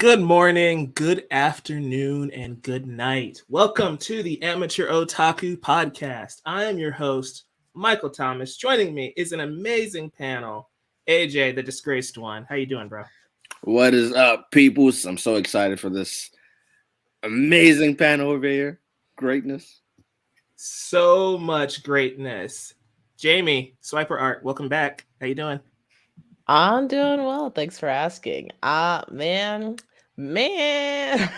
Good morning, good afternoon, and good night. Welcome to the Amateur Otaku Podcast. I am your host, Michael Thomas. Joining me is an amazing panel, AJ, the disgraced one. How you doing, bro? What is up, peoples? I'm so excited for this amazing panel over here. Greatness. So much greatness. Jamie, Swiper Art, welcome back. How you doing? I'm doing well. Thanks for asking. Man,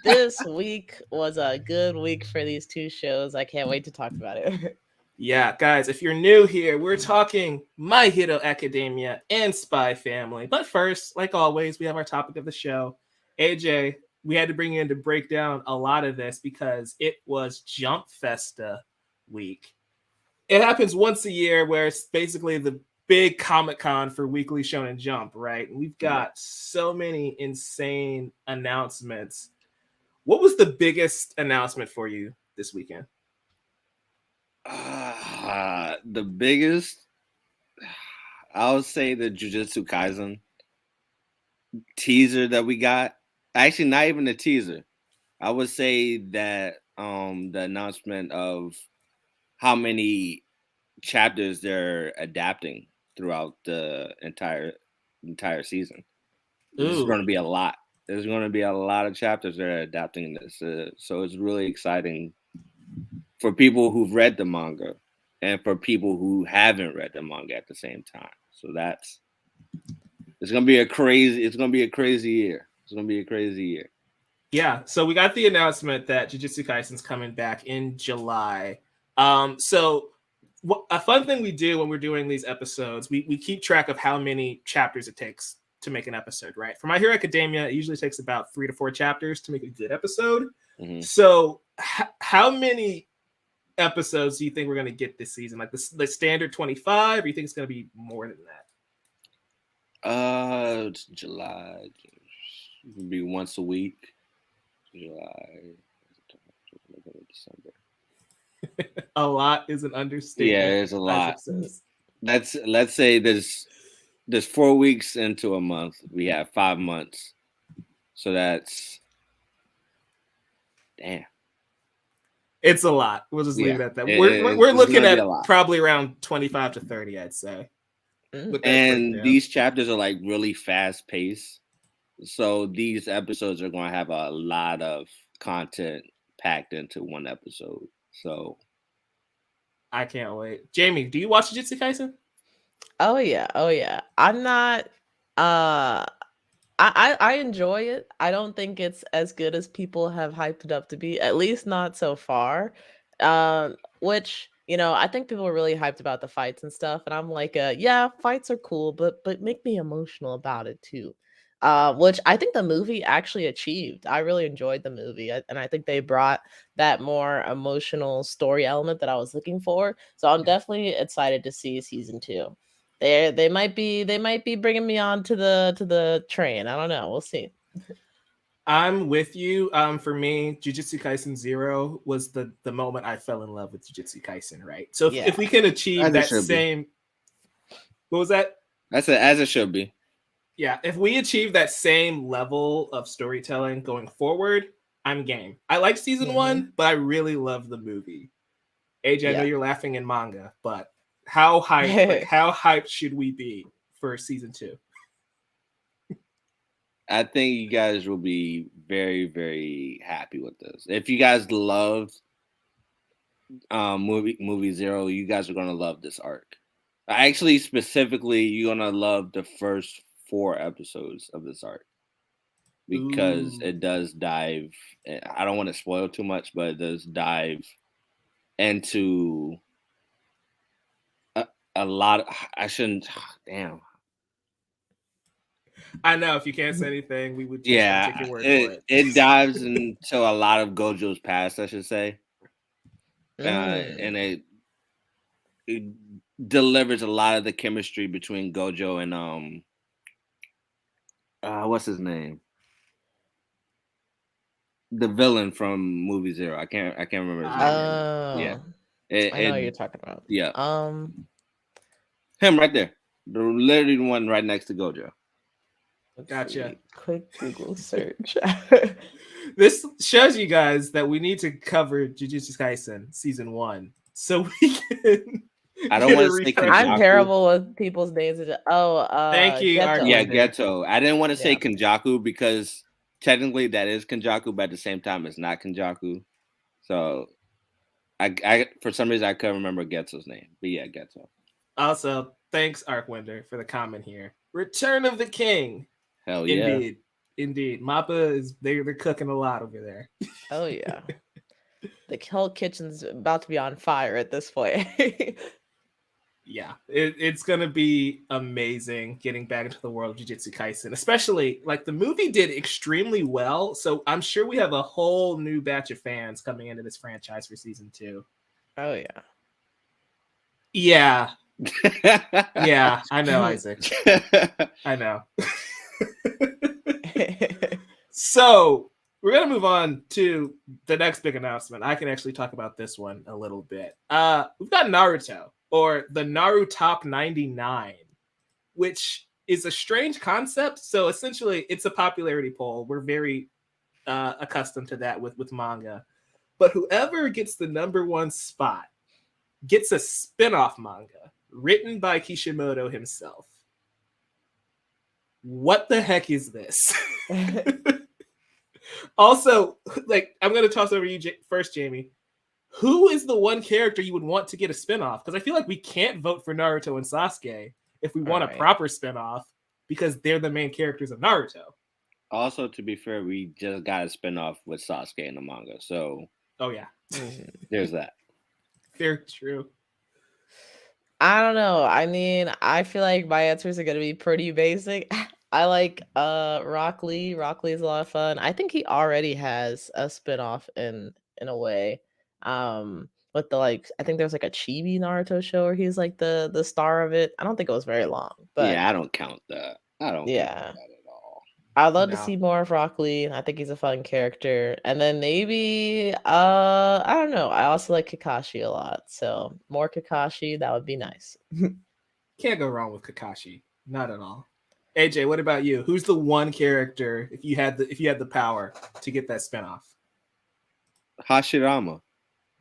this week was a good week for these two shows. I can't wait to talk about it. Yeah, guys, if you're new here, we're talking My Hero Academia and Spy Family. But first, like always, we have our topic of the show. AJ, we had to bring you in to break down a lot of this because it was Jump Festa week. It happens once a year where it's basically the big Comic-Con for Weekly Shonen Jump, right? And we've got so many insane announcements. What was the biggest announcement for you this weekend? The biggest, I would say the Jujutsu Kaisen teaser that we got. Actually, not even a teaser. I would say that the announcement of how many chapters they're adapting throughout the entire season. There's going to be a lot. There's going to be a lot of chapters they're adapting this, so it's really exciting for people who've read the manga and for people who haven't read the manga at the same time. So it's going to be a crazy year. It's going to be a crazy year. Yeah, so we got the announcement that Jujutsu Kaisen's coming back in July. So a fun thing we do when we're doing these episodes, we keep track of how many chapters it takes to make an episode, right? For My Hero Academia, it usually takes about 3 to 4 chapters to make a good episode. Mm-hmm. So how many episodes do you think we're going to get this season? Like the standard 25, or you think it's going to be more than that? It's July. It would be once a week. July, December. A lot is an understatement. Yeah, there's a lot. Let's say there's 4 weeks into a month. We have 5 months. So that's damn. It's a lot. We'll just leave it at that. We're looking at probably around 25 to 30, I'd say. And these chapters are like really fast paced. So these episodes are going to have a lot of content packed into one episode. So I can't wait. Jamie, do you watch Jujutsu Kaisen? Oh yeah. I'm not I enjoy it. I don't think it's as good as people have hyped it up to be, at least not so far. Which, I think people are really hyped about the fights and stuff. And I'm like, yeah, fights are cool, but make me emotional about it too. Which I think the movie actually achieved. I really enjoyed the movie, and I think they brought that more emotional story element that I was looking for. So I'm definitely excited to see season 2. They might be bringing me on to the train. I don't know. We'll see. I'm with you. For me, Jujutsu Kaisen 0 was the moment I fell in love with Jujutsu Kaisen, right? So if we can achieve that same... What was that? That's as it should be. Yeah, if we achieve that same level of storytelling going forward, I'm game. I like season 1, but I really love the movie. AJ, I know you're laughing in manga, but how hyped should we be for season 2? I think you guys will be very, very happy with this. If you guys loved movie 0, you guys are gonna love this arc. Actually, specifically, you're gonna love the first 4 episodes of this arc because it does dive. I don't want to spoil too much, but it does dive into a lot. I shouldn't. Damn. I know if you can't say anything, we would just take your word for it. It dives into a lot of Gojo's past, I should say, and it delivers a lot of the chemistry between Gojo and what's his name? The villain from movie 0. I can't remember his name. Yeah. I know what you're talking about. Yeah. Him right there. Literally the one right next to Gojo. Let's Gotcha. see. Quick Google search. This shows you guys that we need to cover Jujutsu Kaisen season 1 so we can. I don't get a want to say refresh. I'm Kenjaku. terrible with people's names. Thank you, Geto. Yeah, Arkwender. Ghetto. I didn't want to say Yeah. Kenjaku because technically that is Kenjaku, but at the same time it's not Kenjaku. So I for some reason I couldn't remember Ghetto's name. But yeah, Ghetto. Also, thanks, Arkwender, for the comment here. Return of the King. Hell yeah. Indeed. Mappa is they're cooking a lot over there. Oh yeah. The whole kitchen's about to be on fire at this point. Yeah, it's gonna be amazing getting back into the world of Jujutsu Kaisen, especially like the movie did extremely well. So I'm sure we have a whole new batch of fans coming into this franchise for season 2. Oh yeah. Yeah, yeah, I know, Isaac. I know. So we're gonna move on to the next big announcement. I can actually talk about this one a little bit. We've got Naruto, or the Naru Top 99, which is a strange concept. So essentially, it's a popularity poll. We're very accustomed to that with manga. But whoever gets the number 1 spot gets a spin-off manga written by Kishimoto himself. What the heck is this? Also, like, I'm going to toss over you first, Jamie. Who is the one character you would want to get a spinoff? Because I feel like we can't vote for Naruto and Sasuke if we want a proper spinoff because they're the main characters of Naruto. Also, to be fair, we just got a spinoff with Sasuke in the manga. So, oh, yeah. There's that. Very true. I don't know. I mean, I feel like my answers are gonna be pretty basic. I like Rock Lee. Rock Lee is a lot of fun. I think he already has a spinoff in a way. With the I think there's like a Chibi Naruto show where he's like the star of it. I don't think it was very long, but yeah, I don't count that. I don't count that at all. I'd love to see more of Rock Lee. I think he's a fun character. And then maybe I don't know. I also like Kakashi a lot. So more Kakashi, that would be nice. Can't go wrong with Kakashi. Not at all. AJ, what about you? Who's the one character if you had the power to get that spinoff? Hashirama.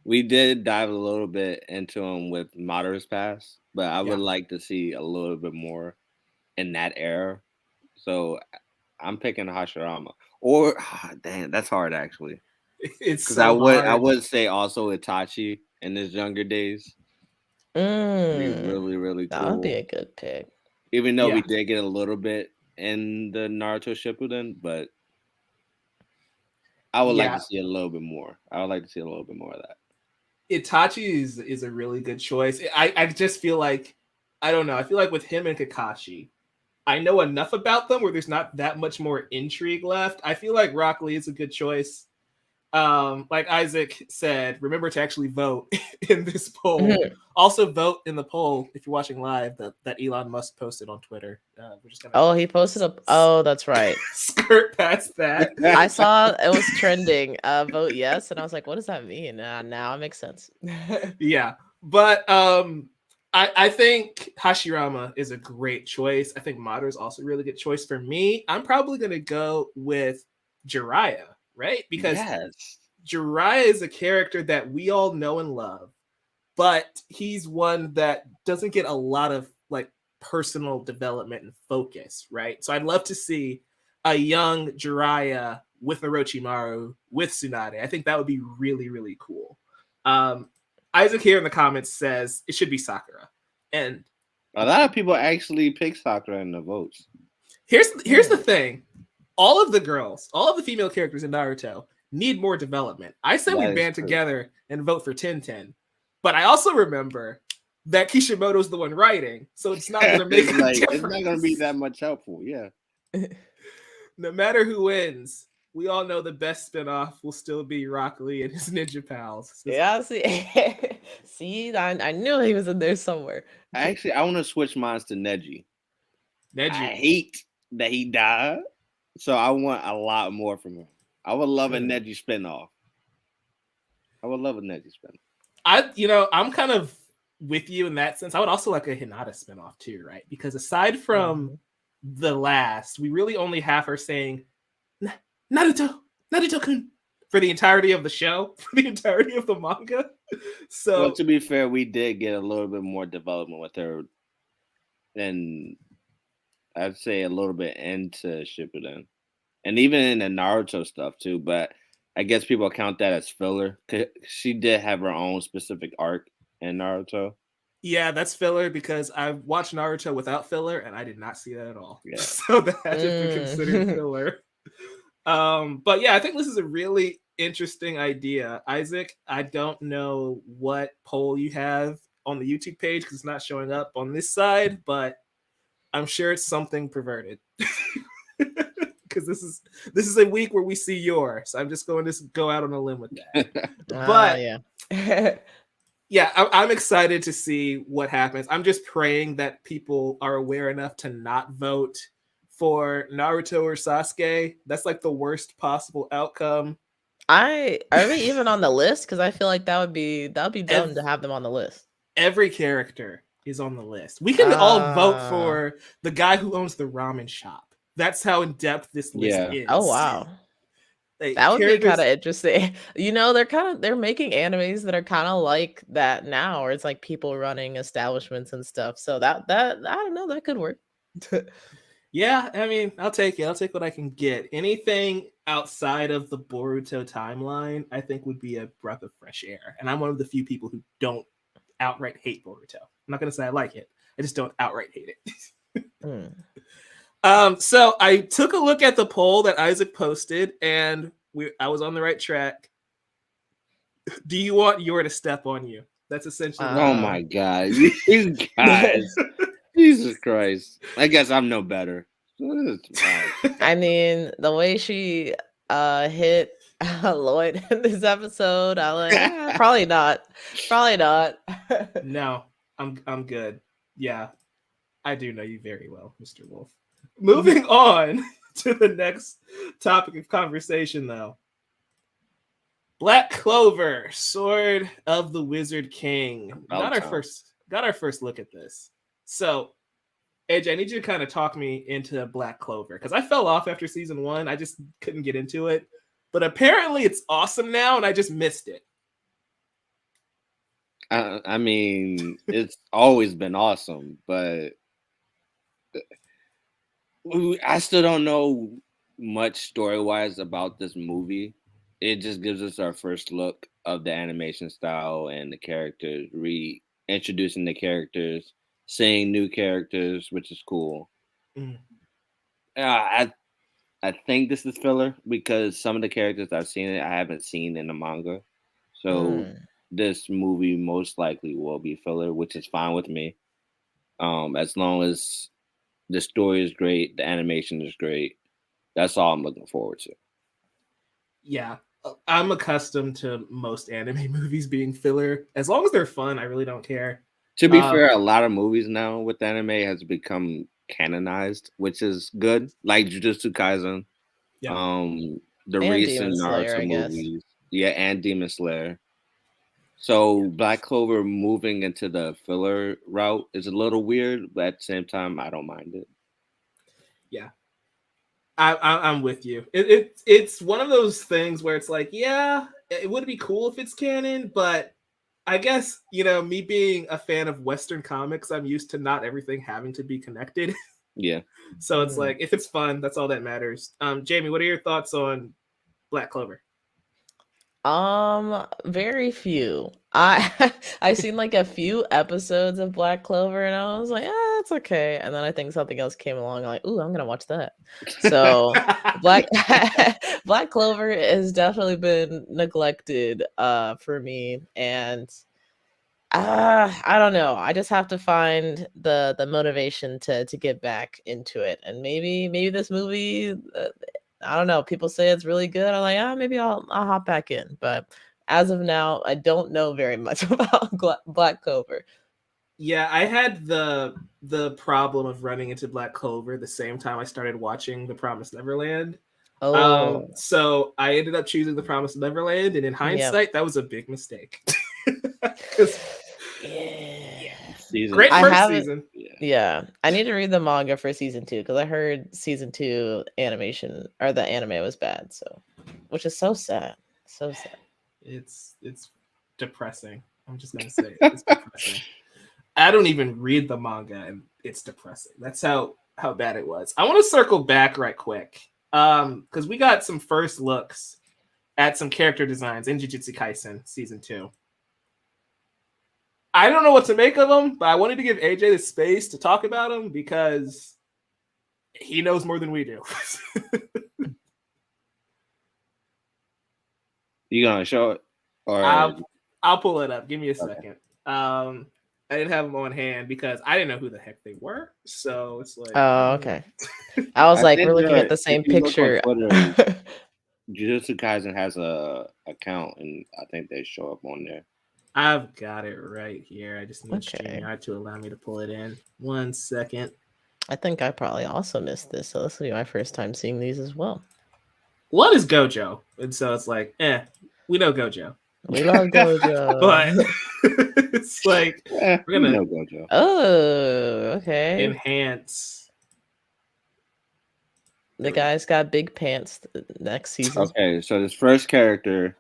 We did dive a little bit into him with Madara's Pass, but I would like to see a little bit more in that era. So I'm picking Hashirama. Or damn, that's hard actually. It's because so I would say also Itachi in his younger days. Be really, really cool. That would be a good pick. Even though we did get a little bit in the Naruto Shippuden, but I would like to see a little bit more. I would like to see a little bit more of that. Itachi is a really good choice. I just feel like, I don't know. I feel like with him and Kakashi, I know enough about them where there's not that much more intrigue left. I feel like Rock Lee is a good choice. Like Isaac said, remember to actually vote in this poll. Mm-hmm. Also vote in the poll if you're watching live that Elon Musk posted on Twitter. We're just gonna he posted a. Oh, that's right. Skirt past that. I saw it was trending. Vote yes, and I was like, what does that mean? Now it makes sense. Yeah, but I think Hashirama is a great choice. I think Madara is also a really good choice for me. I'm probably gonna go with Jiraiya. Right? Because Jiraiya is a character that we all know and love, but he's one that doesn't get a lot of like personal development and focus, right? So I'd love to see a young Jiraiya with Orochimaru, with Tsunade. I think that would be really, really cool. Isaac here in the comments says it should be Sakura. And a lot of people actually pick Sakura in the votes. Here's the thing. All of the female characters in Naruto need more development. I said we band together and vote for 10-10. But I also remember that Kishimoto's the one writing, so it's not going to make it's not going to be that much helpful, yeah. No matter who wins, we all know the best spinoff will still be Rock Lee and his ninja pals. So yeah, see, I knew he was in there somewhere. Actually, I want to switch mine to Neji. I hate that he died. So I want a lot more from him. I would love a Neji spinoff. I'm kind of with you in that sense. I would also like a Hinata spinoff too, right? Because aside from the last. We really only have her saying Naruto-kun for the entirety of the show, for the entirety of the manga. So, well, to be fair, we did get a little bit more development with her, and I'd say a little bit into Shippuden, and even in the Naruto stuff too. But I guess people count that as filler. 'Cause she did have her own specific arc in Naruto. yeah, that's filler because I watched Naruto without filler and I did not see that at all. Yeah. So that has been considered filler. But yeah, I think this is a really interesting idea. Isaac, I don't know what poll you have on the YouTube page because it's not showing up on this side, but I'm sure it's something perverted. Because this is a week where we see Yor, so I'm just going to go out on a limb with that. But yeah. yeah, I'm excited to see what happens. I'm just praying that people are aware enough to not vote for Naruto or Sasuke. That's like the worst possible outcome. Are they even on the list? Because I feel like that would be dumb to have them on the list. Every character is on the list. We can all vote for the guy who owns the ramen shop. That's how in depth this list is. Oh wow. Like, that would be kind of interesting. They're making animes that are kind of like that now, where it's like people running establishments and stuff. So that I don't know, that could work. Yeah, I mean, I'll take it. I'll take what I can get. Anything outside of the Boruto timeline, I think would be a breath of fresh air. And I'm one of the few people who don't outright hate Boruto. I'm not gonna say I like it. I just don't outright hate it. So I took a look at the poll that Isaac posted, and I was on the right track. Do you want Yor to step on you? That's essentially. Oh my god, these guys! Jesus Christ! I guess I'm no better. I mean, the way she hit Loid in this episode, I'm like, probably not. Probably not. No, I'm good. Yeah, I do know you very well, Mr. Wolf. Moving on to the next topic of conversation, though. Black Clover, Sword of the Wizard King. Got our first look at this. So, AJ, I need you to kind of talk me into Black Clover because I fell off after season 1. I just couldn't get into it. But apparently it's awesome now, and I just missed it. I mean, it's always been awesome, but I still don't know much story-wise about this movie. It just gives us our first look of the animation style and the characters, reintroducing the characters, seeing new characters, which is cool. I think this is filler because some of the characters I've seen I haven't seen in the manga. So this movie most likely will be filler, which is fine with me. As long as the story is great, the animation is great. That's all I'm looking forward to. Yeah, I'm accustomed to most anime movies being filler. As long as they're fun, I really don't care. To be fair, a lot of movies now with anime has become canonized, which is good. Like Jujutsu Kaisen, the and recent Demon Slayer, Naruto movies, and Demon Slayer. So Black Clover moving into the filler route is a little weird, but at the same time, I don't mind it. Yeah, I'm with you. It's one of those things where it's like, yeah, it would be cool if it's canon, but I guess, me being a fan of Western comics, I'm used to not everything having to be connected. Yeah. So it's like, if it's fun, that's all that matters. Jamie, what are your thoughts on Black Clover? Very few. I seen like a few episodes of Black Clover and I was like, it's okay. And then I think something else came along. I'm like, ooh, I'm gonna watch that. So Black Clover has definitely been neglected for me. And I don't know. I just have to find the motivation to get back into it. And maybe this movie I don't know. People say it's really good. I'm like, maybe I'll hop back in. But as of now, I don't know very much about Black Clover. Yeah, I had the problem of running into Black Clover the same time I started watching The Promised Neverland. So I ended up choosing The Promised Neverland, and in hindsight, that was a big mistake. Great I first haven't. season. Yeah, I need to read the manga for season 2 because I heard season 2 animation or the anime was bad. So, which is so sad. So sad. It's depressing. I'm just gonna say it's depressing. I don't even read the manga, and it's depressing. That's how bad it was. I want to circle back right quick, because we got some first looks at some character designs in Jujutsu Kaisen season 2. I don't know what to make of them, but I wanted to give AJ the space to talk about them because he knows more than we do. You gonna show it, or I'll pull it up. Give me a second. I didn't have them on hand because I didn't know who the heck they were. So it's like, Oh, okay. I was like, we're looking at the same if you look on picture. Twitter, Jujutsu Kaisen has a account, and I think they show up on there. I've got it right here. I just need Okay. StreamYard to allow me to pull it in. 1 second. I think I probably also missed this, so this will be my first time seeing these as well. One is Gojo, and so it's like, we know Gojo, We love Gojo. but it's like We're gonna know Gojo. Oh, okay. enhance. The guy's got big pants next season. Okay, so this first character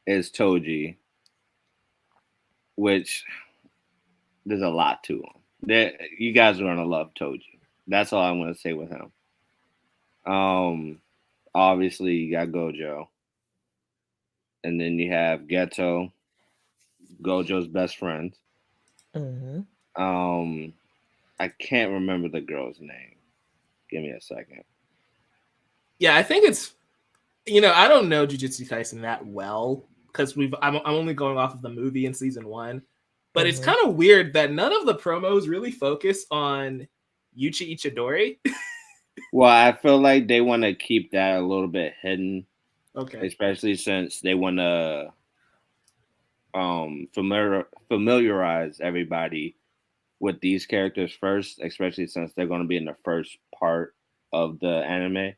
is Toji, which there's a lot to him. You guys are gonna love Toji. That's all I'm gonna say with him. Obviously you got Gojo, and then you have Geto, Gojo's best friend. Mm-hmm. I can't remember the girl's name. Give me a second. Yeah, I think it's, I don't know Jujutsu Kaisen that well because I'm only going off of the movie in season 1, but it's kind of weird that none of the promos really focus on Yuchi Ichidori. Well, I feel like they want to keep that a little bit hidden. Okay. Especially since they want to familiarize everybody with these characters first, especially since they're going to be in the first part of the anime,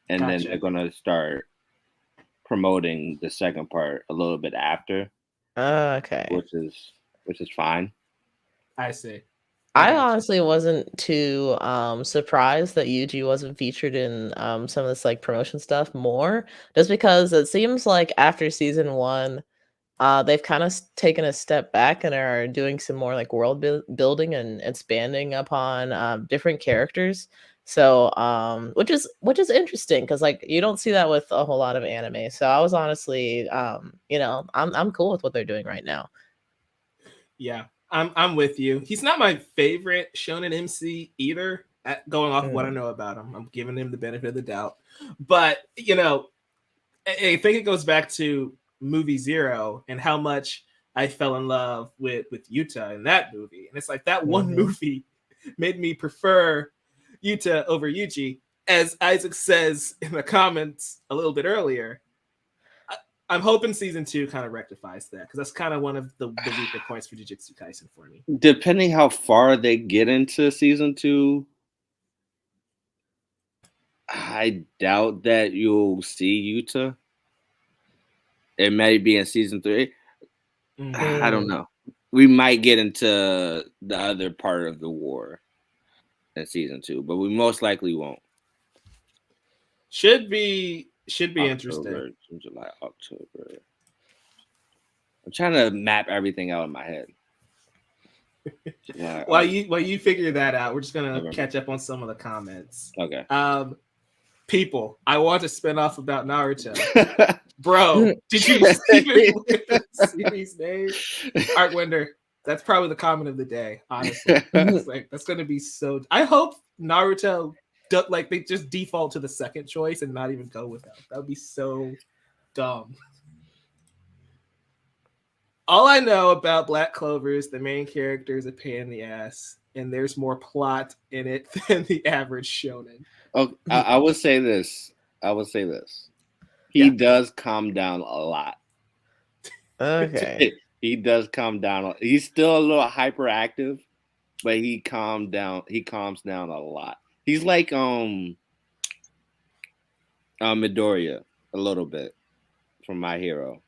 and then they're going to start promoting the second part a little bit after. Okay. Which is fine. I see. I honestly wasn't too surprised that Yuji wasn't featured in some of this like promotion stuff more, just because it seems like after season 1, they've kind of taken a step back and are doing some more like world building and expanding upon different characters. So which is interesting because like you don't see that with a whole lot of anime. So I was honestly I'm cool with what they're doing right now. Yeah. I'm with you. He's not my favorite shonen MC either. Going off what I know about him, I'm giving him the benefit of the doubt. But I think it goes back to movie Zero and how much I fell in love with Yuta in that movie. And it's like that one movie made me prefer Yuta over Yuji. As Isaac says in the comments a little bit earlier, I'm hoping season 2 kind of rectifies that because that's kind of one of the weaker points for Jujutsu Kaisen for me. Depending how far they get into season 2, I doubt that you'll see Yuta. It may be in season 3. I don't know. We might get into the other part of the war in season 2, but we most likely won't. Should be October, interesting. June, July, October. I'm trying to map everything out in my head. While you figure that out, we're just gonna catch up on some of the comments. Okay. People, I want to spin off about Naruto. Bro, did you even look at the series name? Artwinder. That's probably the comment of the day, honestly. That's gonna be so. I hope Naruto they just default to the second choice and not even go with that. That would be so dumb. All I know about Black Clover is the main character is a pain in the ass, and there's more plot in it than the average shonen. Oh, I would say this. He does calm down a lot. Okay. He does calm down. He's still a little hyperactive, but he calms down a lot. He's like Midoriya a little bit from My Hero.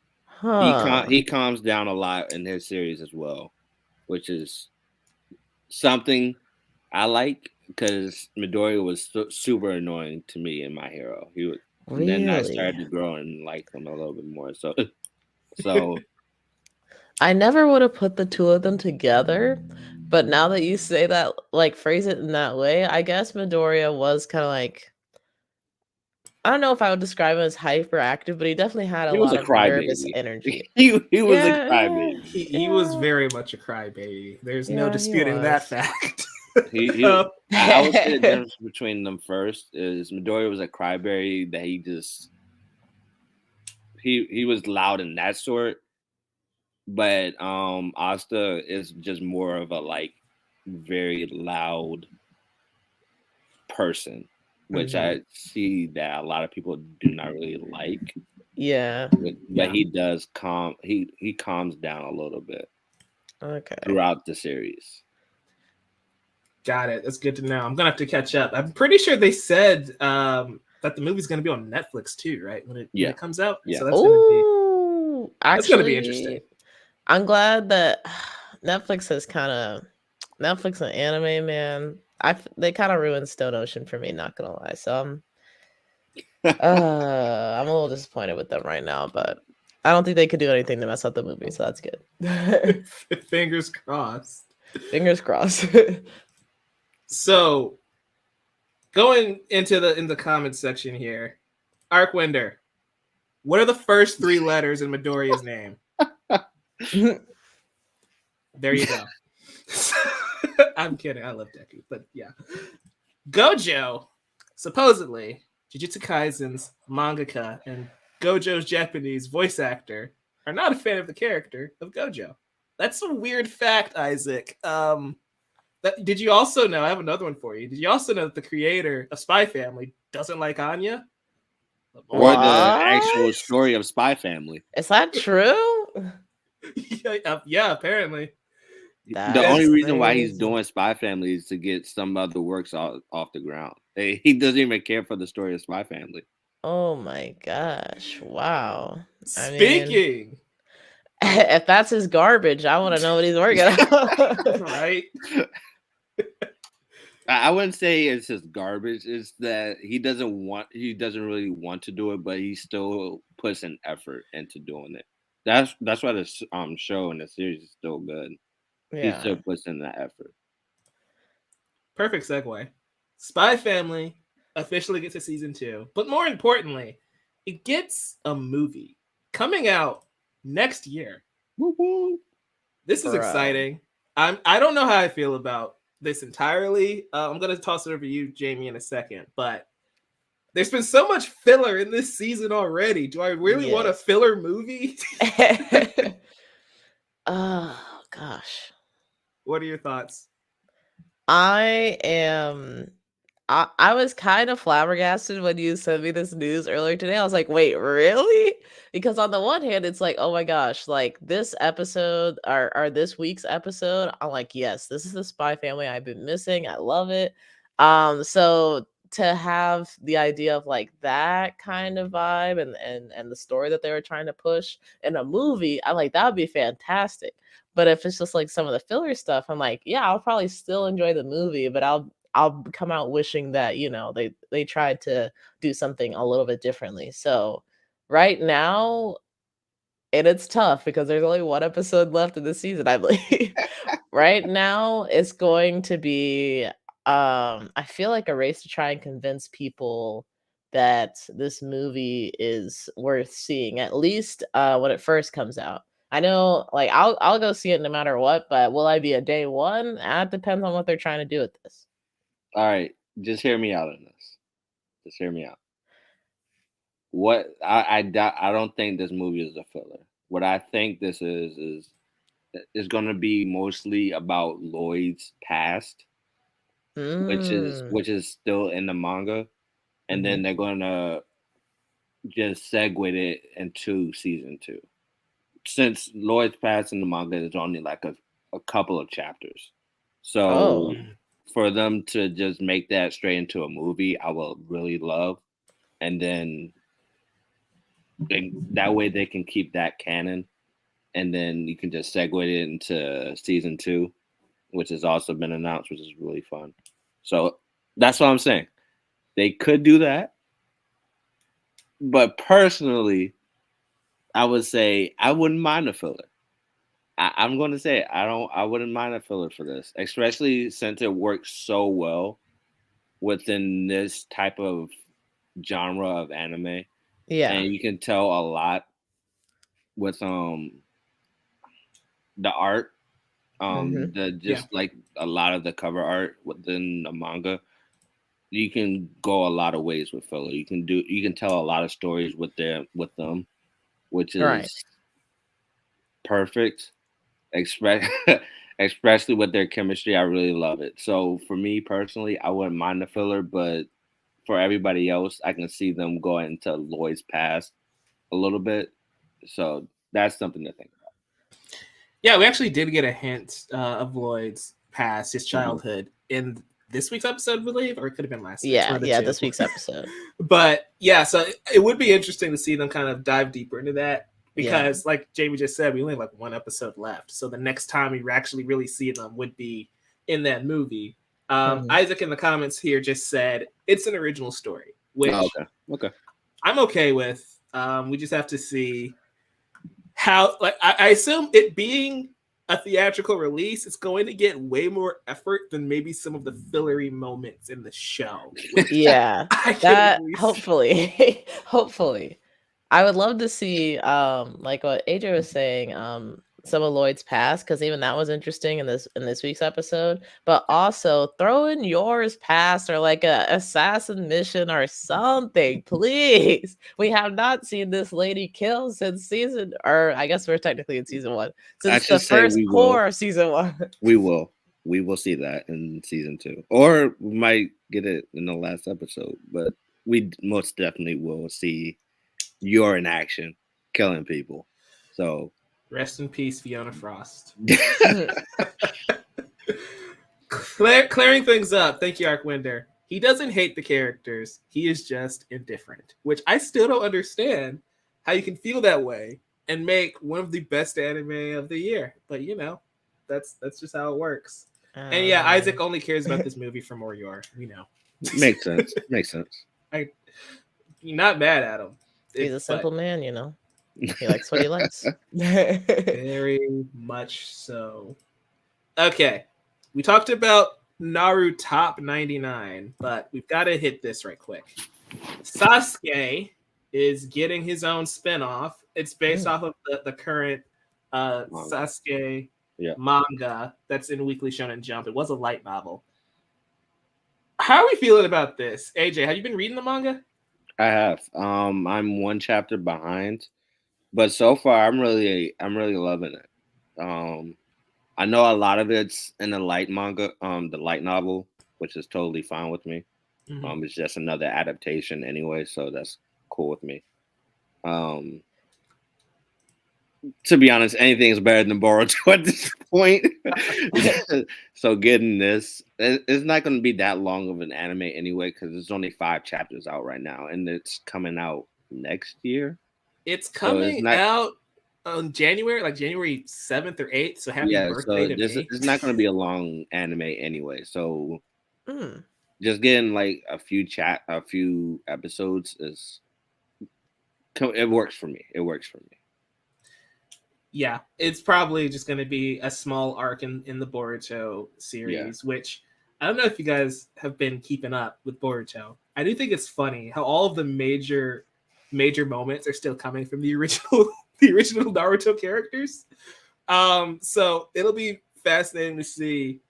He calms down a lot in his series as well, which is something I like because Midoriya was super annoying to me in My Hero. He was. Then I started Really? to grow and like him a little bit more. So I never would have put the two of them together, but now that you say that, like phrase it in that way, I guess Midoriya was kind of like I don't know if I would describe him as hyperactive, but he definitely had a he was lot a of nervous crybaby. energy. He was a Yeah, yeah, crybaby. He was yeah, very much a crybaby. There's no yeah, he disputing that was. fact. He I would say the difference between them first is Midoriya was a crybaby that he just he was loud in that sort, but Asta is just more of a like very loud person, which Mhm. I see that a lot of people do not really like. Yeah. But Yeah. he does calm. He calms down a little bit Okay. throughout the series. Got it. That's good to know. I'm gonna have to catch up. I'm pretty sure they said that the movie's gonna be on Netflix too, right? When it comes out. Yeah. So Oh, that's gonna be interesting. actually, I'm glad that Netflix has kind of Netflix and anime, man. They kind of ruined Stone Ocean for me, not gonna lie. So I'm a little disappointed with them right now, but I don't think they could do anything to mess up the movie, so that's good. Fingers crossed. Fingers crossed. So going into the comments section here, Arcwinder, what are the first three letters in Midoriya's name? There you go. I'm kidding. I love Deku, but yeah. Gojo, supposedly Jujutsu Kaisen's mangaka and Gojo's Japanese voice actor, are not a fan of the character of Gojo. That's a weird fact, Isaac. Did you also know? I have another one for you. Did you also know that the creator of Spy Family doesn't like Anya? Or the actual What? story of Spy Family. Is that true? Yeah, apparently. The only That's reason why he's crazy. doing Spy Family is to get some other works off the ground. He doesn't even care for the story of Spy Family. Oh my gosh. Wow. I mean, Speaking, if that's his garbage, I want to know what he's working on. right? I wouldn't say it's just garbage. It's that he doesn't really want to do it, but he still puts an effort into doing it. That's why the show and the series is still good. He still Yeah. puts in that effort. Perfect segue. Spy Family officially gets a season 2, but more importantly, it gets a movie coming out next year. Woo-woo. This is Bro. exciting. I don't know how I feel about this entirely. I'm gonna toss it over to you, Jamie, in a second, but there's been so much filler in this season already. Do I really want a Yes. filler movie? Oh gosh. What are your thoughts? I am I was kind of flabbergasted when you sent me this news earlier today. I was like, "Wait, really?" Because on the one hand, it's like, "Oh my gosh, like this episode or this week's episode, I'm like, yes, this is the Spy Family I've been missing. I love it." So to have the idea of like that kind of vibe and the story that they were trying to push in a movie, I'm like, that would be fantastic. But if it's just like some of the filler stuff, I'm like, yeah, I'll probably still enjoy the movie, but I'll come out wishing that, they tried to do something a little bit differently. So right now, and it's tough because there's only one episode left in the season, I believe. Right now, it's going to be I feel like a race to try and convince people that this movie is worth seeing, at least when it first comes out. I know like I'll go see it no matter what, but will I be a day one? That depends on what they're trying to do with this. All right, just hear me out on this. Just hear me out. What I don't think this movie is a filler. What I think this is going to be mostly about Lloyd's past, Mm. which is still in the manga, and then they're going to just segue it into season 2. Since Lloyd's past in the manga is only like a couple of chapters, so Oh. for them to just make that straight into a movie, I will really love, and then that way they can keep that canon, and then you can just segue it into season 2, which has also been announced, which is really fun. So that's what I'm saying. They could do that, but personally, I would say I wouldn't mind a filler. I'm going to say it. I wouldn't mind a filler for this, especially since it works so well within this type of genre of anime, Yeah. and you can tell a lot with the art, Hmm. the Yeah. just like a lot of the cover art within the manga. You can go a lot of ways with filler. You can tell a lot of stories with them, which Right. is perfect. Express especially with their chemistry, I really love it. So for me personally, I wouldn't mind the filler, but for everybody else, I can see them going into Lloyd's past a little bit. So that's something to think Yeah, we actually did get a hint of Lloyd's past, his about. Mhm. childhood, in this week's episode, I believe, or it could have been last week's. Yeah. One of the Yeah. two. This week's episode. But yeah, so it would be interesting to see them kind of dive deeper into that Yeah. because, like Jamie just said, we only have like one episode left. So the next time we actually really see them would be in that movie. Mhm. Isaac in the comments here just said it's an original story, which Oh, okay. I'm okay with. We just have to see how, like, I assume it being a theatrical release, it's going to get way more effort than maybe some of the fillery moments in the show. Yeah. I can That at least- hopefully, hopefully. I would love to see like what AJ was saying, some of Lloyd's past, because even that was interesting in this week's episode. But also throw in yours past or like a assassin mission or something, please. We have not seen this lady kill since season, or I guess we're technically in season 1, I since the should say first we will. core of season 1. We will see that in season 2, or we might get it in the last episode. But we most definitely will see Yor in action, killing people. So Rest in peace, Fiona Frost. Clearing things up. Thank you, Arkwinder. He doesn't hate the characters. He is just indifferent, which I still don't understand how you can feel that way and make one of the best anime of the year. But you know, that's just how it works. And yeah, Isaac only cares about this movie for more Yor. We know. makes sense. Makes sense. You're not mad at him. He's a simple but man, you know. He likes what he likes. very much so. Okay. We talked about Naruto top 99, but we've got to hit this right quick. Sasuke is getting his own spin-off. It's based off of the current Sasuke manga that's in Weekly Shonen Jump. It was a light novel. How are we feeling about this? AJ, have you been reading the manga? I have. I'm one chapter behind, but so far I'm really loving it. I know a lot of it's in the light manga, the light novel, which is totally fine with me. Mm-hmm. It's just another adaptation anyway, so that's cool with me. To be honest, anything is better than Boruto at this point. So getting this, it's not going to be that long of an anime anyway, because there's only 5 chapters out right now, and it's coming out next year. It's coming out on January 7th or 8th. So happy birthday to me. It's not going to be a long anime anyway. So just getting like a few episodes it works for me. It works for me. Yeah, it's probably just going to be a small arc in the Boruto series, which I don't know if you guys have been keeping up with Boruto. I do think it's funny how all of the major moments are still coming from the original Naruto characters. So it'll be fascinating to see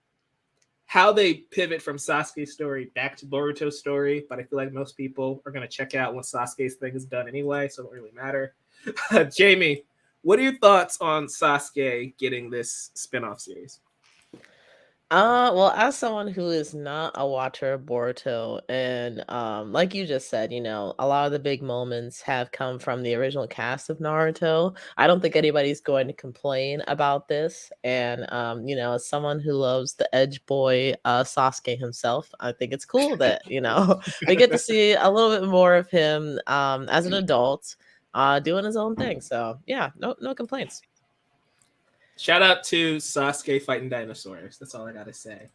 how they pivot from Sasuke's story back to Boruto's story. But I feel like most people are going to check out once Sasuke's thing is done anyway, so it don't really matter. Jamie, what are your thoughts on Sasuke getting this spin-off series? Well, as someone who is not a watcher of Boruto, and like you just said, you know, a lot of the big moments have come from the original cast of Naruto. I don't think anybody's going to complain about this. And you know, as someone who loves the edge boy Sasuke himself, I think it's cool that, you know, we get to see a little bit more of him as an adult doing his own thing. So yeah, no complaints. Shout out to Sasuke fighting dinosaurs. That's all I gotta say.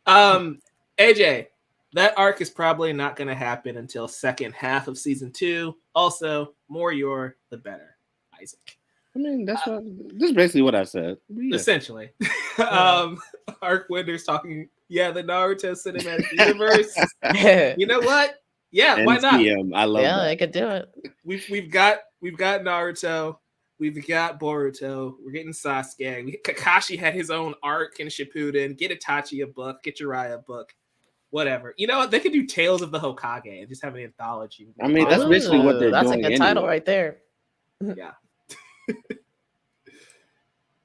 AJ, that arc is probably not going to happen until second half of season 2. Also, more your the better, Isaac. I mean, this is basically what I said. Yeah. Essentially. Arc Winter's talking, the Naruto cinematic universe. You know what? Yeah, why not? I love that. Yeah, I could do it. We've got Naruto. We've got Boruto. We're getting Sasuke. Kakashi had his own arc in Shippuden. Get Itachi a book. Get Jiraiya a book. Whatever. You know what? They could do Tales of the Hokage and just have an anthology. I mean, that's basically what they're doing. That's a good title right there. Yeah.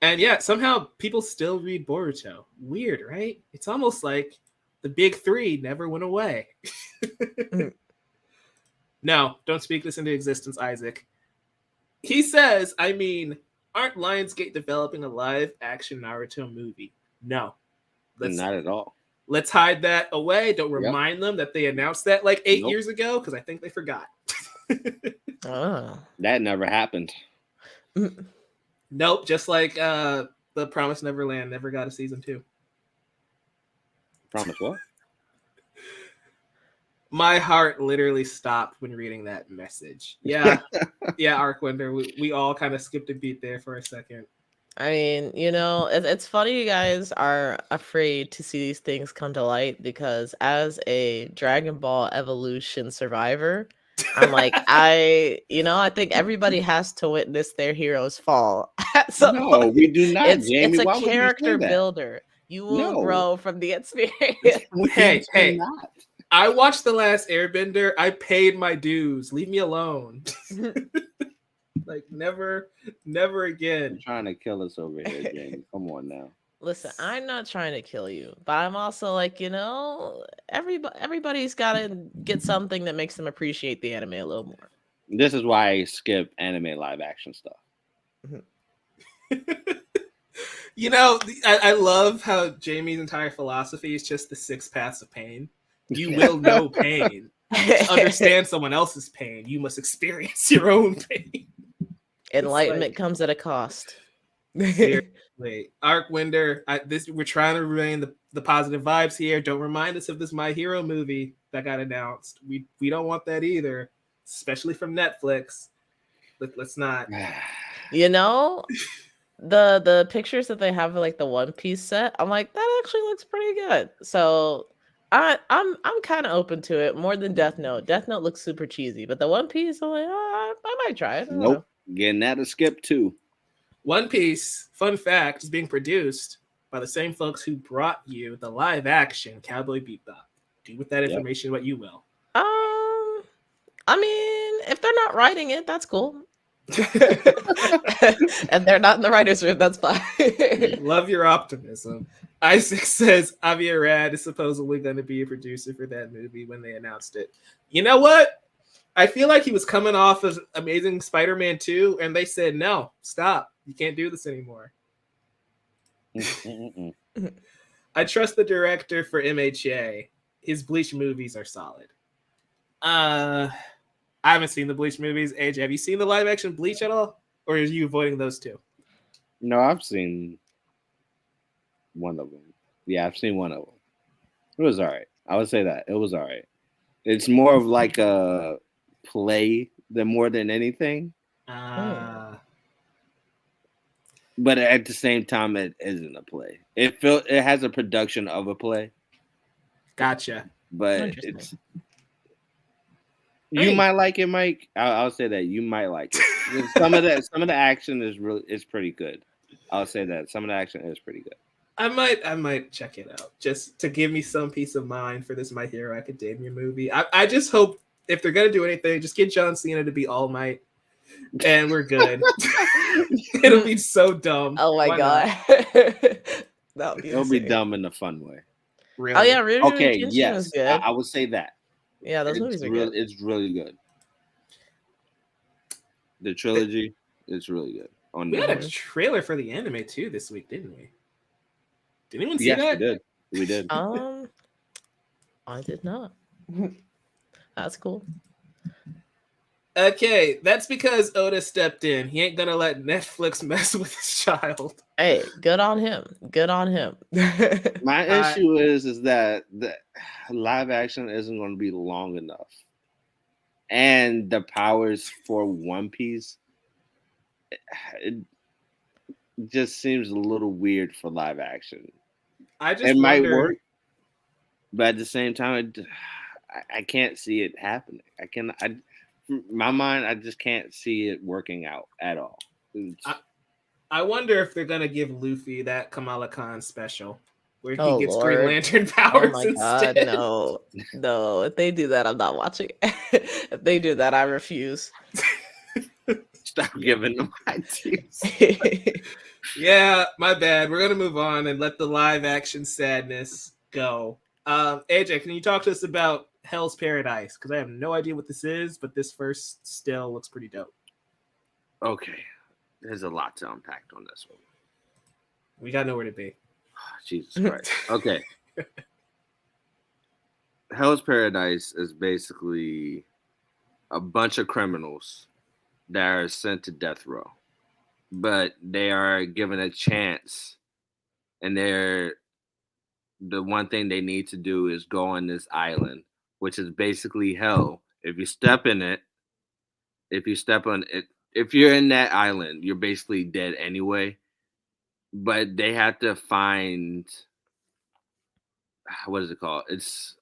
And somehow people still read Boruto. Weird, right? It's almost like the big three never went away. No, don't speak this into existence, Isaac. He says, aren't Lionsgate developing a live action Naruto movie? No. Not at all. Let's hide that away. Don't remind them that they announced that like 8 years ago, because I think they forgot. That never happened. Nope, just like The Promised Neverland never got a season 2. Promise what? My heart literally stopped when reading that message. Yeah, Arcwinder, we all kind of skipped a beat there for a second. I mean, it's funny you guys are afraid to see these things come to light, because as a Dragon Ball Evolution survivor, I'm like, I think everybody has to witness their heroes fall at some point. We do not, Jamie. It's Why a character builder. You will grow from the experience. Hey. I watched The Last Airbender. I paid my dues. Leave me alone. Like, never again. You're trying to kill us over here, Jamie. Come on now. Listen, I'm not trying to kill you, but I'm also like, everybody's got to get something that makes them appreciate the anime a little more. This is why I skip anime live action stuff. I love how Jamie's entire philosophy is just the 6 paths of pain. You will know pain. To understand someone else's pain, you must experience your own pain. Enlightenment comes at a cost. Seriously. Arcwinder, we're trying to remain the positive vibes here. Don't remind us of this My Hero movie that got announced. We don't want that either, especially from Netflix. Let's not. The pictures that they have of like the One Piece set, I'm like, that actually looks pretty good. So I'm kind of open to it more than Death Note. Death Note looks super cheesy, but the One Piece, I'm like, I might try it. Nope, getting that a skip too. One Piece, fun fact, is being produced by the same folks who brought you the live action Cowboy Bebop. Do with that information what you will. I mean, if they're not writing it, that's cool. And they're not in the writer's room, that's fine. Love your optimism. Isaac says Avi Arad is supposedly going to be a producer for that movie when they announced it. You know what? I feel like he was coming off of Amazing Spider-Man 2, and they said, no, stop. You can't do this anymore. I trust the director for MHA. His Bleach movies are solid. I haven't seen the Bleach movies. AJ, have you seen the live-action Bleach at all? Or are you avoiding those two? No, I've seen one of them. Yeah, I've seen one of them. It was all right. I would say that. It was all right. It's more of like a play than more than anything. But at the same time, it isn't a play. It has a production of a play. Gotcha. But you might like it, Mike. I'll say that you might like it. Some of the action is pretty good. I'll say that some of the action is pretty good. I might check it out just to give me some peace of mind for this My Hero Academia movie. I just hope if they're gonna do anything, just get John Cena to be All Might, and we're good. It'll be so dumb. Oh my god, it'll be dumb in a fun way. Really? Oh yeah, Rurouni okay. Kenshin Yes, was good. I would say that. Yeah, those movies are good. It's really good. The trilogy is really good. We had a trailer for the anime too this week, didn't we? Did anyone see that? We did. I did not. That's cool. Okay, that's because Oda stepped in. He ain't gonna let Netflix mess with his child. Hey, good on him. Good on him. My issue is that the live action isn't going to be long enough, and the powers for One Piece, it just seems a little weird for live action. I just It might wonder. work, but at the same time, I can't see it happening. My mind, I just can't see it working out at all. I wonder if they're gonna give Luffy that Kamala Khan special, where he Oh gets Green Lord. Lantern Oh powers my instead. God, no. No, if they do that, I'm not watching. If they do that, I refuse. Stop giving them ideas. Yeah, my bad. We're gonna move on and let the live action sadness go. AJ, can you talk to us about Hell's Paradise? Because I have no idea what this is, but this first still looks pretty dope. Okay, there's a lot to unpack on this one. We got nowhere to be. Oh, Jesus Christ. Okay. Hell's Paradise is basically a bunch of criminals that are sent to death row, but they are given a chance, and the one thing they need to do is go on this island, which is basically hell. If you step in it, if you step on it, if you're in that island, you're basically dead anyway. But they have to find, what is it called? It's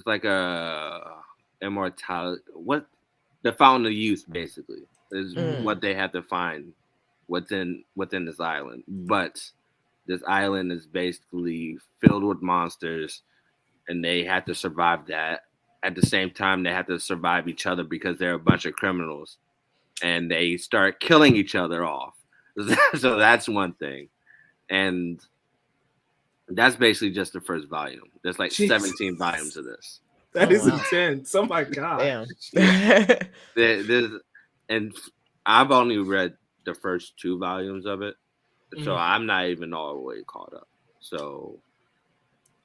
like a immortality. What, the fountain of youth basically is what they have to find within this island. But this island is basically filled with monsters, and they have to survive that. At the same time, they have to survive each other because they're a bunch of criminals, and they start killing each other off. So that's one thing, and that's basically just the first volume. There's like Jesus. 17 volumes of this. That is intense. Oh my God. Damn. And I've only read the first 2 volumes of it, so I'm not even all the way caught up. So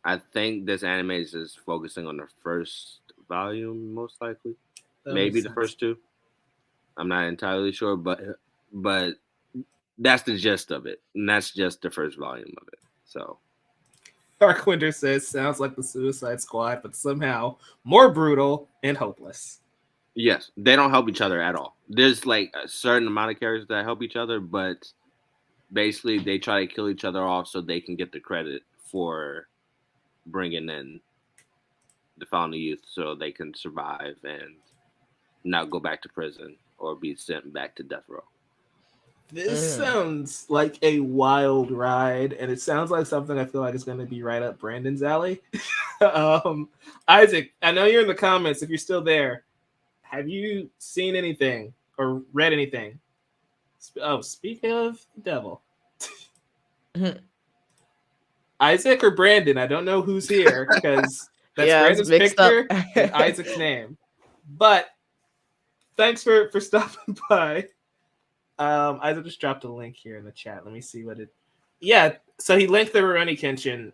I think this anime is just focusing on the first volume, most likely. Maybe the first 2. I'm not entirely sure, but that's the gist of it, and that's just the first volume of it. So Darkwinder says, sounds like the Suicide Squad, but somehow more brutal and hopeless. Yes, they don't help each other at all. There's like a certain amount of characters that help each other, but basically they try to kill each other off so they can get the credit for bringing in the founding youth so they can survive and not go back to prison or be sent back to death row. This sounds like a wild ride, and it sounds like something I feel like is going to be right up Brandon's alley. Isaac, I know you're in the comments. If you're still there, have you seen anything or read anything? Oh, speaking of the devil. Isaac or Brandon? I don't know who's here because that's Brandon's picture and Isaac's name. But thanks for stopping by. Isaac just dropped a link here in the chat. Let me see what it. Yeah, so he linked the Rurouni Kenshin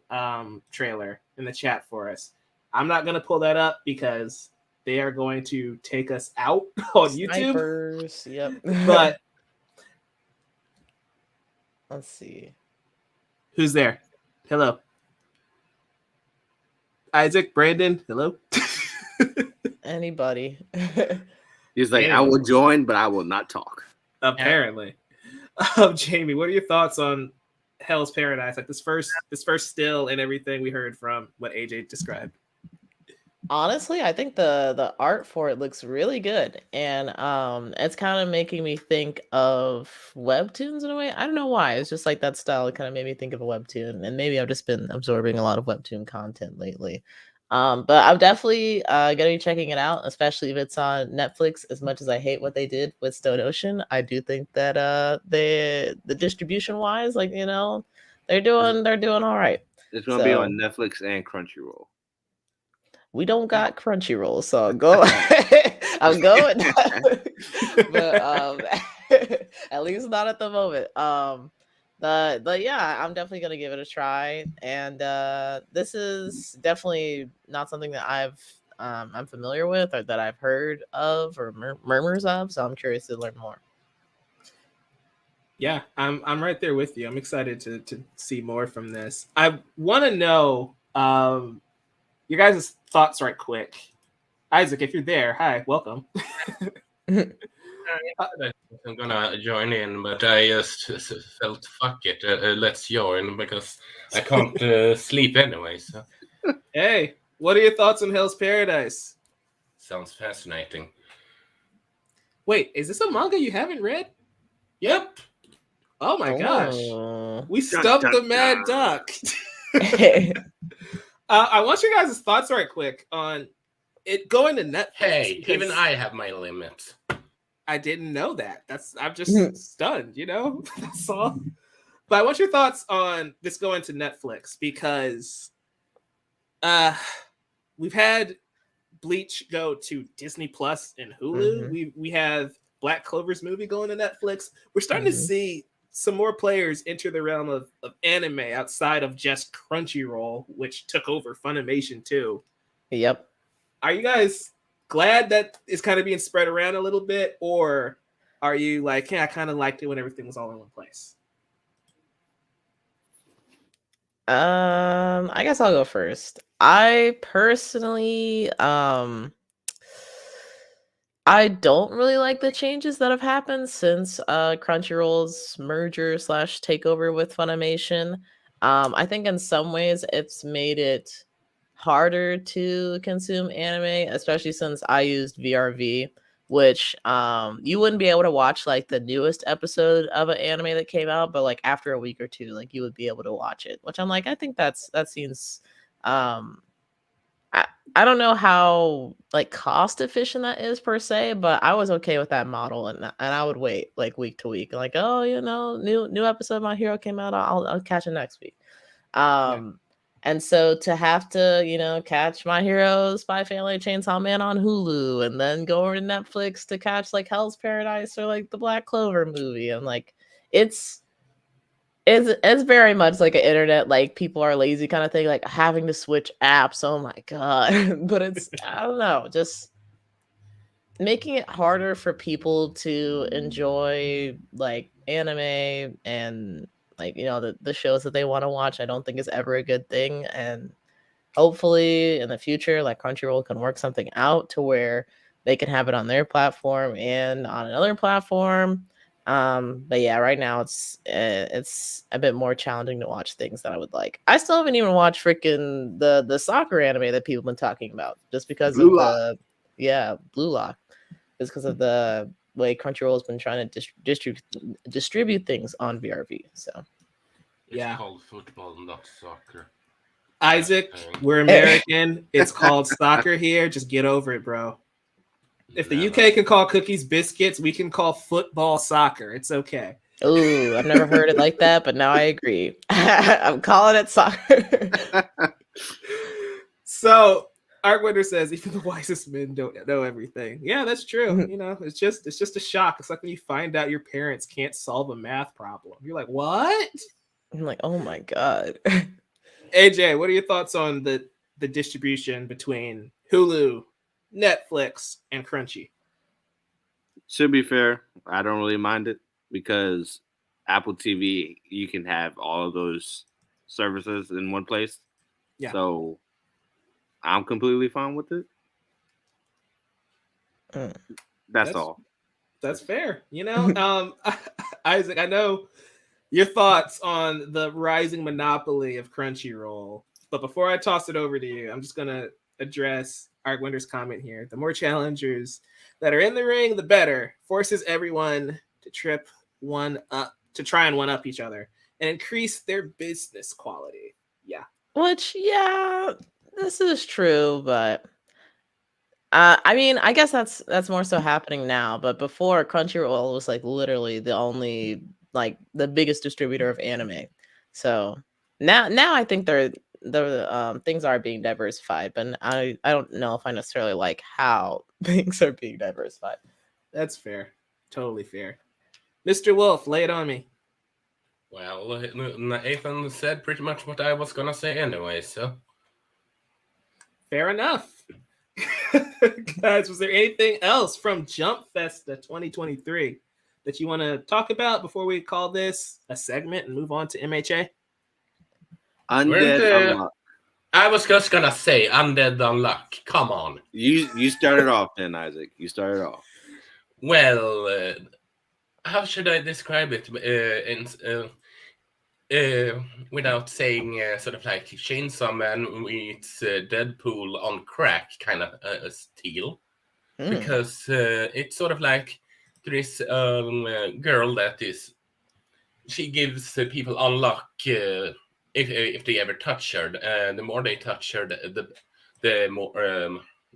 trailer in the chat for us. I'm not gonna pull that up because they are going to take us out on YouTube. Snipers, yep. But let's see. Who's there? Hello. Isaac, Brandon, hello. Anybody. He's like, I will join, but I will not talk. Apparently. Jamie, what are your thoughts on Hell's Paradise? Like this first still and everything we heard from what AJ described. Honestly, I think the art for it looks really good, and it's kind of making me think of webtoons in a way. I don't know why. It's just like that style. It kind of made me think of a webtoon, and maybe I've just been absorbing a lot of webtoon content lately. But I'm definitely gonna be checking it out, especially if it's on Netflix. As much as I hate what they did with Stone Ocean, I do think that the distribution wise, like they're doing all right. It's gonna be on Netflix and Crunchyroll. We don't got Crunchyroll, so I'm going. But at least not at the moment. But yeah, I'm definitely gonna give it a try. And this is definitely not something that I've I'm familiar with or that I've heard of or murmurs of. So I'm curious to learn more. Yeah, I'm right there with you. I'm excited to see more from this. I want to know your guys' thoughts right quick. Isaac, if you're there, hi, welcome. I'm gonna join in, but I just felt fuck it. Let's join because I can't sleep anyway. So Hey, what are your thoughts on Hell's Paradise? sounds fascinating. Wait, is this a manga you haven't read? Yep. Oh my gosh, Oh. we stumped the mad duck. I want your guys' thoughts right quick on it going to Netflix. Hey, even I have my limits. I didn't know that. I'm just stunned, That's all. But I want your thoughts on this going to Netflix because we've had Bleach go to Disney Plus and Hulu. We have Black Clover's movie going to Netflix. We're starting to see some more players enter the realm of anime outside of just Crunchyroll, which took over Funimation too. Yep. Are you guys glad that it's kind of being spread around a little bit, or are you like, I kind of liked it when everything was all in one place? I guess I'll go first. I personally, I don't really like the changes that have happened since Crunchyroll's merger / takeover with Funimation. I think in some ways it's made it harder to consume anime, especially since I used VRV, which you wouldn't be able to watch like the newest episode of an anime that came out, but like after a week or two, like you would be able to watch it. Which I'm like, I think that seems I don't know how like cost efficient that is per se, but I was okay with that model, and I would wait like week to week, like, oh, new episode of My Hero came out, I'll catch it next week. And so to have to catch My Hero, Spy Family, Chainsaw Man on Hulu, and then go over to Netflix to catch like Hell's Paradise or like the Black Clover movie, and like it's very much like an internet, like people are lazy kind of thing, like having to switch apps. Oh my god. But it's, I don't know, just making it harder for people to enjoy like anime and like the shows that they want to watch. I don't think is ever a good thing, and hopefully in the future like Crunchyroll can work something out to where they can have it on their platform and on another platform. But yeah, right now it's a bit more challenging to watch things that I would like. I still haven't even watched freaking the soccer anime that people have been talking about, just because Blue Lock, just because of the way Crunchyroll has been trying to distribute things on VRV. So it's called football, not soccer. Isaac, we're American. It's called soccer here. Just get over it, bro. If the UK can call cookies biscuits, we can call football soccer. It's okay. Ooh, I've never heard it like that, but now I agree. I'm calling it soccer. So Arkwinter says, even the wisest men don't know everything. Yeah, that's true. It's just a shock. It's like when you find out your parents can't solve a math problem. You're like, what? I'm like, oh my god. AJ, what are your thoughts on the distribution between Hulu, Netflix, and Crunchy? Should be fair. I don't really mind it because Apple TV, you can have all of those services in one place. Yeah. So I'm completely fine with it. That's all. That's fair. Isaac, I know your thoughts on the rising monopoly of Crunchyroll. But before I toss it over to you, I'm just going to address Art Winter's comment here. The more challengers that are in the ring, the better. Forces everyone to try and one up each other and increase their business quality. Yeah. Which, yeah, this is true, but I mean, I guess that's more so happening now. But before, Crunchyroll was like literally the only, like the biggest distributor of anime. So now I think the things are being diversified, but I don't know if I necessarily like how things are being diversified. That's fair. Totally fair. Mr. Wolf, lay it on me. Well, Nathan said pretty much what I was gonna say anyway, so fair enough. Guys, was there anything else from Jump Festa 2023 that you want to talk about before we call this a segment and move on to MHA? Undead Unlock. I was just gonna say Undead Unlock. Come on. You started off then, Isaac. You started off. Well, how should I describe it without saying sort of like Chainsaw Man meets Deadpool on crack kind of style? Because it's sort of like there is a girl that is, she gives people unlock if they ever touch her. The more they touch her, the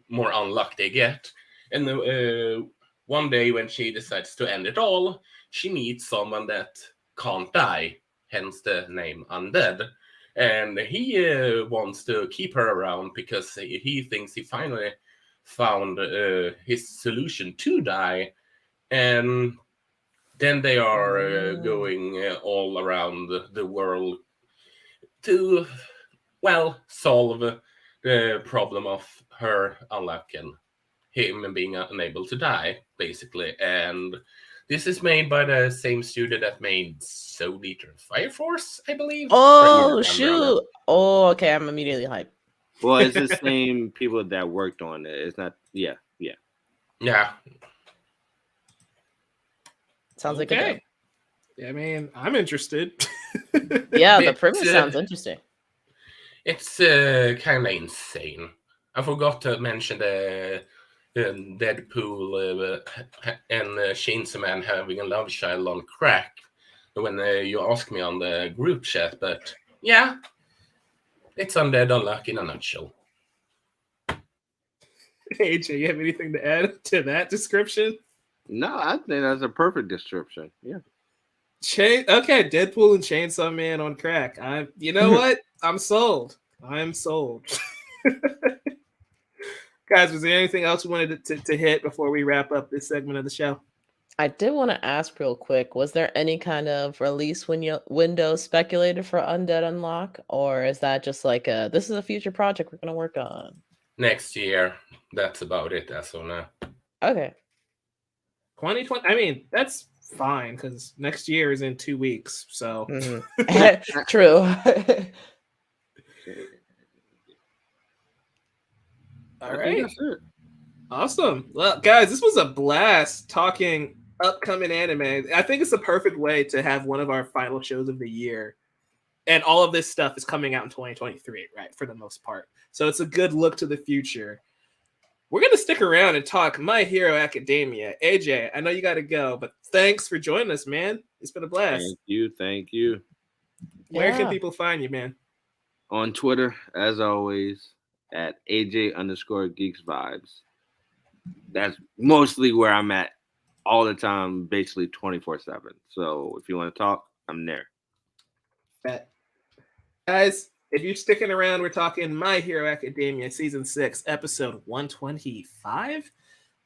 more unlock they get. And one day when she decides to end it all, she meets someone that can't die, hence the name Undead. And he wants to keep her around because he thinks he finally found his solution to die. And then they are going all around the world to, well, solve the problem of her unlocking him being unable to die, basically. And this is made by the same studio that made Soul Eater Fire Force, I believe. Oh, shoot. Oh, okay. I'm immediately hyped. Well, it's the same people that worked on it. It's not, yeah. Sounds like a I mean, I'm interested. Yeah, the premise sounds interesting. It's kind of insane. I forgot to mention the Deadpool and Chainsaw Man having a love child on crack when you asked me on the group chat, but yeah, it's Undead Unluck in a nutshell. AJ, you have anything to add to that description? No, I think that's a perfect description. Yeah. Okay, Deadpool and Chainsaw Man on crack. You know what? I'm sold. I'm sold. Guys, was there anything else we wanted to hit before we wrap up this segment of the show? I did want to ask real quick, was there any kind of release window speculated for Undead Unlock? Or is that just like this is a future project we're going to work on? Next year. That's about it as of now. Okay. 2020. I mean, that's fine because next year is in 2 weeks. So True. All right. Awesome. Well, guys, this was a blast talking upcoming anime. I think it's the perfect way to have one of our final shows of the year. And all of this stuff is coming out in 2023, right? For the most part. So it's a good look to the future. We're going to stick around and talk My Hero Academia. AJ, I know you got to go, but thanks for joining us, man. It's been a blast. Thank you. Where can people find you, man? On Twitter, as always, at AJ_GeeksVibes. That's mostly where I'm at all the time, basically 24/7. So if you want to talk, I'm there. Bet. Guys, if you're sticking around, we're talking My Hero Academia Season 6, Episode 125.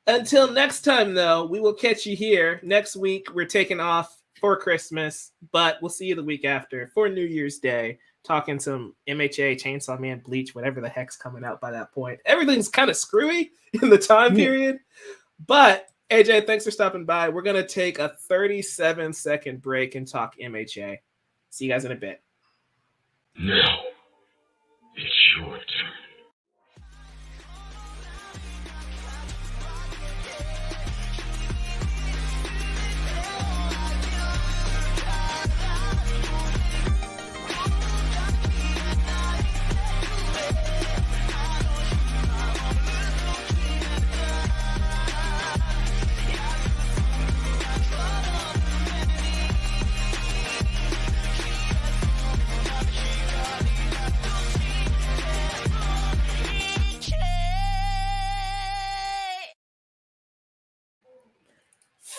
Until next time, though, we will catch you here. Next week, we're taking off for Christmas, but we'll see you the week after for New Year's Day, talking some MHA, Chainsaw Man, Bleach, whatever the heck's coming out by that point. Everything's kind of screwy in the time period. But, AJ, thanks for stopping by. We're going to take a 37-second break and talk MHA. See you guys in a bit. Now, it's your turn.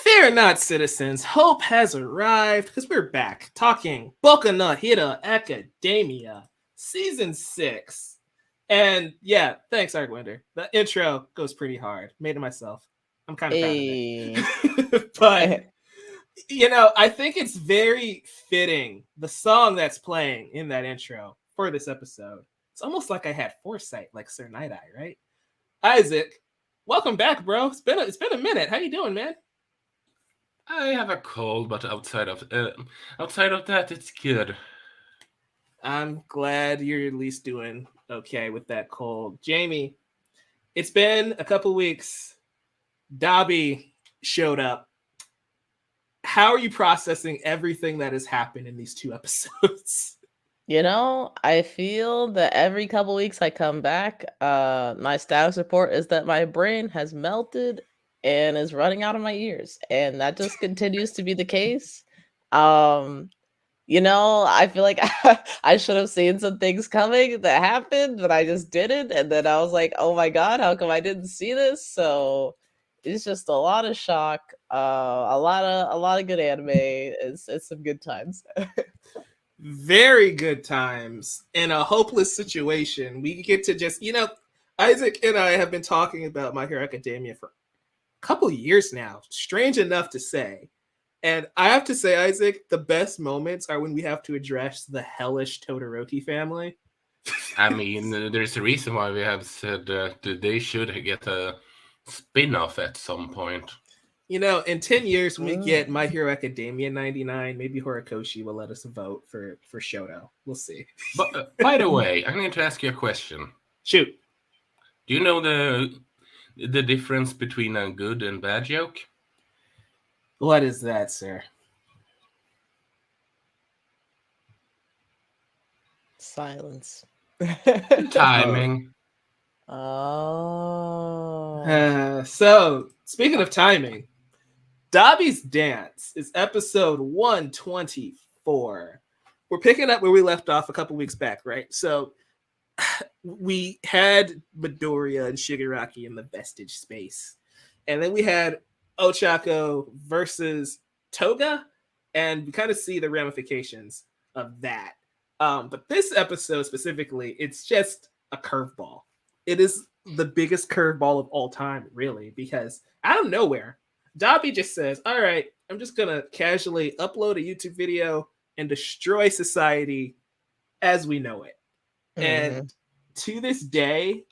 Fear not, citizens. Hope has arrived because we're back talking Boku no Hero Academia Season 6. And yeah, thanks, Argwinder. The intro goes pretty hard. Made it myself. I'm kind of proud of it. But, you know, I think it's very fitting, the song that's playing in that intro for this episode. It's almost like I had foresight, like Sir Night Eye, right? Isaac, welcome back, bro. It's been a minute. How you doing, man? I have a cold, but outside of that, it's good. I'm glad you're at least doing okay with that cold. Jamie, it's been a couple weeks. Dobby showed up. How are you processing everything that has happened in these 2 episodes? I feel that every couple weeks I come back, my status report is that my brain has melted and is running out of my ears, and that just continues to be the case. Um, I feel like I should have seen some things coming that happened, but I just didn't, and then I was like, "Oh my god, how come I didn't see this?" So it's just a lot of shock, a lot of good anime. It's some good times. Very good times in a hopeless situation. We get to just, Isaac and I have been talking about My Hero Academia for a couple years now. Strange enough to say. And I have to say, Isaac, the best moments are when we have to address the hellish Todoroki family. I mean, there's a reason why we have said that they should get a spin-off at some point. In 10 years, when we get My Hero Academia 99, maybe Horikoshi will let us vote for Shoto. We'll see. But by the way, I need to ask you a question. Shoot. Do you know the difference between a good and bad joke? What is that, sir? Silence. Timing. Oh. So, speaking of timing, Dobby's Dance is episode 124. We're picking up where we left off a couple weeks back, right? So we had Midoriya and Shigaraki in the vestige space. And then we had Ochako versus Toga. And we kind of see the ramifications of that. But this episode specifically, it's just a curveball. It is the biggest curveball of all time, really, because out of nowhere, Dobby just says, all right, I'm just going to casually upload a YouTube video and destroy society as we know it. And to this day,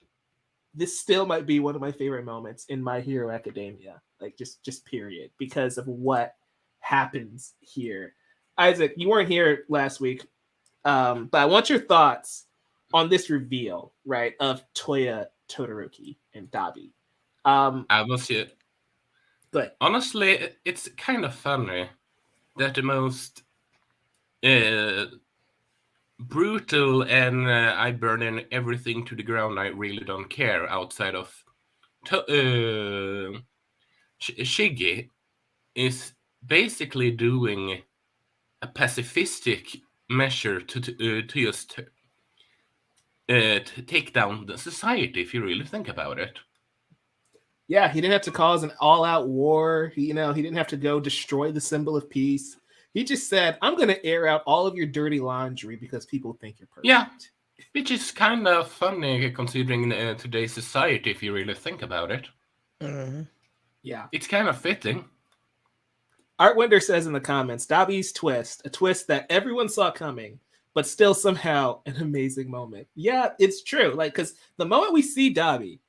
this still might be one of my favorite moments in My Hero Academia, like just period, because of what happens here. Isaac, you weren't here last week, but I want your thoughts on this reveal, right, of Toya, Todoroki, and Dobby. I was here. But honestly, it's kind of funny that the most brutal and I burn in everything to the ground, I really don't care outside of Shiggy is basically doing a pacifistic measure to just to take down the society, if you really think about it. Yeah, he didn't have to cause an all-out war. He didn't have to go destroy the symbol of peace. He just said, I'm going to air out all of your dirty laundry because people think you're perfect. Yeah, which is kind of funny considering today's society, if you really think about it. Mm-hmm. Yeah. It's kind of fitting. Art Winder says in the comments, Dobby's twist, a twist that everyone saw coming, but still somehow an amazing moment. Yeah, it's true. Like, because the moment we see Dobby,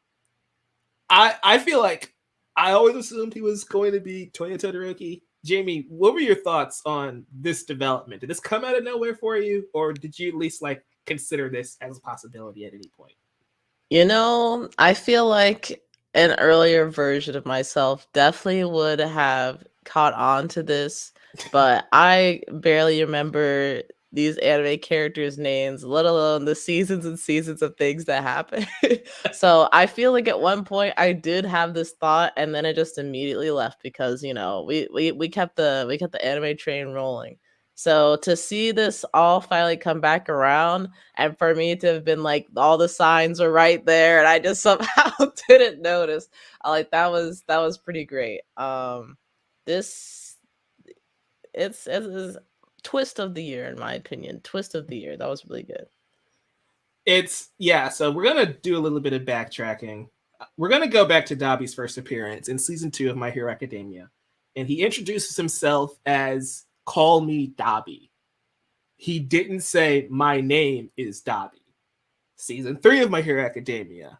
I feel like I always assumed he was going to be Toya Todoroki. Jamie, what were your thoughts on this development? Did this come out of nowhere for you, or did you at least consider this as a possibility at any point? I feel like an earlier version of myself definitely would have caught on to this, but I barely remember these anime characters' names, let alone the seasons and seasons of things that happen. So I feel like at one point I did have this thought, and then it just immediately left because we kept the anime train rolling. So to see this all finally come back around, and for me to have been like all the signs are right there, and I just somehow didn't notice, that was pretty great. This it's twist of the year, in my opinion. Twist of the year. That was really good. So we're going to do a little bit of backtracking. We're going to go back to Dobby's first appearance in season 2 of My Hero Academia. And he introduces himself as Call Me Dobby. He didn't say, my name is Dobby. Season 3 of My Hero Academia.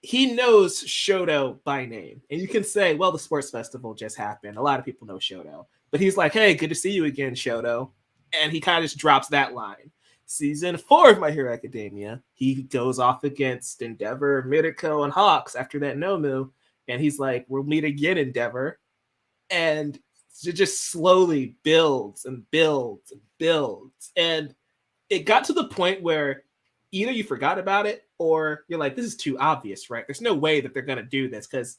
he knows Shoto by name. And you can say, well, the sports festival just happened. A lot of people know Shoto. But he's like, hey, good to see you again, Shoto. And he kind of just drops that line. Season 4 of My Hero Academia, he goes off against Endeavor, Miriko, and Hawks after that Nomu. And he's like, we'll meet again, Endeavor. And it just slowly builds and builds and builds. And it got to the point where either you forgot about it or you're like, this is too obvious, right? There's no way that they're going to do this because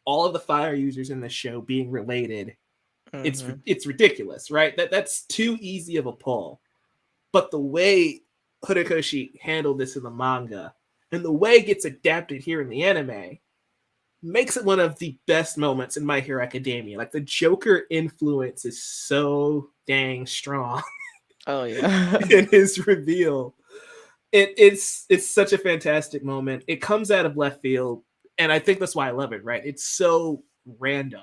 all of the fire users in the show being related, it's ridiculous, right? That's too easy of a pull. But the way Horikoshi handled this in the manga and the way it gets adapted here in the anime makes it one of the best moments in My Hero Academia. Like, the Joker influence is so dang strong. Oh yeah. In his reveal. It's such a fantastic moment. It comes out of left field, and I think that's why I love it, right? It's so random.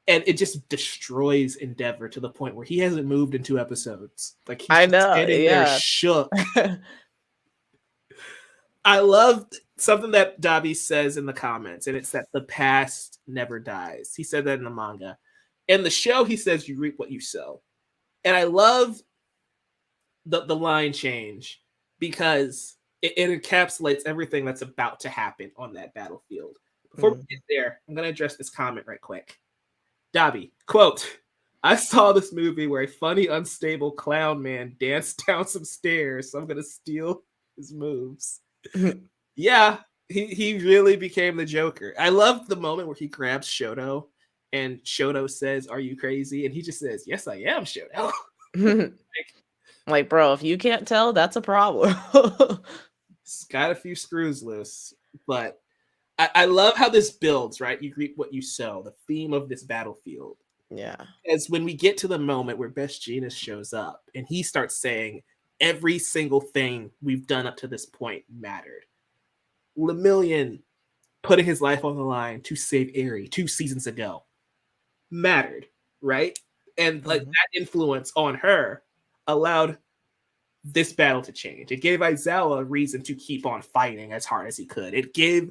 And it just destroys Endeavor to the point where he hasn't moved in 2 episodes. Like, he's I just know, standing there yeah. shook. I love something that Dabi says in the comments, and it's that the past never dies. He said that in the manga. In the show, he says you reap what you sow. And I love the line change because it encapsulates everything that's about to happen on that battlefield. Before we get there, I'm going to address this comment right quick. Dabi, quote, I saw this movie where a funny, unstable clown man danced down some stairs, so I'm going to steal his moves. Yeah, he really became the Joker. I love the moment where he grabs Shoto and Shoto says, are you crazy? And he just says, yes, I am, Shoto. Like, bro, if you can't tell, that's a problem. It's got a few screws loose, but I love how this builds, right? You reap what you sow, the theme of this battlefield. Yeah. As when we get to the moment where Best Jeanist shows up and he starts saying every single thing we've done up to this point mattered. Lemillion putting his life on the line to save Eri 2 seasons ago mattered, right? And like that influence on her allowed this battle to change. It gave Aizawa a reason to keep on fighting as hard as he could. It gave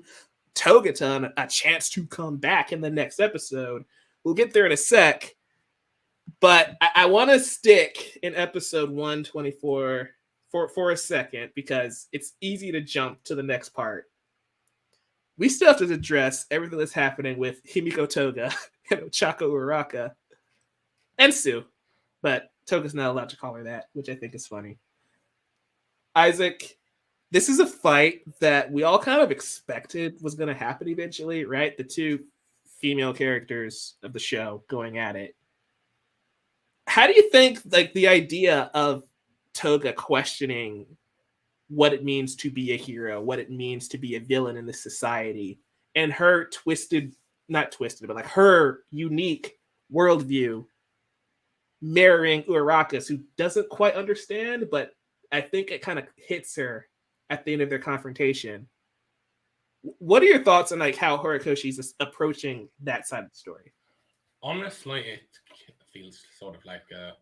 Togata a chance to come back in the next episode. We'll get there in a sec, but I want to stick in episode 124 for a second because it's easy to jump to the next part. We still have to address everything that's happening with Himiko Toga and Ochako Uraka and Sue, but Toga's not allowed to call her that, which I think is funny. Isaac, this is a fight that we all kind of expected was going to happen eventually, right? The 2 female characters of the show going at it. How do you think, like, the idea of Toga questioning what it means to be a hero, what it means to be a villain in this society, and her not twisted, but like her unique worldview mirroring Uraka's, who doesn't quite understand, but I think it kind of hits her at the end of their confrontation. What are your thoughts on like how Horikoshi's approaching that side of the story? Honestly, it feels sort of like I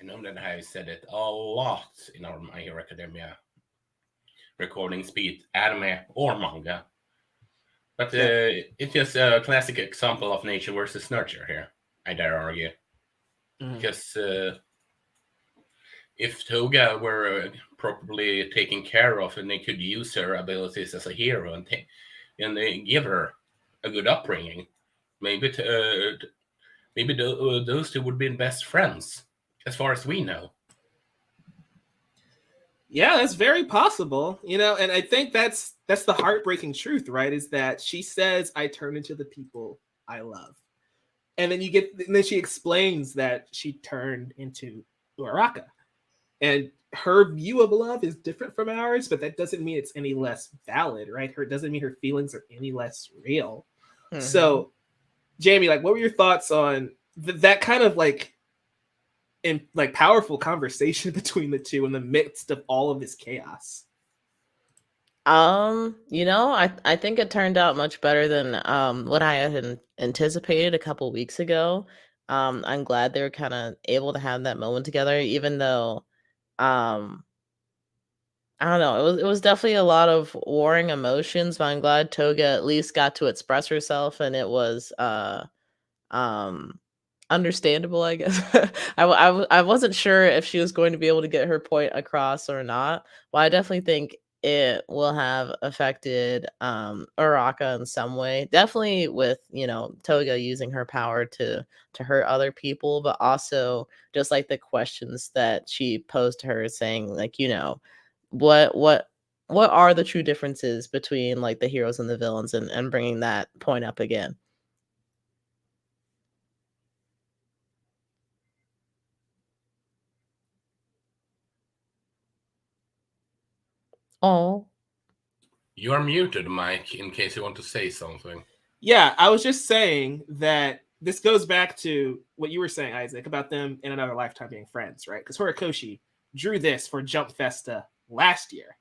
know that I said it a lot in our My Hero Academia recording speed, anime or manga. But it's just a classic example of nature versus nurture here, I dare argue. Because if Toga were properly taken care of and they could use her abilities as a hero and they give her a good upbringing, maybe those 2 would be best friends, as far as we know. Yeah, that's very possible, you know, and I think that's the heartbreaking truth, right? Is that she says, I turn into the people I love. And then she explains that she turned into Uraka. And her view of love is different from ours, but that doesn't mean it's any less valid, right? It doesn't mean her feelings are any less real. So, Jamie, like, what were your thoughts on that kind of like powerful conversation between the 2 in the midst of all of this chaos? You know, I think it turned out much better than what I had anticipated a couple weeks ago. I'm glad they were kind of able to have that moment together, even though I don't know. It was definitely a lot of warring emotions, but I'm glad Toga at least got to express herself, and it was um understandable, I guess. I wasn't sure if she was going to be able to get her point across or not. Well, I definitely think it will have affected Uraka in some way. Definitely with, Toga using her power to hurt other people, but also just like the questions that she posed to her saying like, what what what are the true differences between like the heroes and the villains, and bringing that point up again. Oh. You are muted, Mike, in case you want to say something. Yeah, I was just saying that this goes back to what you were saying, Isaac, about them in another lifetime being friends, right? Because Horikoshi drew this for Jump Festa last year.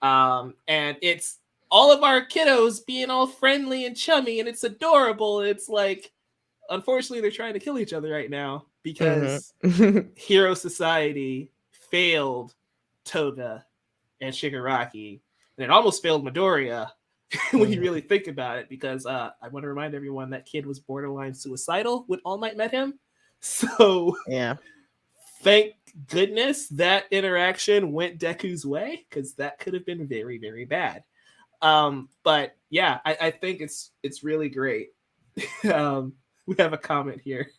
And it's all of our kiddos being all friendly and chummy, and it's adorable. It's like, unfortunately, they're trying to kill each other right now because Hero Society failed Toga and Shigaraki, and it almost failed Midoriya when you really think about it, because I want to remind everyone that kid was borderline suicidal when All Might met him. So Yeah. thank goodness that interaction went Deku's way, because that could have been very, very bad. But yeah, I think it's really great. We have a comment here.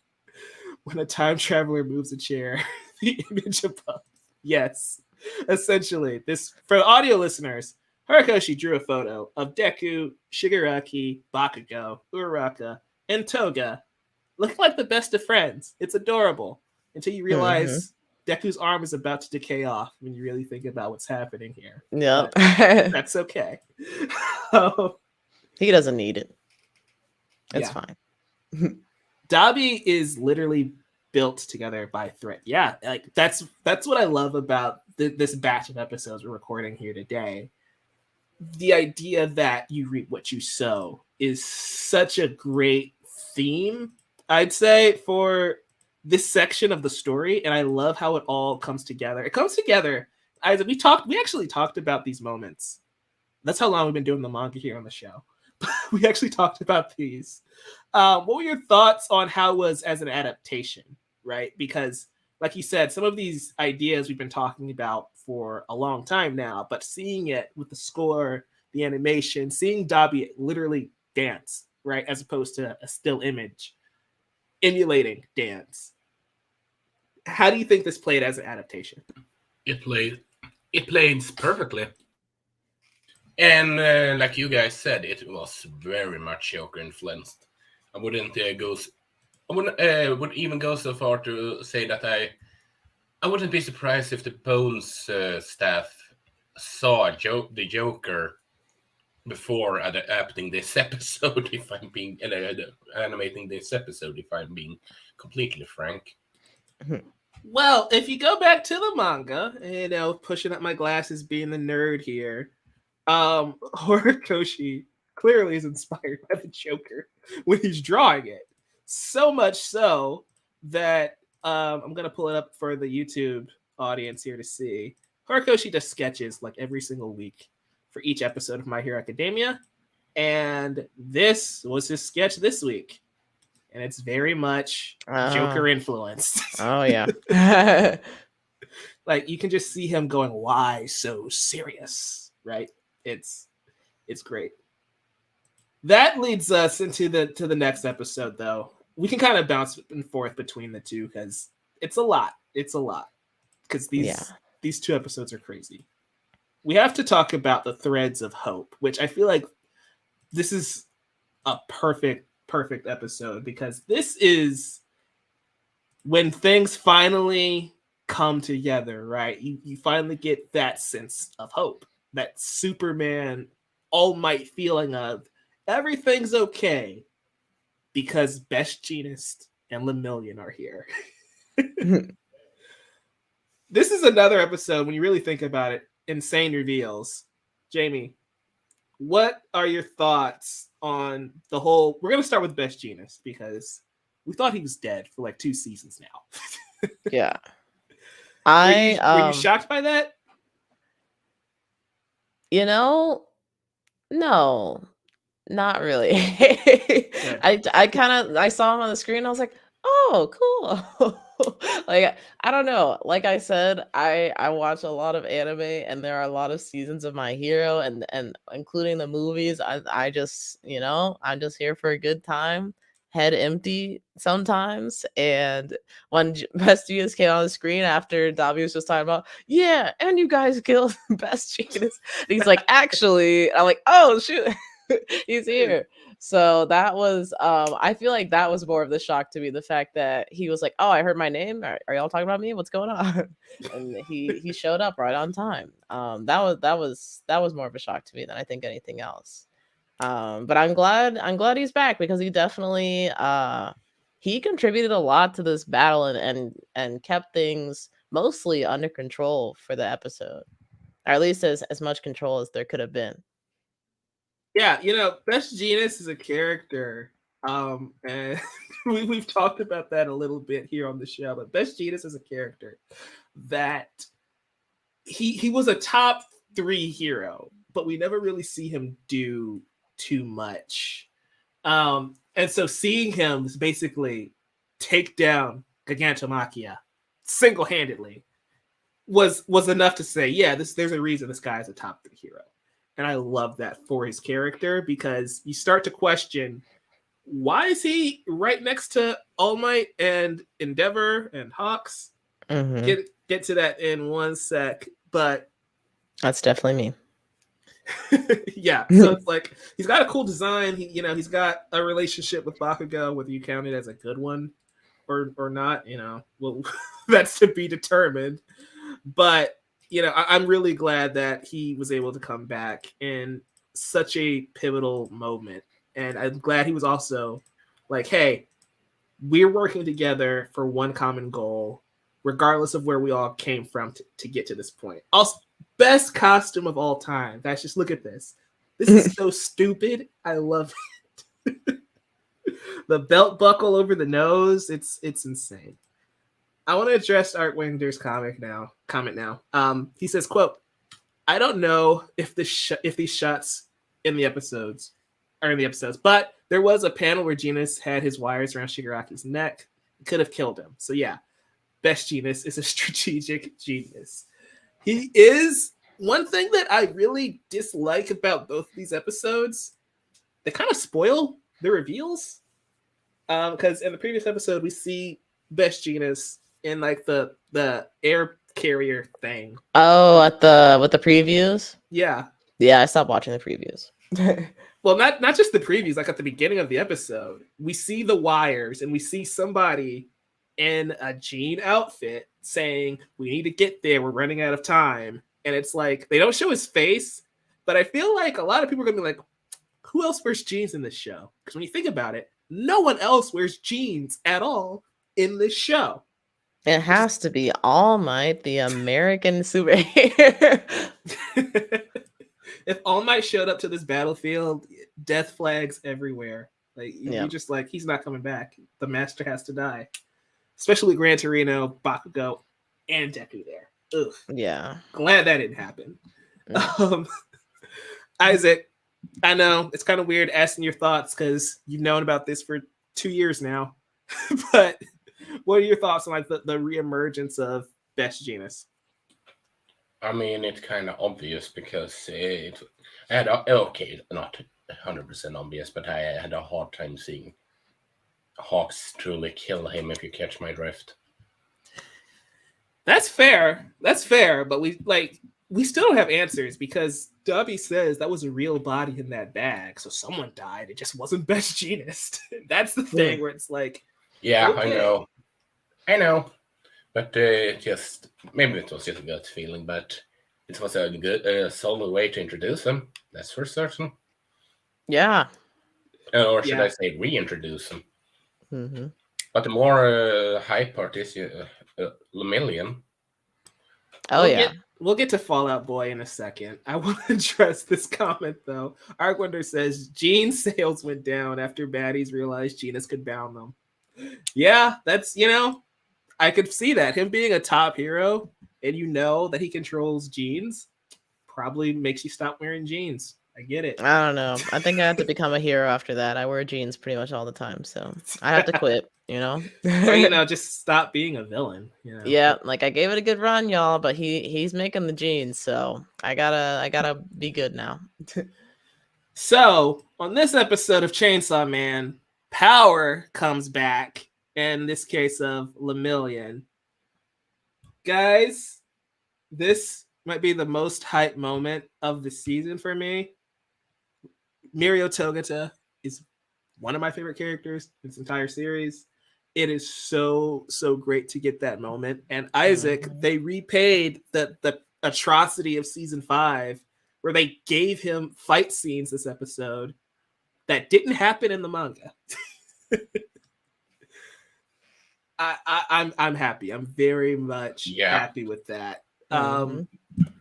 When a time traveler moves a chair, the image above. Yes, essentially. This, for the audio listeners, Horikoshi drew a photo of Deku, Shigaraki, Bakugo, Uraraka, and Toga looking like the best of friends. It's adorable until you realize Deku's arm is about to decay off when you really think about what's happening here. Yeah. That's okay. He doesn't need it. It's fine. Dabi is literally built together by thread. Yeah, like that's what I love about this batch of episodes we're recording here today. The idea that you reap what you sow is such a great theme, I'd say, for this section of the story, and I love how it all comes together. It comes together. We actually talked about these moments. That's how long we've been doing the manga here on the show. We actually talked about these. What were your thoughts on how it was as an adaptation, right? Because, like you said, some of these ideas we've been talking about for a long time now, but seeing it with the score, the animation, seeing Dabi literally dance, right, as opposed to a still image, emulating dance. How do you think this played as an adaptation? It plays perfectly. And like you guys said, it was very much Joker influenced. I wouldn't would even go so far to say that I wouldn't be surprised if the Bones staff saw the Joker before adapting this episode. If I'm being animating this episode, if I'm being completely frank. Well, if you go back to the manga, pushing up my glasses, being the nerd here, Horikoshi clearly is inspired by the Joker when he's drawing it. So much so that I'm gonna pull it up for the YouTube audience here to see. Horikoshi does sketches like every single week for each episode of My Hero Academia, and this was his sketch this week, and it's very much Joker influenced. Oh yeah. Like you can just see him going, "Why so serious?" Right? It's great. That leads us into the next episode, though. We can kind of bounce and forth between the two because it's a lot. It's a lot because these two episodes are crazy. We have to talk about the Threads of Hope, which I feel like this is a perfect episode because this is when things finally come together, right? You finally get that sense of hope, that Superman All Might feeling of everything's okay because Best Jeanist and Lemillion are here. This is another episode, when you really think about it, insane reveals. Jamie, what are your thoughts on the whole? We're going to start with Best Jeanist because we thought he was dead for like 2 seasons now. Yeah. Were you shocked by that? You know, no, not really. I saw him on the screen. I was like, oh, cool. Like I don't know. Like I said, I watch a lot of anime, and there are a lot of seasons of My Hero, and including the movies. I just I'm just here for a good time. Head empty sometimes, and when Best Genius came on the screen after Davi was just talking about, yeah, and you guys killed Best Genius, and he's like, actually, I'm like, oh shoot, he's here. So that was I feel like that was more of the shock to me, the fact that he was like, oh, I heard my name, are y'all talking about me, what's going on? And he showed up right on time. That was more of a shock to me than I think anything else. But I'm glad he's back, because he definitely he contributed a lot to this battle, and kept things mostly under control for the episode, or at least as much control as there could have been. Yeah, Best Genius is a character. And we've talked about that a little bit here on the show, but Best Genius is a character that he was a top 3 hero, but we never really see him do too much. And so seeing him basically take down Gigantomachia single-handedly was enough to say, yeah, there's a reason this guy is a top 3 hero. And I love that for his character, because you start to question, why is he right next to All Might and Endeavor and Hawks? Mm-hmm. Get to that in one sec, but That's definitely me. yeah. So it's like he's got a cool design. He's got a relationship with Bakugo, whether you count it as a good one or not. Well, that's to be determined. But I'm really glad that he was able to come back in such a pivotal moment. And I'm glad he was also like, hey, we're working together for one common goal, regardless of where we all came from to get to this point. Also, best costume of all time. Guys, just look at this. This is so stupid. I love it. The belt buckle over the nose. It's insane. I want to address Art Winder's comment now. He says, quote, I don't know if these shots are in the episodes, but there was a panel where Genius had his wires around Shigaraki's neck. It could have killed him. So yeah, Best Genius is a strategic genius. He is. One thing that I really dislike about both these episodes, they kind of spoil the reveals. Because in the previous episode, we see Best Genius in like the air carrier thing. Oh, with the previews? Yeah. Yeah, I stopped watching the previews. Well, not just the previews, like at the beginning of the episode, we see the wires and we see somebody in a jean outfit saying, we need to get there, we're running out of time. And it's like, they don't show his face, but I feel like a lot of people are gonna be like, who else wears jeans in this show? Because when you think about it, no one else wears jeans at all in this show. It has to be All Might, the American superhero. If All Might showed up to this battlefield, death flags everywhere. Like you're just like, he's not coming back. The master has to die. Especially Gran Torino, Bakugo, and Deku there. Ugh. Yeah. Glad that didn't happen. Isaac, I know it's kind of weird asking your thoughts because you've known about this for 2 years now. But what are your thoughts on like the reemergence of Best Genius? I mean, it's kind of obvious because not 100% obvious, but I had a hard time seeing Hawks truly kill him, if you catch my drift. That's fair. But we still don't have answers because Dubby says that was a real body in that bag, so someone died. It just wasn't Best Genius. That's the thing where it's like, yeah, okay. I know, but just maybe it was just a gut feeling, but it was a good, solid way to introduce him. That's for certain. Yeah. Or should I say reintroduce him? Mm-hmm. But the more hype part is Lemillion. Oh, We'll get to Fallout Boy in a second. I want to address this comment, though. Arkwender says, Gene's sales went down after baddies realized Genus could bound them. Yeah, that's, I could see that. Him being a top hero, and that he controls genes, probably makes you stop wearing jeans. I get it. I don't know. I think I had to become a hero after that. I wear jeans pretty much all the time, so I have to quit, you know? Or, just stop being a villain, Yeah, like I gave it a good run, y'all, but he's making the jeans, so I gotta be good now. So, on this episode of Chainsaw Man, power comes back, in this case of Lemillion. Guys, this might be the most hype moment of the season for me. Mirio Togata is one of my favorite characters in this entire series. It is so great to get that moment. And Isaac, they repaid the atrocity of season 5, where they gave him fight scenes this episode that didn't happen in the manga. I'm happy. I'm very much happy with that. But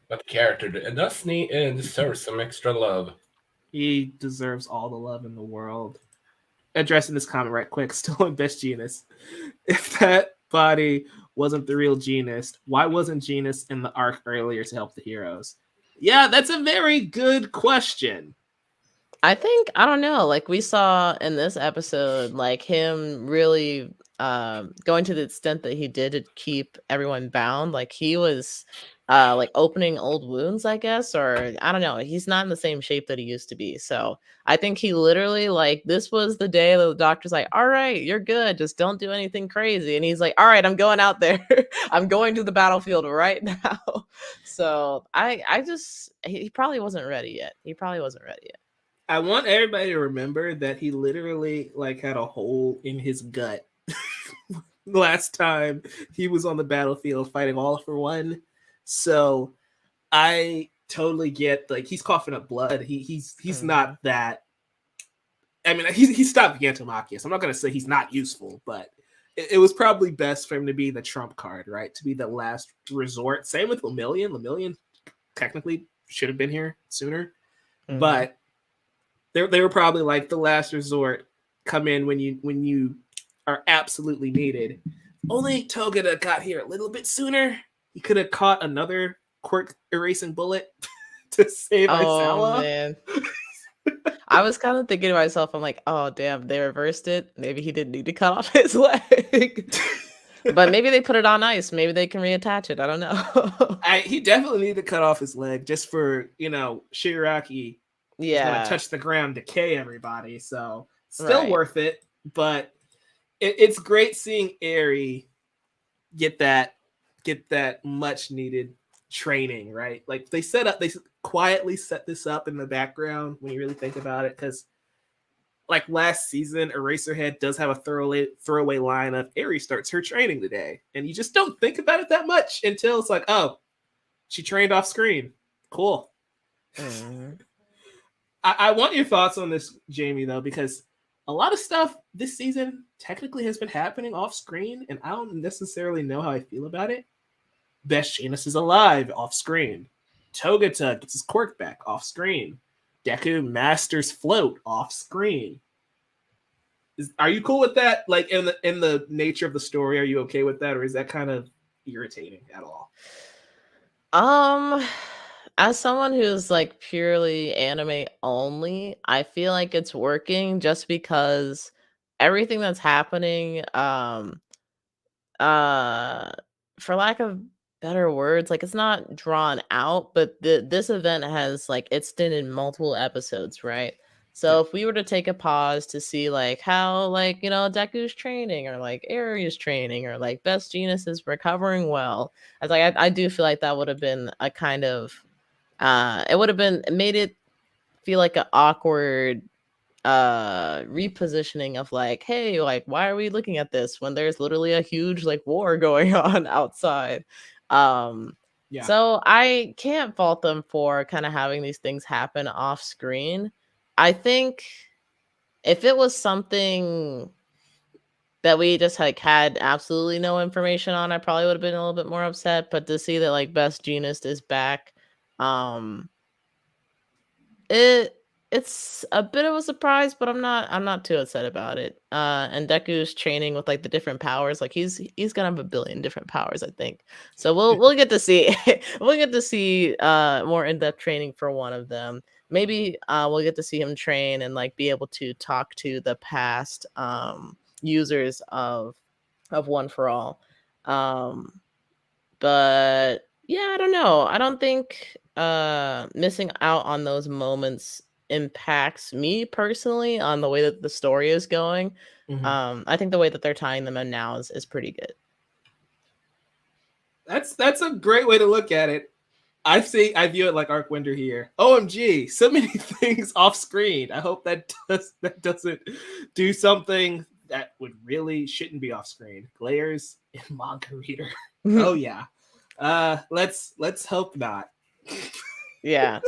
the character does deserve some extra love. He deserves all the love in the world. Addressing this comment right quick, still in Best Genus. If that body wasn't the real Genus, why wasn't Genus in the arc earlier to help the heroes? Yeah, that's a very good question. I think, I don't know, like we saw in this episode, like him really going to the extent that he did to keep everyone bound. Like he was like opening old wounds, I guess, or I don't know. He's not in the same shape that he used to be. So I think he literally, like, this was the day that the doctor's like, all right, you're good. Just don't do anything crazy. And he's like, all right, I'm going out there. I'm going to the battlefield right now. So he probably wasn't ready yet. I want everybody to remember that he literally had a hole in his gut last time he was on the battlefield fighting All for One. So I totally get, he's coughing up blood. He's not that. I mean, he stopped Gantomachia, so I'm not going to say he's not useful, but it was probably best for him to be the trump card, right? To be the last resort. Same with Lemillion. Lemillion technically should have been here sooner, but they were probably the last resort. Come in when you are absolutely needed. Only Togata got here a little bit sooner. He could have caught another quirk erasing bullet to save Aizawa. Oh man. I was kind of thinking to myself, I'm like, oh damn, they reversed it. Maybe he didn't need to cut off his leg. But maybe they put it on ice. Maybe they can reattach it. I don't know. He definitely needed to cut off his leg just for, Shigaraki. Yeah. Gonna touch the ground, decay everybody. So still worth it. But it's great seeing Eri get that much needed training, right? Like they quietly set this up in the background when you really think about it, because last season, Eraserhead does have a throwaway line of Eri starts her training today, and you just don't think about it that much until it's oh, she trained off screen. Cool. I want your thoughts on this, Jamie, though, because a lot of stuff this season technically has been happening off screen, and I don't necessarily know how I feel about it. Best Janus is alive off screen. Togata gets his quirk back off screen. Deku masters float off screen. Are you cool with that? In the nature of the story, are you okay with that, or is that kind of irritating at all? As someone who's purely anime only, I feel like it's working just because everything that's happening, for lack of better words, it's not drawn out, but this event has extended multiple episodes, right? So if we were to take a pause to see how Deku's training, or Aries training, or Best Genus is recovering well, I do feel like that would have been a kind of it would have made it feel like an awkward repositioning of hey, why are we looking at this when there's literally a huge war going on outside. So I can't fault them for kind of having these things happen off screen. I think if it was something that we just had absolutely no information on, I probably would have been a little bit more upset. But to see that Best Genus is back, it's a bit of a surprise, but I'm not too upset about it. And Deku's training with like the different powers, like he's gonna have a billion different powers, I think. So we'll get to see we'll get to see more in-depth training for one of them. Maybe we'll get to see him train and like be able to talk to the past users of One for All. But yeah, I don't know. I don't think missing out on those moments impacts me personally on the way that the story is going. I think the way that they're tying them in now is pretty good. That's a great way to look at it. I view it like Arcwinder here. OMG, so many things off screen. I hope that doesn't do something that would really shouldn't be off screen. Glares in manga reader. Oh yeah. Let's hope not. Yeah.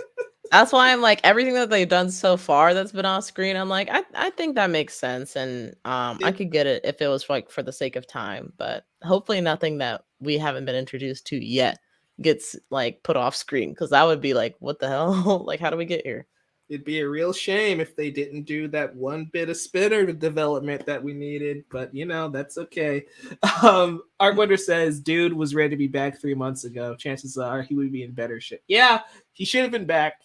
That's why I'm like everything that they've done so far that's been off screen, I'm like, I think that makes sense. And I could get it if it was like for the sake of time, but hopefully nothing that we haven't been introduced to yet gets like put off screen, because that would be like, what the hell? Like, how do we get here? It'd be a real shame if they didn't do that one bit of spinner development that we needed, but you know, that's okay. Arcwinder says, dude was ready to be back 3 months ago. Chances are he would be in better shape. Yeah, he should have been back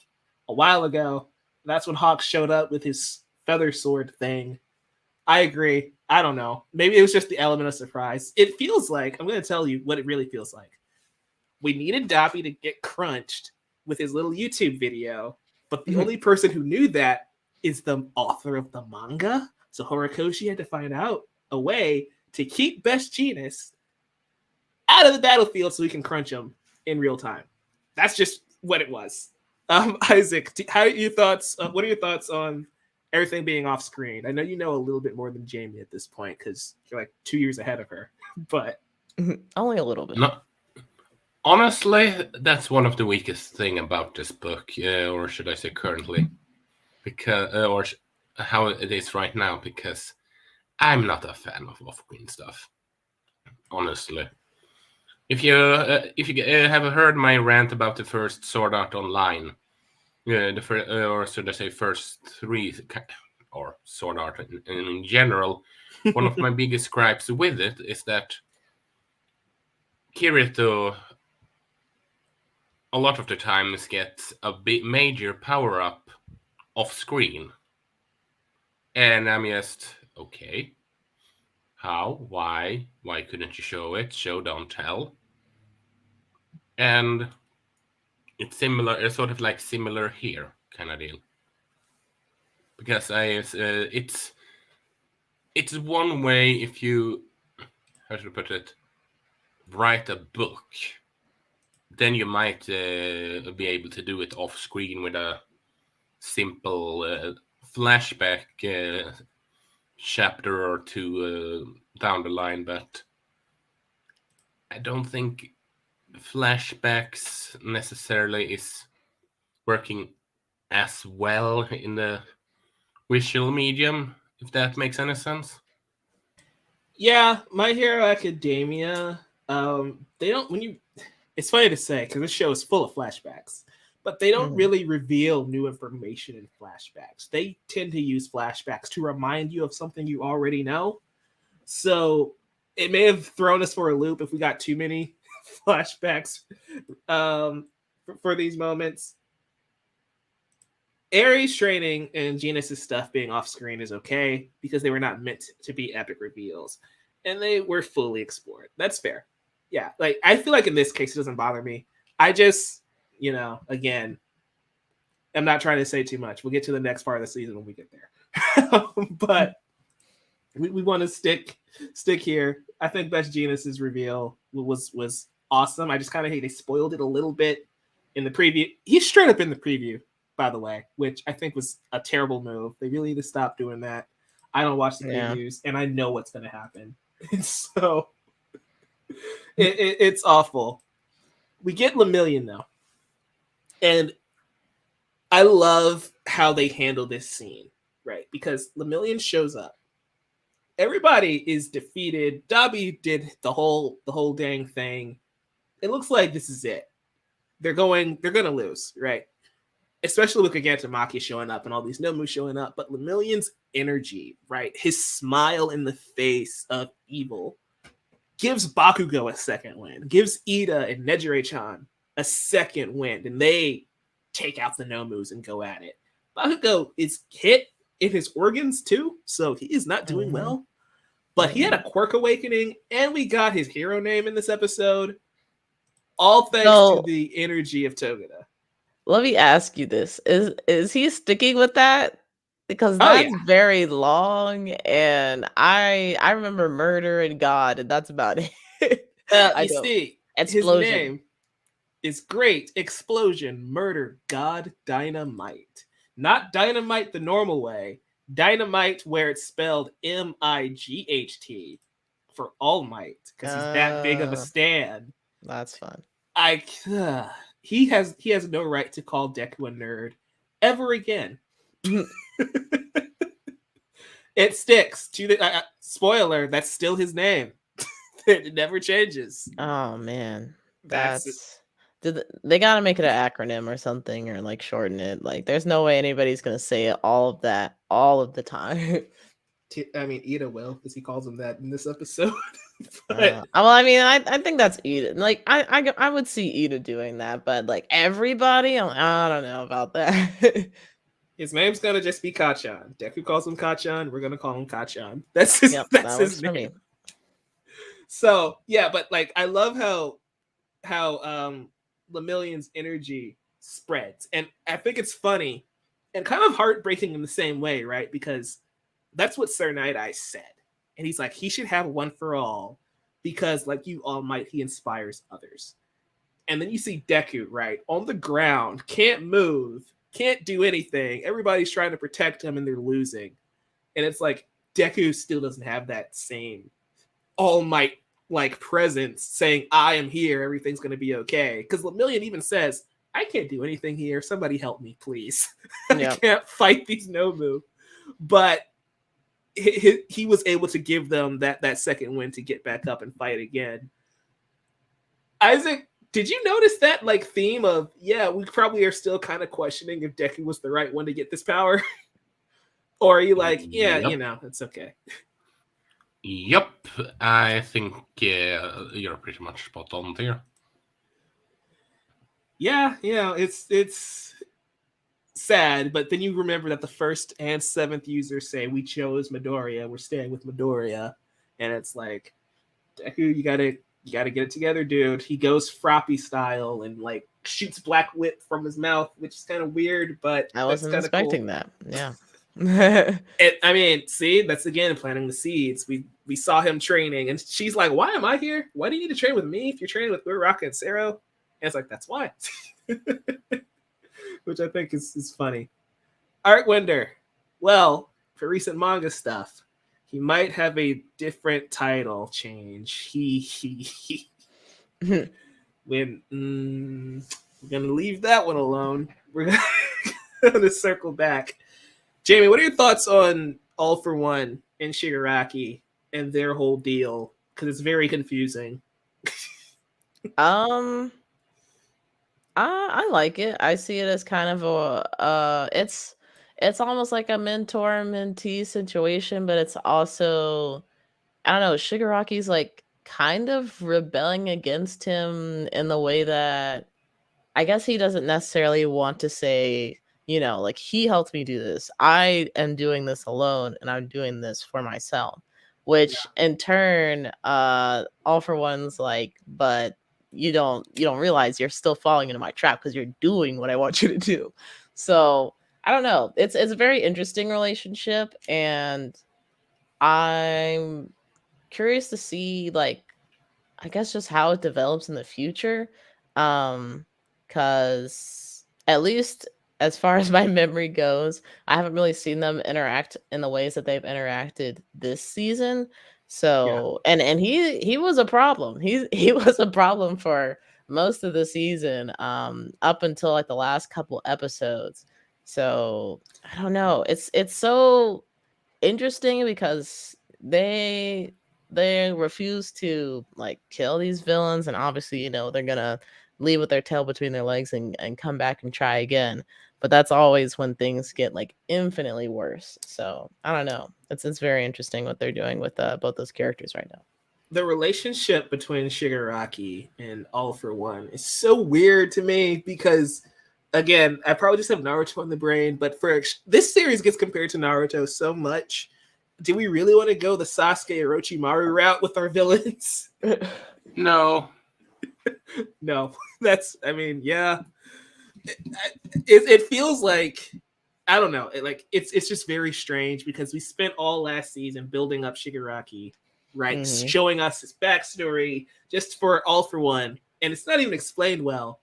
a while ago. That's when Hawk showed up with his feather sword thing. I agree. I don't know. Maybe it was just the element of surprise. It feels like, I'm going to tell you what it really feels like. We needed Dobby to get crunched with his little YouTube video, but the only person who knew that is the author of the manga. So Horikoshi had to find out a way to keep Best Jeanist out of the battlefield so we can crunch him in real time. That's just what it was. Isaac, what are your thoughts on everything being off screen? I know you know a little bit more than Jamie at this point because you're like 2 years ahead of her, but only a little bit. No, honestly, that's one of the weakest thing about this book, or should I say currently, because or how it is right now, because I'm not a fan of off-screen stuff. Honestly, if you have heard my rant about the first Sword Art Online, or should I say first three, or Sword Art in general, one of my biggest gripes with it is that Kirito a lot of the times gets a big major power up off screen, and I'm just okay. How? Why couldn't you show it? Show, don't tell. And it's similar. It's sort of like similar here kind of deal, because it's one way if you, how should I put it, write a book, then you might be able to do it off screen with a simple flashback chapter or two down the line, but I don't think flashbacks necessarily is working as well in the visual medium, if that makes any sense. Yeah, My Hero Academia, they don't, it's funny to say because this show is full of flashbacks, but they don't really reveal new information in flashbacks. They tend to use flashbacks to remind you of something you already know. So it may have thrown us for a loop if we got too many flashbacks for these moments. Aries training and Genesis stuff being off screen is okay because they were not meant to be epic reveals and they were fully explored. That's fair. Yeah, like I feel like in this case it doesn't bother me. I just, again, I'm not trying to say too much. We'll get to the next part of the season when we get there. But we want to stick here. I think Best Jeanist's reveal was awesome. I just kind of hate they spoiled it a little bit in the preview. He's straight up in the preview, by the way, which I think was a terrible move. They really need to stop doing that. I don't watch the previews, and I know what's going to happen. So it's awful. We get Lemillion, though. And I love how they handle this scene, right? Because Lemillion shows up. Everybody is defeated. Dobby did the whole dang thing. It looks like this is it. They're gonna lose, right? especially with Gigantomachia showing up and all these Nomu showing up, but Lemillion's energy, right? His smile in the face of evil gives Bakugo a second wind, gives Ida and Nejire-chan a second wind, and they take out the Nomus and go at it. Bakugo is hit in his organs too, so he is not doing well. But he had a quirk awakening, and we got his hero name in this episode. All thanks to the energy of Togata. Let me ask you this: is he sticking with that? Because that's very long, and I remember Murder and God, and that's about it. You see, Explosion. His name is Great Explosion, Murder, God, Dynamite. Not Dynamite the normal way. Dynamite where it's spelled M-I-G-H-T for All Might, because he's that big of a stan. That's fun. He has no right to call Deku a nerd ever again. It sticks to the spoiler. That's still his name. It never changes. Oh man, they gotta make it an acronym or something, or like shorten it. Like, there's no way anybody's gonna say it all of the time. I mean, Ida will, because he calls him that in this episode. But, well, I mean, I think that's Ida. Like, I would see Ida doing that, but like everybody, I don't know about that. His name's gonna just be Kachan. Deku calls him Kachan. We're gonna call him Kachan. That's his. Yep, that's his name. So yeah, but like I love how Lemillion's energy spreads, and I think it's funny and kind of heartbreaking in the same way, right? Because that's what Sir Night Eye said, and he's like, he should have one for all, because like you All Might, he inspires others. And then you see Deku, right, on the ground, can't move, can't do anything. Everybody's trying to protect him, and they're losing. And it's like Deku still doesn't have that same All Might like presence saying, I am here, everything's going to be okay. Because Lemillion even says, I can't do anything here. Somebody help me, please. I can't fight these Nobu. But he was able to give them that second win to get back up and fight again. Isaac, did you notice that like theme of, we probably are still kind of questioning if Deku was the right one to get this power? Or are you like, you know, it's okay? Yep, I think you're pretty much spot on there. Yeah, it's sad, but then you remember that the first and seventh users say, we chose Midoriya, we're staying with Midoriya, and it's like, Deku, you gotta get it together, dude. He goes Froppy style and like shoots Black Whip from his mouth, which is kind of weird, but I wasn't expecting that. Yeah. I mean, see, that's again planting the seeds. We saw him training, and she's like, "Why am I here? Why do you need to train with me if you're training with Uraraka and Sero?" And it's like, that's why. Which I think is funny. Art Winder, well, for recent manga stuff, he might have a different title change. We're gonna leave that one alone. We're gonna circle back. Jamie, what are your thoughts on All for One and Shigaraki and their whole deal? Because it's very confusing. I like it. I see it as kind of a it's almost like a mentor-mentee situation, but it's also, I don't know, Shigaraki's like kind of rebelling against him in the way that I guess he doesn't necessarily want to say, you know, like, he helped me do this. I am doing this alone, and I'm doing this for myself. Which in turn, All for One's like, but you don't realize you're still falling into my trap because you're doing what I want you to do. So I don't know. It's a very interesting relationship, and I'm curious to see, like, I guess just how it develops in the future. Because at least as far as my memory goes, I haven't really seen them interact in the ways that they've interacted this season. So, and he was a problem. He was a problem for most of the season, up until like the last couple episodes. So I don't know. It's so interesting because they refuse to like kill these villains, and obviously, you know, they're gonna leave with their tail between their legs and come back and try again. but that's always when things get like infinitely worse. So I don't know. It's very interesting what they're doing with both those characters right now. The relationship between Shigaraki and All for One is so weird to me because, again, I probably just have Naruto in the brain, but this series gets compared to Naruto so much. Do we really want to go the Sasuke Orochimaru route with our villains? No. No. Yeah. It feels like, I don't know, it's just very strange because we spent all last season building up Shigaraki, right? Showing us his backstory just for All for One, and it's not even explained well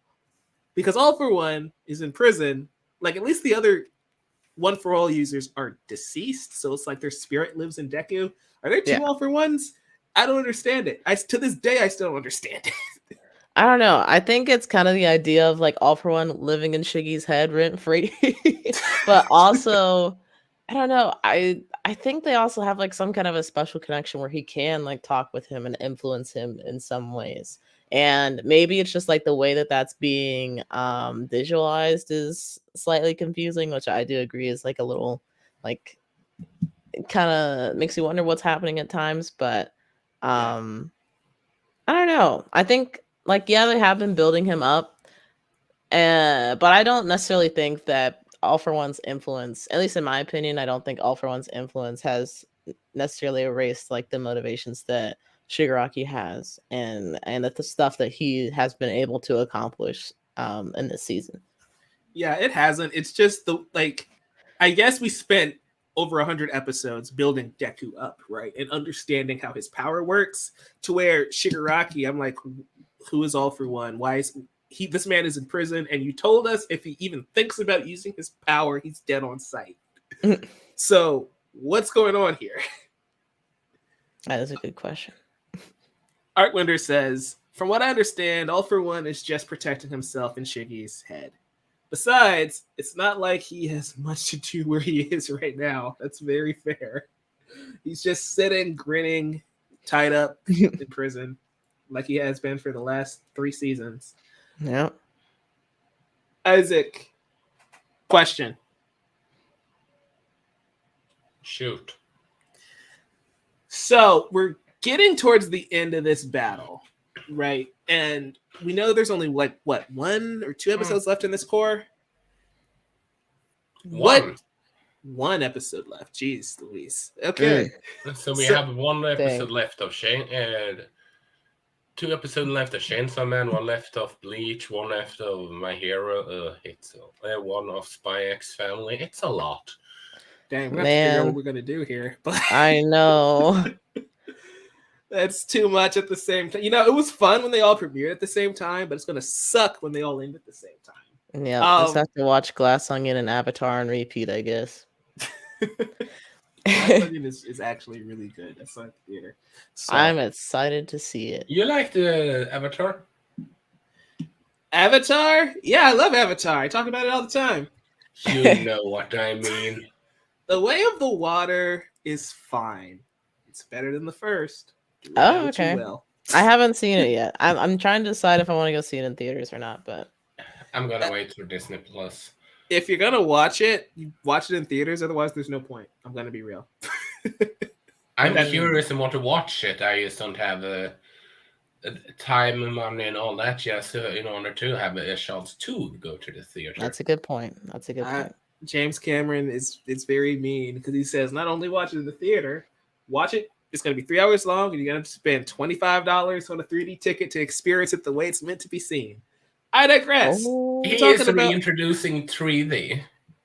because All for One is in prison. Like, at least the other One for All users are deceased, so it's like their spirit lives in Deku. Are there two All for Ones? I don't understand it. To this day, I still don't understand it. I don't know. I think it's kind of the idea of like All for One living in Shiggy's head rent free, but also, I don't know. I think they also have like some kind of a special connection where he can like talk with him and influence him in some ways. And maybe it's just like the way that that's being visualized is slightly confusing, which I do agree is like a little like kind of makes you wonder what's happening at times. But I don't know. I think like, yeah, they have been building him up, but I don't necessarily think that All for One's influence, at least in my opinion, I don't think All for One's influence has necessarily erased like the motivations that Shigaraki has and that the stuff that he has been able to accomplish in this season. Yeah, it hasn't. It's just I guess we spent over 100 episodes building Deku up, right? And understanding how his power works to where Shigaraki, I'm like, who is All for One? Why is this man is in prison, and you told us if he even thinks about using his power, he's dead on sight. So what's going on here? That is a good question. Artwinder says, from what I understand, All for One is just protecting himself in Shiggy's head. Besides, it's not like he has much to do where he is right now. That's very fair. He's just sitting, grinning, tied up in prison like he has been for the last 3 seasons. Yeah. Isaac, question. Shoot. So we're getting towards the end of this battle, right? And we know there's only like, what, 1 or 2 episodes left in this core? One episode left. Jeez Louise. Okay. So we have 1 episode left of Shane, 2 episodes left of Chainsaw Man, 1 left of Bleach, 1 left of My Hero, 1 of Spy X Family. It's a lot. Dang, we're gonna have to figure out what we're gonna do here. But I know. That's too much at the same time. You know, it was fun when they all premiered at the same time, but it's gonna suck when they all end at the same time. Yeah, just have to watch Glass Onion and Avatar and repeat, I guess. Glass Onion is actually really good. That's like theater. So, I'm excited to see it. You like the Avatar? Avatar? Yeah, I love Avatar. I talk about it all the time. You know what I mean. The Way of the Water is fine. It's better than the first. Oh, okay. I haven't seen it yet. I'm trying to decide if I want to go see it in theaters or not, but I'm gonna wait for Disney Plus. If you're gonna watch it, you watch it in theaters. Otherwise, there's no point. I'm gonna be real. I'm curious and want to watch it. I just don't have time, money, and all that just in order to have a chance to go to the theater. That's a good point. James Cameron is very mean because he says not only watch it in the theater, watch it. It's going to be 3 hours long, and you're going to spend $25 on a 3D ticket to experience it the way it's meant to be seen. I digress. He is reintroducing 3D.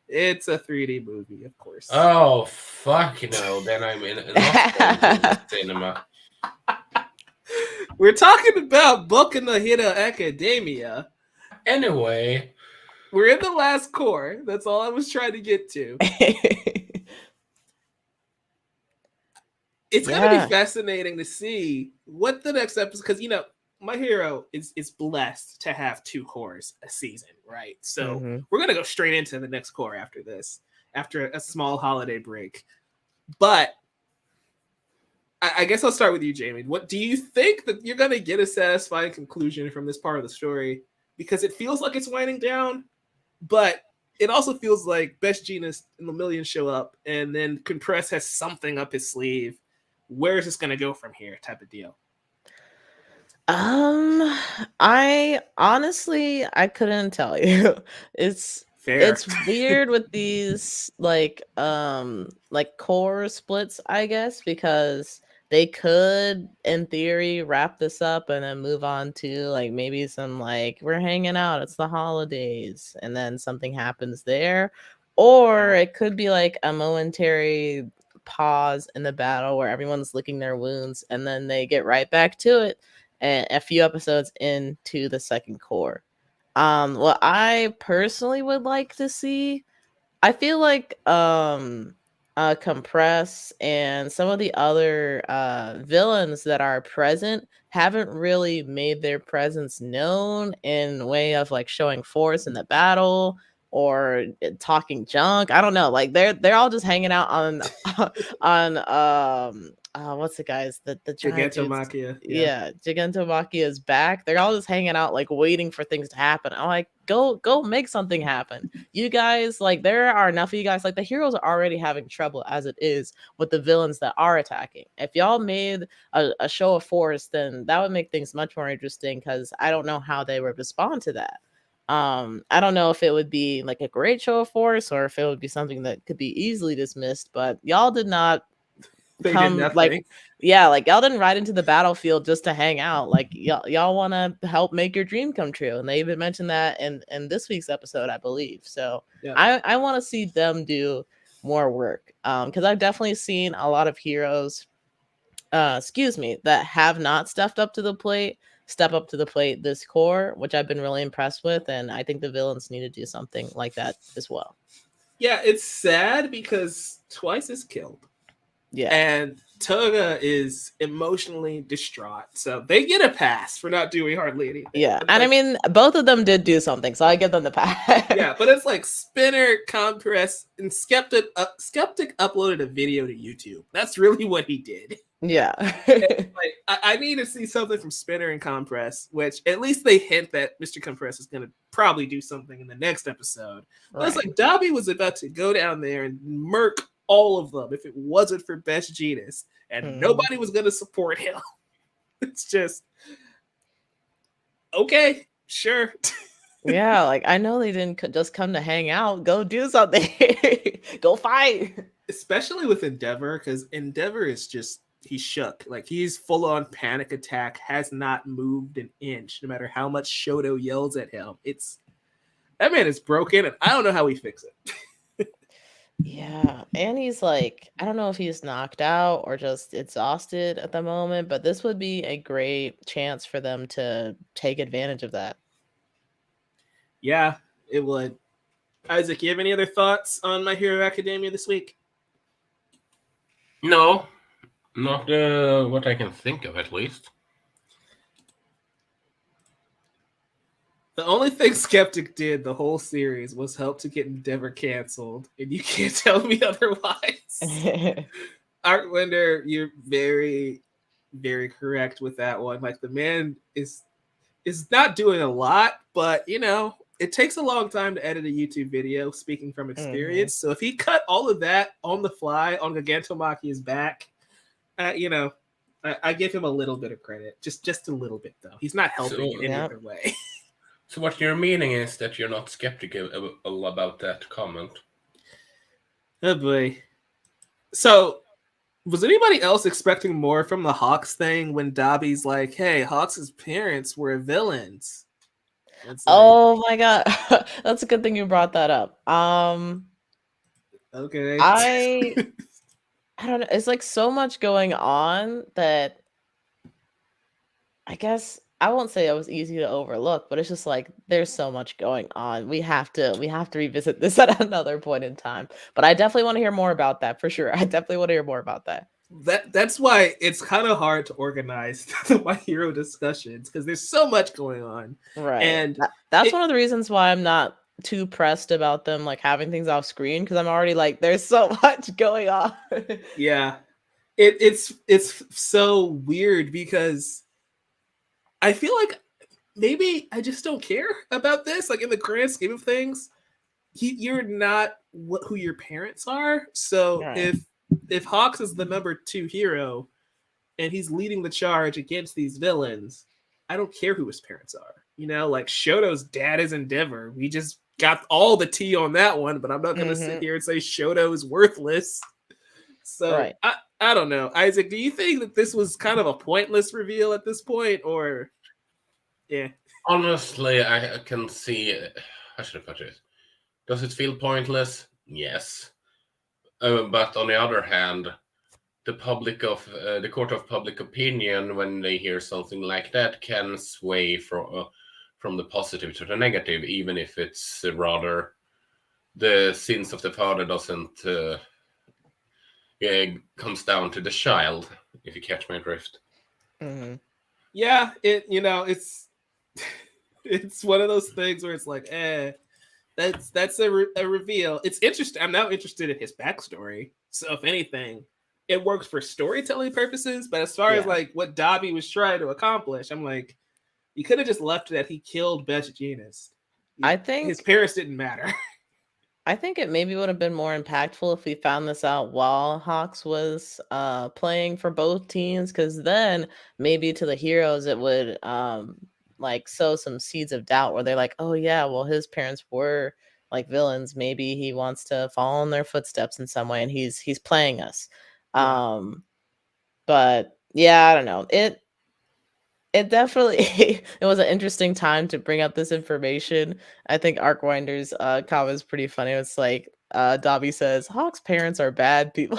It's a 3D movie, of course. Oh, fuck no. Then I'm in the cinema. We're talking about Boku no Hero Academia. Anyway. We're in the last core. That's all I was trying to get to. It's going to be fascinating to see what the next episode, because, you know, My Hero is blessed to have 2 cores a season, right? So we're going to go straight into the next core after this, after a small holiday break. But I guess I'll start with you, Jamie. What do you think that you're going to get a satisfying conclusion from this part of the story? Because it feels like it's winding down, but it also feels like Best Jeanist and Lemillion show up, and then Compress has something up his sleeve. Where is this going to go from here? Type of deal. I honestly I couldn't tell you. It's Fair. it's weird with these like core splits, I guess, because they could in theory wrap this up and then move on to like maybe some like we're hanging out, it's the holidays, and then something happens there. Or it could be like a momentary pause in the battle where everyone's licking their wounds and then they get right back to it and a few episodes into the second core. What I personally would like to see, I feel like Compress and some of the other villains that are present haven't really made their presence known in way of like showing force in the battle or talking junk. I don't know. Like they're all just hanging out on on what's the guys the giant dudes. Gigantomachia. Yeah, Gigantomachia's back. They're all just hanging out, like waiting for things to happen. I'm like, go make something happen. You guys, like, there are enough of you guys. Like, the heroes are already having trouble as it is with the villains that are attacking. If y'all made a show of force, then that would make things much more interesting. Because I don't know how they would respond to that. I don't know if it would be like a great show of force or if it would be something that could be easily dismissed. But y'all did not come like y'all didn't ride into the battlefield just to hang out. Like y'all want to help make your dream come true, and they even mentioned that in this week's episode, I believe. So yeah. I want to see them do more work, because I've definitely seen a lot of heroes that have not stepped up to the plate step up to the plate this core, which I've been really impressed with, and I think the villains need to do something like that as well. Yeah, it's sad because Twice is killed. Yeah. And Toga is emotionally distraught. So they get a pass for not doing hardly anything. Yeah. And I mean, both of them did do something, so I give them the pass. Yeah, but it's like Spinner, Compress, and Skeptic uploaded a video to YouTube. That's really what he did. Yeah. Like, I need to see something from Spinner and Compress, which at least they hint that Mr. Compress is going to probably do something in the next episode. But right. It's like Dobby was about to go down there and murk all of them if it wasn't for Best Jeanist, and nobody was going to support him. It's just, okay, sure. Yeah, like, I know they didn't just come to hang out. Go do something. Go fight. Especially with Endeavor, because Endeavor is just, he's shook. Like, he's full on panic attack, has not moved an inch, no matter how much Shoto yells at him. That man is broken, and I don't know how we fix it. Yeah, and he's like, I don't know if he's knocked out or just exhausted at the moment, but this would be a great chance for them to take advantage of that. Yeah, it would. Isaac, you have any other thoughts on My Hero Academia this week? No, not what I can think of, at least. The only thing Skeptic did the whole series was help to get Endeavor canceled, and you can't tell me otherwise. Artwinder, you're very, very correct with that one. Like, the man is not doing a lot, but, you know, it takes a long time to edit a YouTube video, speaking from experience. So if he cut all of that on the fly on Gigantomachia's back, you know, I give him a little bit of credit. Just a little bit, though. He's not helping in any other way. So what you're meaning is that you're not skeptical about that comment? Oh, boy. So, was anybody else expecting more from the Hawks thing when Dobby's like, hey, Hawks' parents were villains? Like, oh my god. That's a good thing you brought that up. Okay. I don't know. It's like so much going on that I guess I won't say it was easy to overlook, but it's just like there's so much going on. We have to revisit this at another point in time. But I definitely want to hear more about that for sure. I definitely want to hear more about that. That's why it's kind of hard to organize the My Hero discussions because there's so much going on. Right. And that's one of the reasons why I'm not too pressed about them like having things off screen, because I'm already like there's so much going on. Yeah. It's so weird because I feel like maybe I just don't care about this, like in the grand scheme of things. you're not who your parents are. So Right. if Hawks is the number 2 hero and he's leading the charge against these villains, I don't care who his parents are. You know, like Shoto's dad is Endeavor. We just got all the tea on that one, but I'm not going to sit here and say Shoto is worthless. So Right. I don't know. Isaac, do you think that this was kind of a pointless reveal at this point, or yeah? Honestly, I can see. How should I put it? Does it feel pointless? Yes. But on the other hand, the court of public opinion, when they hear something like that, can sway from the positive to the negative, even if it's rather the sins of the father doesn't comes down to the child. If you catch my drift. Mm-hmm. Yeah, it's it's one of those things where it's like, that's a reveal. It's interesting. I'm now interested in his backstory. So if anything, it works for storytelling purposes. But as far as like what Dabi was trying to accomplish, I'm like, you could have just left that he killed Best Jeanist. I think his parents didn't matter. I think it maybe would have been more impactful if we found this out while Hawks was playing for both teams, because then maybe to the heroes it would like sow some seeds of doubt where they're like, oh yeah, well his parents were like villains. Maybe he wants to follow in their footsteps in some way, and he's playing us. But yeah, I don't know. It definitely it was an interesting time to bring up this information. I think Arkwinder's comment is pretty funny. It's like Dabi says Hawk's parents are bad people.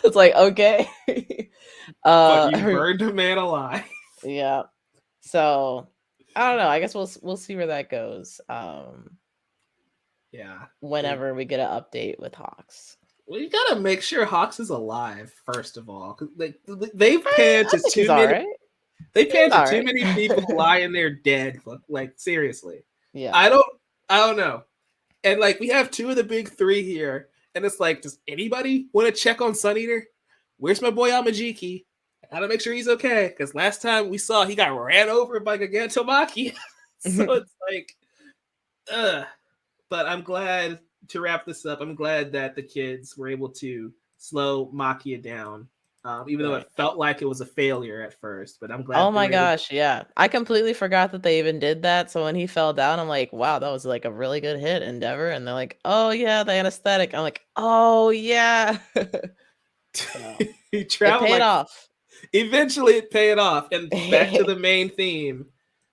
It's like, okay. But you burned a man alive. Yeah. So I don't know. I guess we'll see where that goes. Yeah. Whenever we get an update with Hawks. Well, you gotta make sure Hawks is alive first of all, because they've panned to too many. Right. They panned to too many people lying there dead. Like seriously. Yeah. I don't know. And like we have 2 of the big 3 here, and it's like, does anybody want to check on Sun Eater? Where's my boy Amajiki? I gotta make sure he's okay, because last time we saw he got ran over by Gigantomaki. So it's like, but I'm glad to wrap this up. I'm glad that the kids were able to slow Makia down. Even though it felt like it was a failure at first, but I'm glad. Oh my gosh, yeah. I completely forgot that they even did that. So when he fell down, I'm like, wow, that was like a really good hit, Endeavor. And they're like, oh yeah, the anesthetic. I'm like, oh yeah. He traveled. It paid off. Eventually it paid off. And back to the main theme,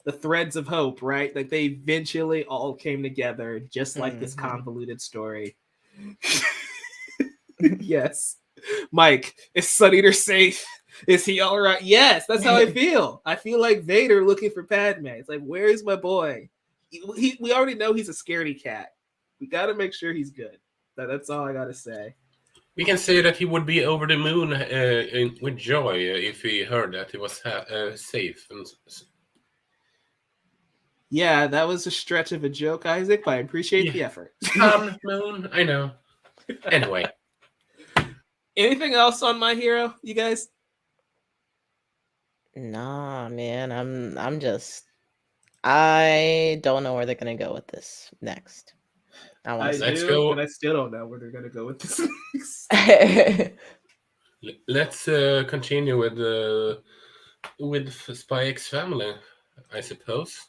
the threads of hope, right? Like they eventually all came together, just like this convoluted story. Yes. Mike, is Sun Eater safe? Is he all right? Yes, that's how I feel. I feel like Vader looking for Padme. It's like, where's my boy? We already know he's a scaredy cat. We got to make sure he's good. That's all I got to say. We can say that he would be over the moon with joy if he heard that he was safe. Yeah, that was a stretch of a joke, Isaac, but I appreciate the effort. Moon, I know. Anyway. Anything else on My Hero, you guys? Nah, man. I don't know where they're gonna go with this next. Let's go. But I still don't know where they're gonna go with this next. Let's continue with Spy X Family, I suppose.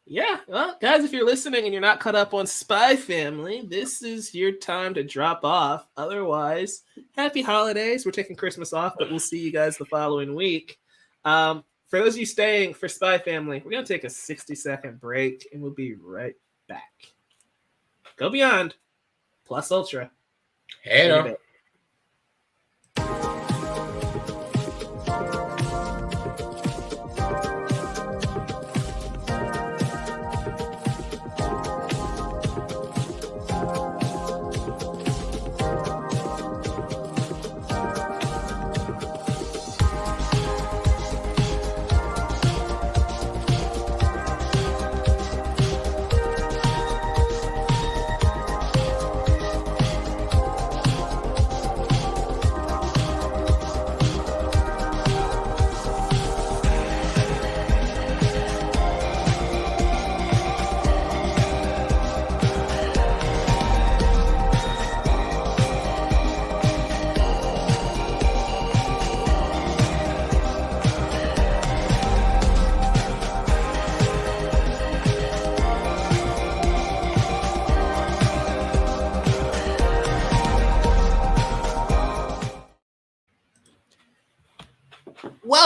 Yeah, well, guys, if you're listening and you're not caught up on Spy Family, this is your time to drop off. Otherwise, happy holidays. We're taking Christmas off, but we'll see you guys the following week. For those of you staying for Spy Family, we're going to take a 60-second break, and we'll be right back. Go Beyond, Plus Ultra. Hey,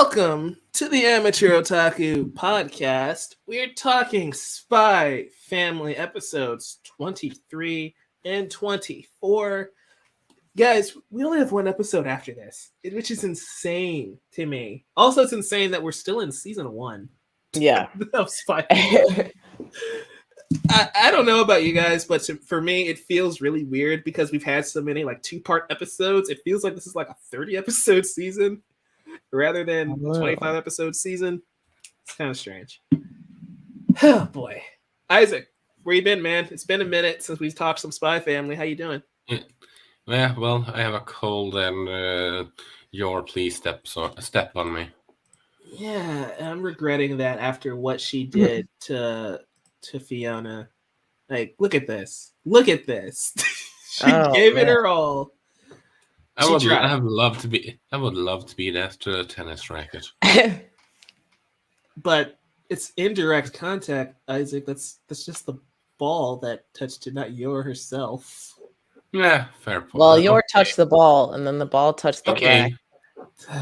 Welcome to the Amateur Otaku podcast. We're talking Spy Family episodes 23 and 24. Guys, we only have one episode after this, which is insane to me. Also, it's insane that we're still in season 1 Yeah. of Spy Family. I don't know about you guys, but for me, it feels really weird because we've had so many like 2-part episodes. It feels like this is like a 30-episode season rather than a 25-episode season. It's kind of strange. Oh boy, Isaac, where you been, man? It's been a minute since we've talked some Spy Family. How you doing? Yeah, well, I have a cold, and Yor, please step on me. Yeah, I'm regretting that after what she did to Fiona. Like, look at this. Look at this. She gave it her all. I would love to be that tennis racket. But it's indirect contact, Isaac. That's just the ball that touched it, not Yor herself. Yeah, fair point. Well, Yor touched the ball, and then the ball touched the rack.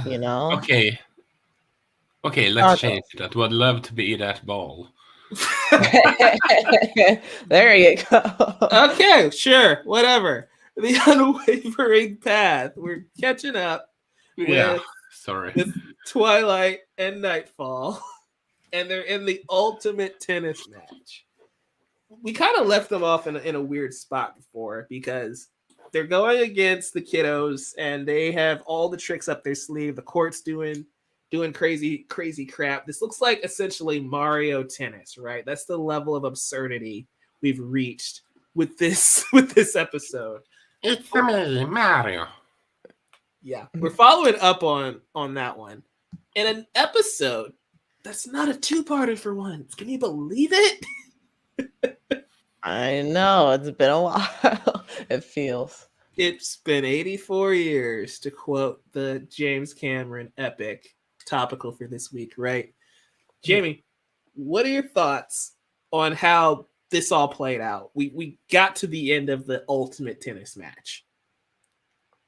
You know? Okay, let's change that. Would love to be that ball. There you go. Okay, sure, whatever. The unwavering path. We're catching up with Twilight and Nightfall, and they're in the ultimate tennis match. We kind of left them off in a weird spot before because they're going against the kiddos, and they have all the tricks up their sleeve. The court's doing crazy crap. This looks like essentially Mario Tennis, right? That's the level of absurdity we've reached with this episode. It's me, Mario. Yeah, we're following up on that one in an episode that's not a 2-parter for once. Can you believe it? I know, it's been a while. It feels. It's been 84 years, to quote the James Cameron epic. Topical for this week, right? Jamie, what are your thoughts on how this all played out? We got to the end of the ultimate tennis match.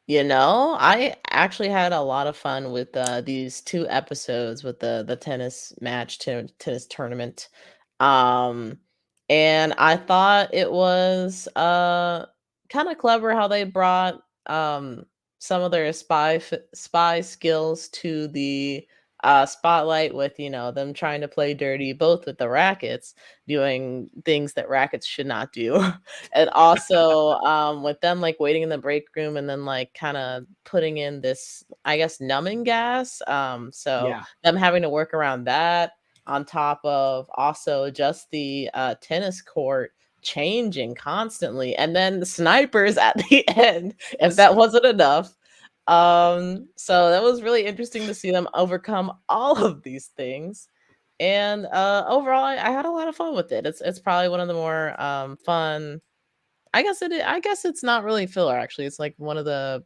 You know, I actually had a lot of fun with these 2 episodes with the tennis match, tennis tournament. And I thought it was kind of clever how they brought some of their spy skills to the spotlight with, them trying to play dirty, both with the rackets, doing things that rackets should not do. And also with them like waiting in the break room and then like kind of putting in this, I guess, numbing gas. Them having to work around that on top of also just the tennis court changing constantly, and then the snipers at the end, if that wasn't enough. So that was really interesting to see them overcome all of these things. And overall, I had a lot of fun with it. It's probably one of the more fun. I guess it's not really filler, actually. It's like one of the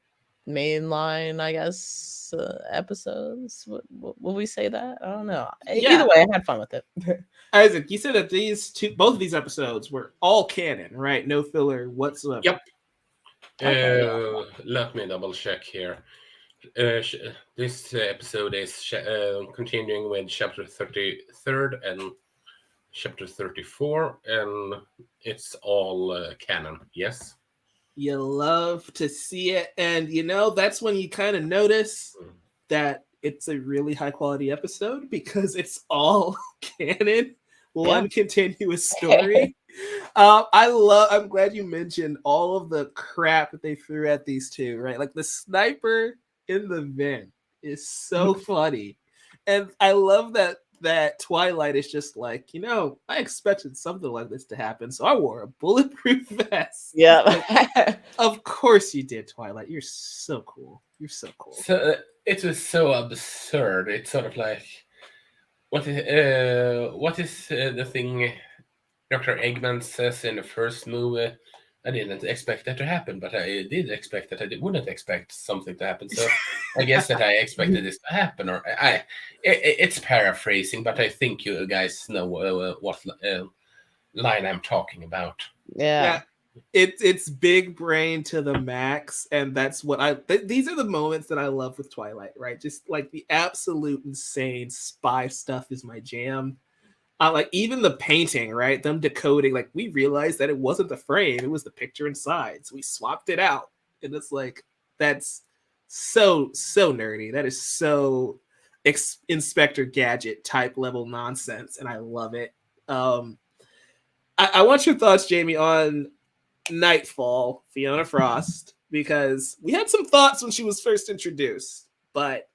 mainline, I guess, episodes. Will we say that? I don't know. Yeah. Either way, I had fun with it. Isaac, you said that both of these episodes were all canon, right? No filler whatsoever. Yep. Okay. Let me double check here. This episode is continuing with chapter 33 and chapter 34, and it's all canon. Yes. You love to see it, and that's when you kind of notice that it's a really high quality episode because it's all canon, one continuous story. I'm glad you mentioned all of the crap that they threw at these two, right? Like the sniper in the vent is so funny, and I love that Twilight is just like, I expected something like this to happen, so I wore a bulletproof vest. Yeah. Like, of course you did, Twilight. You're so cool. You're so cool. So it was so absurd. It's sort of like, what is the thing Dr. Eggman says in the first movie? I didn't expect that to happen, but I did expect that I wouldn't expect something to happen. So I guess that I expected this to happen, or it's paraphrasing, but I think you guys know what line I'm talking about. Yeah. It's big brain to the max, and that's what these are the moments that I love with Twilight, right? Just like the absolute insane spy stuff is my jam. Like even the painting, right? Them decoding, like we realized that it wasn't the frame, it was the picture inside. So we swapped it out. And it's like, that's so nerdy. That is so Inspector Gadget type level nonsense. And I love it. I want your thoughts, Jamie, on Nightfall, Fiona Frost, because we had some thoughts when she was first introduced. But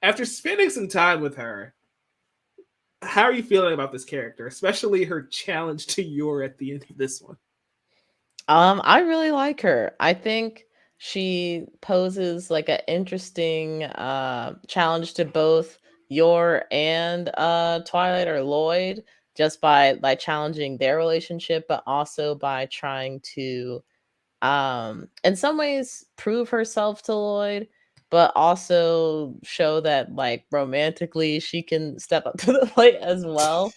after spending some time with her, how are you feeling about this character, especially her challenge to Yor at the end of this one? I really like her. I think she poses like an interesting challenge to both Yor and Twilight or Loid, just by challenging their relationship, but also by trying to in some ways prove herself to Loid, but also show that like romantically she can step up to the plate as well,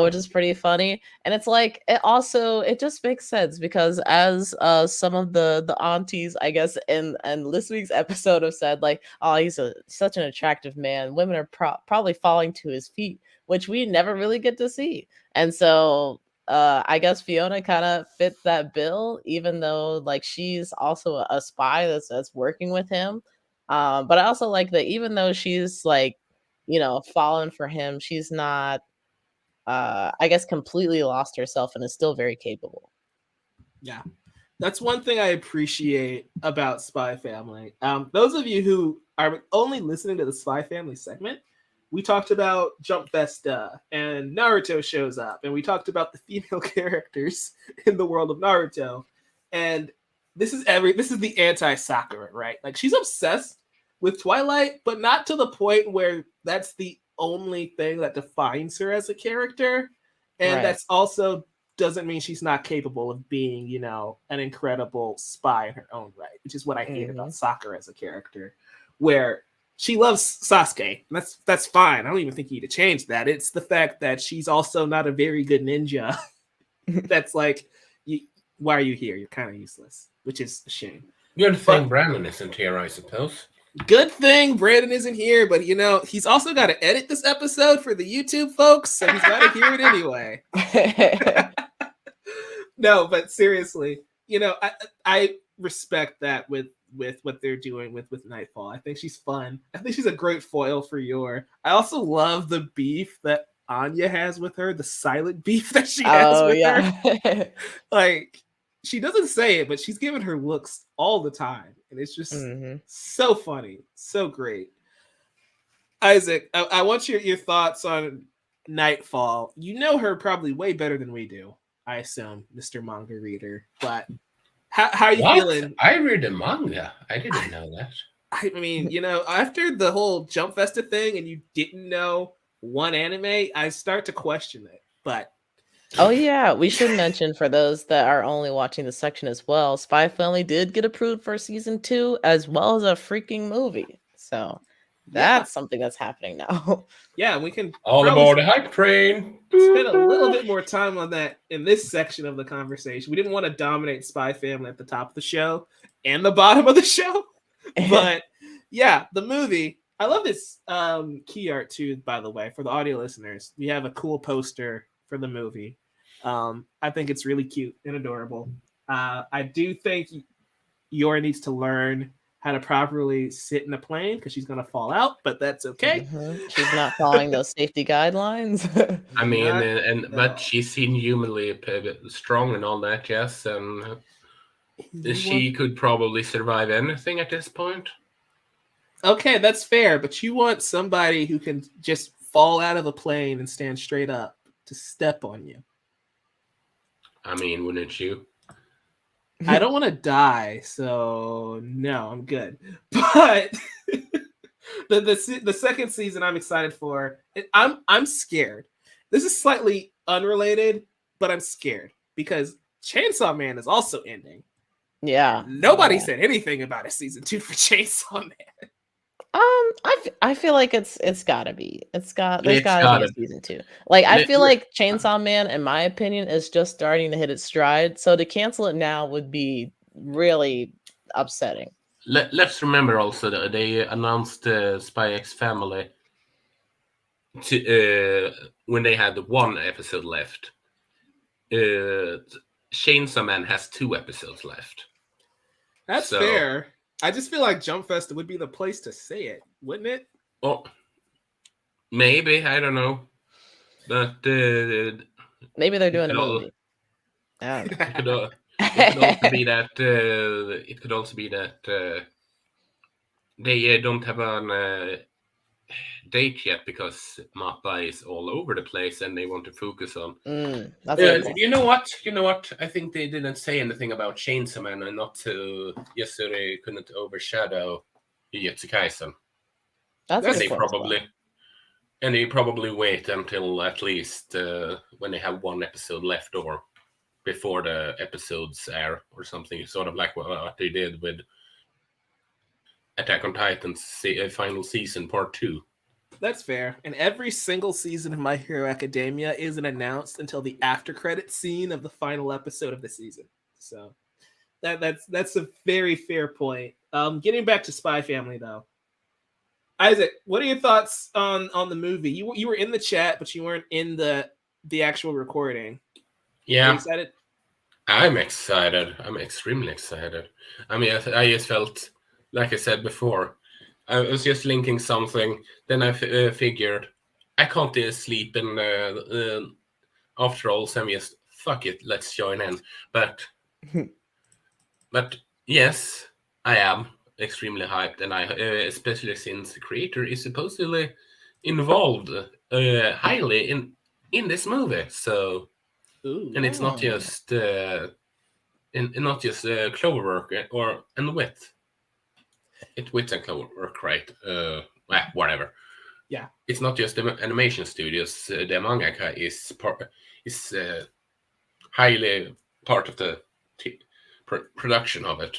which is pretty funny. And it's like it just makes sense because as some of the aunties, I guess, in this week's episode have said, like, oh, he's such an attractive man, women are probably falling to his feet, which we never really get to see. And so I guess Fiona kind of fits that bill, even though like she's also a spy that's working with him. But I also like that even though she's like, fallen for him, she's not, I guess, completely lost herself and is still very capable. Yeah, that's one thing I appreciate about Spy Family. Those of you who are only listening to the Spy Family segment, we talked about Jump Festa and Naruto shows up, and we talked about the female characters in the world of Naruto. And this is the anti-Sakura, right? Like she's obsessed with Twilight, but not to the point where that's the only thing that defines her as a character. And Right. that's also doesn't mean she's not capable of being, an incredible spy in her own right, which is what I hate about Sakura as a character, where she loves Sasuke. And that's fine. I don't even think you need to change that. It's the fact that she's also not a very good ninja. That's like, why are you here? You're kind of useless, which is a shame. Good thing Brandon isn't here, I suppose. Good thing Brandon isn't here, but he's also got to edit this episode for the YouTube folks, so he's got to hear it anyway. No, but seriously, I respect that with what they're doing with Nightfall. I think she's fun. I think she's a great foil for Yor. I also love the beef that Anya has with her, the silent beef that she has with her. Like, she doesn't say it, but she's giving her looks all the time. And it's just so funny. So great. Isaac, I want your thoughts on Nightfall. You know her probably way better than we do, I assume, Mr. Manga Reader. But how are you feeling? I read the manga. I didn't know that. I mean, after the whole Jump Festa thing and you didn't know one anime, I start to question it. But oh yeah, we should mention for those that are only watching the section as well, Spy Family did get approved for season 2 as well as a freaking movie. So that's something that's happening now. Yeah, we can all aboard the hype train. Spend a little bit more time on that in this section of the conversation. We didn't want to dominate Spy Family at the top of the show and the bottom of the show. But yeah, the movie. I love this key art too, by the way, for the audio listeners. We have a cool poster for the movie. I think it's really cute and adorable. I do think Yor needs to learn how to properly sit in a plane because she's going to fall out, but that's okay. She's not following those safety guidelines. I mean, but she seemed humanly strong and all that, yes. And she could probably survive anything at this point. Okay, that's fair, but you want somebody who can just fall out of a plane and stand straight up to step on you. I mean, wouldn't you? I don't want to die, so no, I'm good. But the second season I'm excited for. I'm scared. This is slightly unrelated, but I'm scared because Chainsaw Man is also ending. Yeah. Nobody said anything about a season 2 for Chainsaw Man. I feel like it's gotta be. There's It's gotta be a gotta. season 2. Like I Let, feel like Chainsaw Man, in my opinion, is just starting to hit its stride. So to cancel it now would be really upsetting. let's remember also that they announced Spy X Family when they had one episode left. Chainsaw Man has 2 episodes left. That's So- fair. I just feel like Jump Festa would be the place to say it, wouldn't it? Oh, maybe, I don't know, but Maybe they're doing a could al- movie. I don't know. it could also be that it could also be that they don't have an date yet because Mappa is all over the place and they want to focus on. That's a good point. You know what? I think they didn't say anything about Chainsaw Man, and not to just so they couldn't overshadow Jujutsu Kaisen. That's a And good they point as well. probably wait until at least when they have one episode left, or before the episodes air, or something, sort of like what they did with Attack on Titan's final season part 2. That's fair. And every single season of My Hero Academia isn't announced until the after credit scene of the final episode of the season. So that's a very fair point. Getting back to Spy Family though. Isaac, what are your thoughts on the movie? You were in the chat, but you weren't in the actual recording. Are Yeah, you excited? I'm excited. I'm extremely excited. I mean, I just felt, like I said before, I was just linking something. Then I figured I can't sleep, and after all, so I'm just fuck it, let's join in. But yes, I am extremely hyped, and I especially since the creator is supposedly involved highly in this movie. So, Ooh. and it's not just not just Clover work and Wit. It's Wit and Clover work, right? Whatever. Yeah. It's not just the animation studios. The mangaka is highly part of the production of it.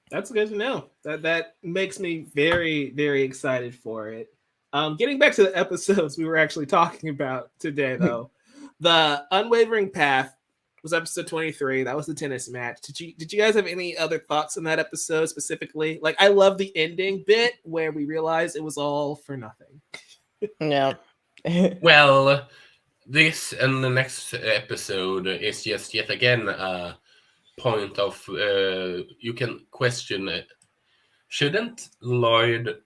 That's good to know. That makes me very, very excited for it. Getting back to the episodes we were actually talking about today, though, the Unwavering Path was episode 23. That was the tennis match. Did you guys have any other thoughts on that episode specifically? Like, I love the ending bit where we realized it was all for nothing. Yeah. Well, this and the next episode is just yet again a point of you can question it. Shouldn't Loid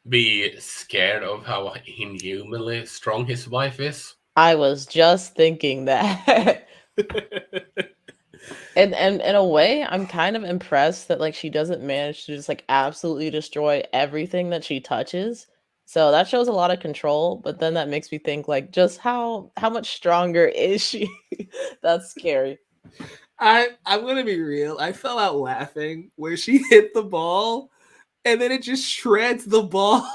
be scared of how inhumanly strong his wife is? I was just thinking that. And in a way, I'm kind of impressed that like she doesn't manage to just like absolutely destroy everything that she touches. So that shows a lot of control, but then that makes me think like just how much stronger is she? That's scary. I'm gonna be real. I fell out laughing where she hit the ball and then it just shreds the ball.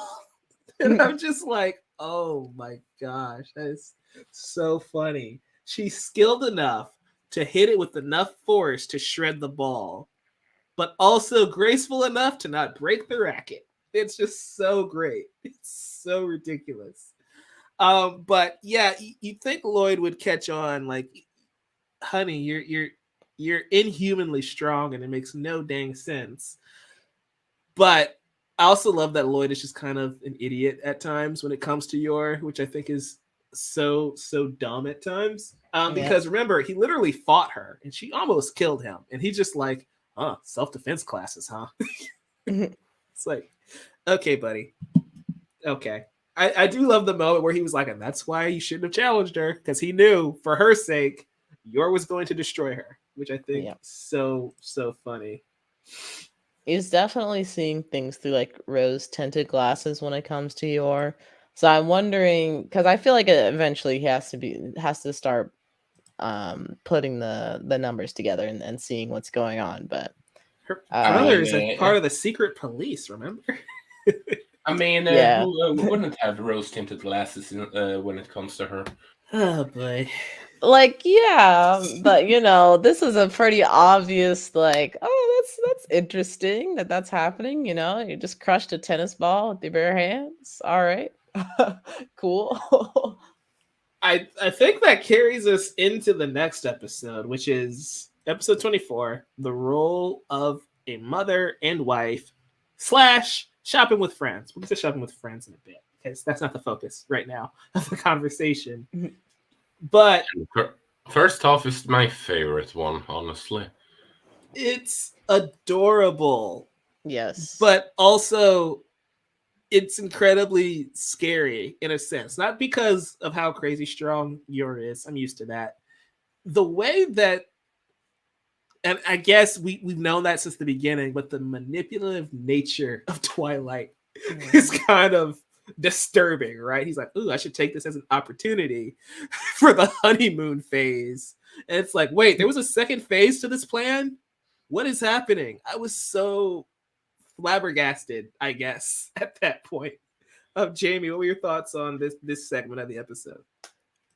And I'm just like, oh my gosh, that is so funny. She's skilled enough to hit it with enough force to shred the ball, but also graceful enough to not break the racket. It's just so great. It's so ridiculous. But yeah, you think Loid would catch on, like, honey, you're inhumanly strong and it makes no dang sense. But I also love that Loid is just kind of an idiot at times when it comes to Yor, which I think is so dumb at times. Because remember, he literally fought her and she almost killed him. And he's just like, self-defense classes, huh? It's like, okay, buddy. Okay. I do love the moment where he was like, and that's why you shouldn't have challenged her, because he knew for her sake, Yor was going to destroy her, which I think is so funny. He's definitely seeing things through like rose-tinted glasses when it comes to Yor. So I'm wondering, because I feel like eventually he has to start putting the numbers together and seeing what's going on. But her brother is a part of the secret police, remember? I mean, who wouldn't have rose-tinted glasses when it comes to her? Oh boy. like, yeah, but this is a pretty obvious, like, oh, that's interesting that's happening. You just crushed a tennis ball with your bare hands. All right, cool. I think that carries us into the next episode, which is episode 24, the role of a mother and wife / shopping with friends. We'll get to shopping with friends in a bit because that's not the focus right now of the conversation. But first half is my favorite one, honestly. it's adorable. Yes. But also it's incredibly scary in a sense, not because of how crazy strong Yor is. I'm used to that. The way that, and I guess we've known that since the beginning, but the manipulative nature of Twilight is kind of disturbing, right? He's like, ooh, I should take this as an opportunity for the honeymoon phase. And it's like, wait, there was a second phase to this plan? What is happening? I was so flabbergasted, I guess, at that point. Jamie, what were your thoughts on this segment of the episode?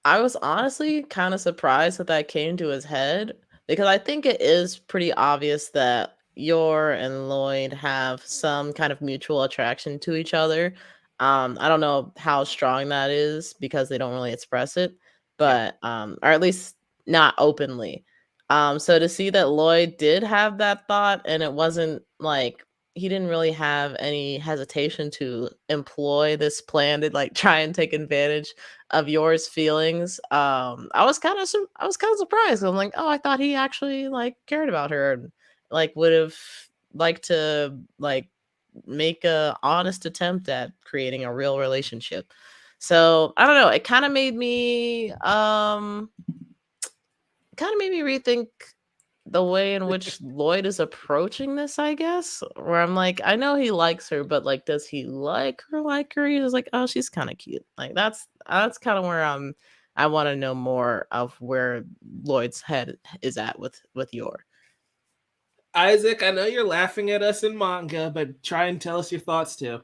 I was honestly kind of surprised that came to his head, because I think it is pretty obvious that Yor and Loid have some kind of mutual attraction to each other. I don't know how strong that is because they don't really express it, but or at least not openly. So to see that Loid did have that thought, and it wasn't like he didn't really have any hesitation to employ this plan to like try and take advantage of Yor's feelings. I was kind of surprised. I'm like, oh, I thought he actually like cared about her and like would have liked to like make a honest attempt at creating a real relationship. So I don't know. It kind of made me rethink the way in which Loid is approaching this, I guess, where I'm like, I know he likes her, but like, does he like her? He's like, oh, she's kind of cute. Like that's kind of where I want to know more of where Loid's head is at with Yor. Isaac, I know you're laughing at us in manga, but try and tell us your thoughts too.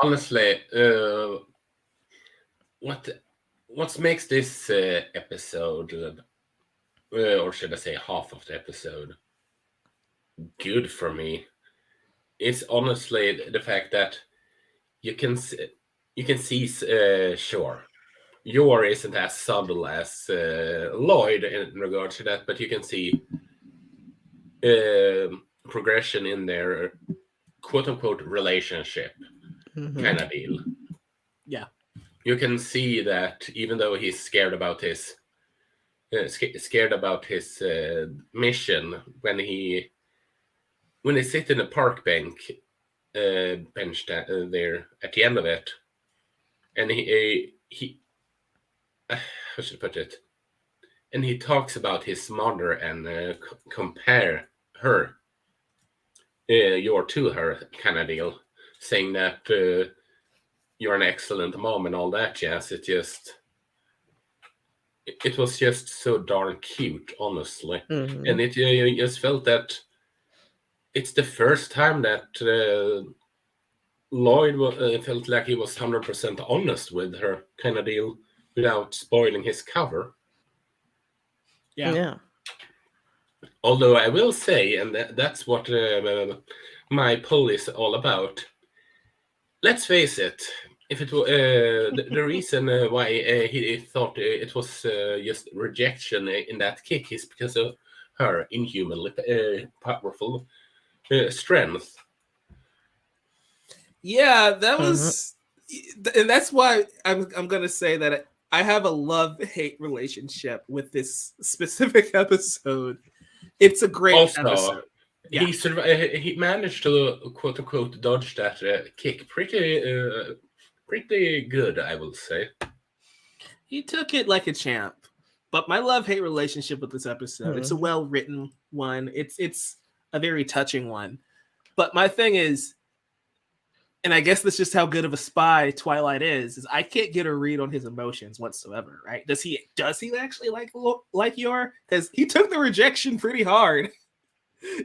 Honestly, what makes this episode, or should I say half of the episode, good for me, is honestly the fact that you can see sure, Yor isn't as subtle as Loid in regard to that, but you can see progression in their quote-unquote relationship kind of deal. Yeah. You can see that even though he's scared about his mission, when he sits in a park bench there at the end of it, and he how should I put it? And he talks about his mother and compare her, Yor to her kind of deal, saying that you're an excellent mom and all that jazz. It was just so darn cute, honestly. And it just felt that it's the first time that Loid felt like he was 100% honest with her kind of deal without spoiling his cover. Yeah. Although I will say, and that's what my poll is all about, let's face it, if it was the reason why he thought it was just rejection in that kick is because of her inhumanly powerful strength. Yeah, that was, and that's why I'm gonna say that I have a love-hate relationship with this specific episode. It's a great episode. Yeah. He managed to quote unquote dodge that kick pretty good, I will say. He took it like a champ. But my love-hate relationship with this episode, it's a well-written one. It's a very touching one. But my thing is, and I guess that's just how good of a spy Twilight is I can't get a read on his emotions whatsoever, right? Does he actually like Yor? Because he took the rejection pretty hard.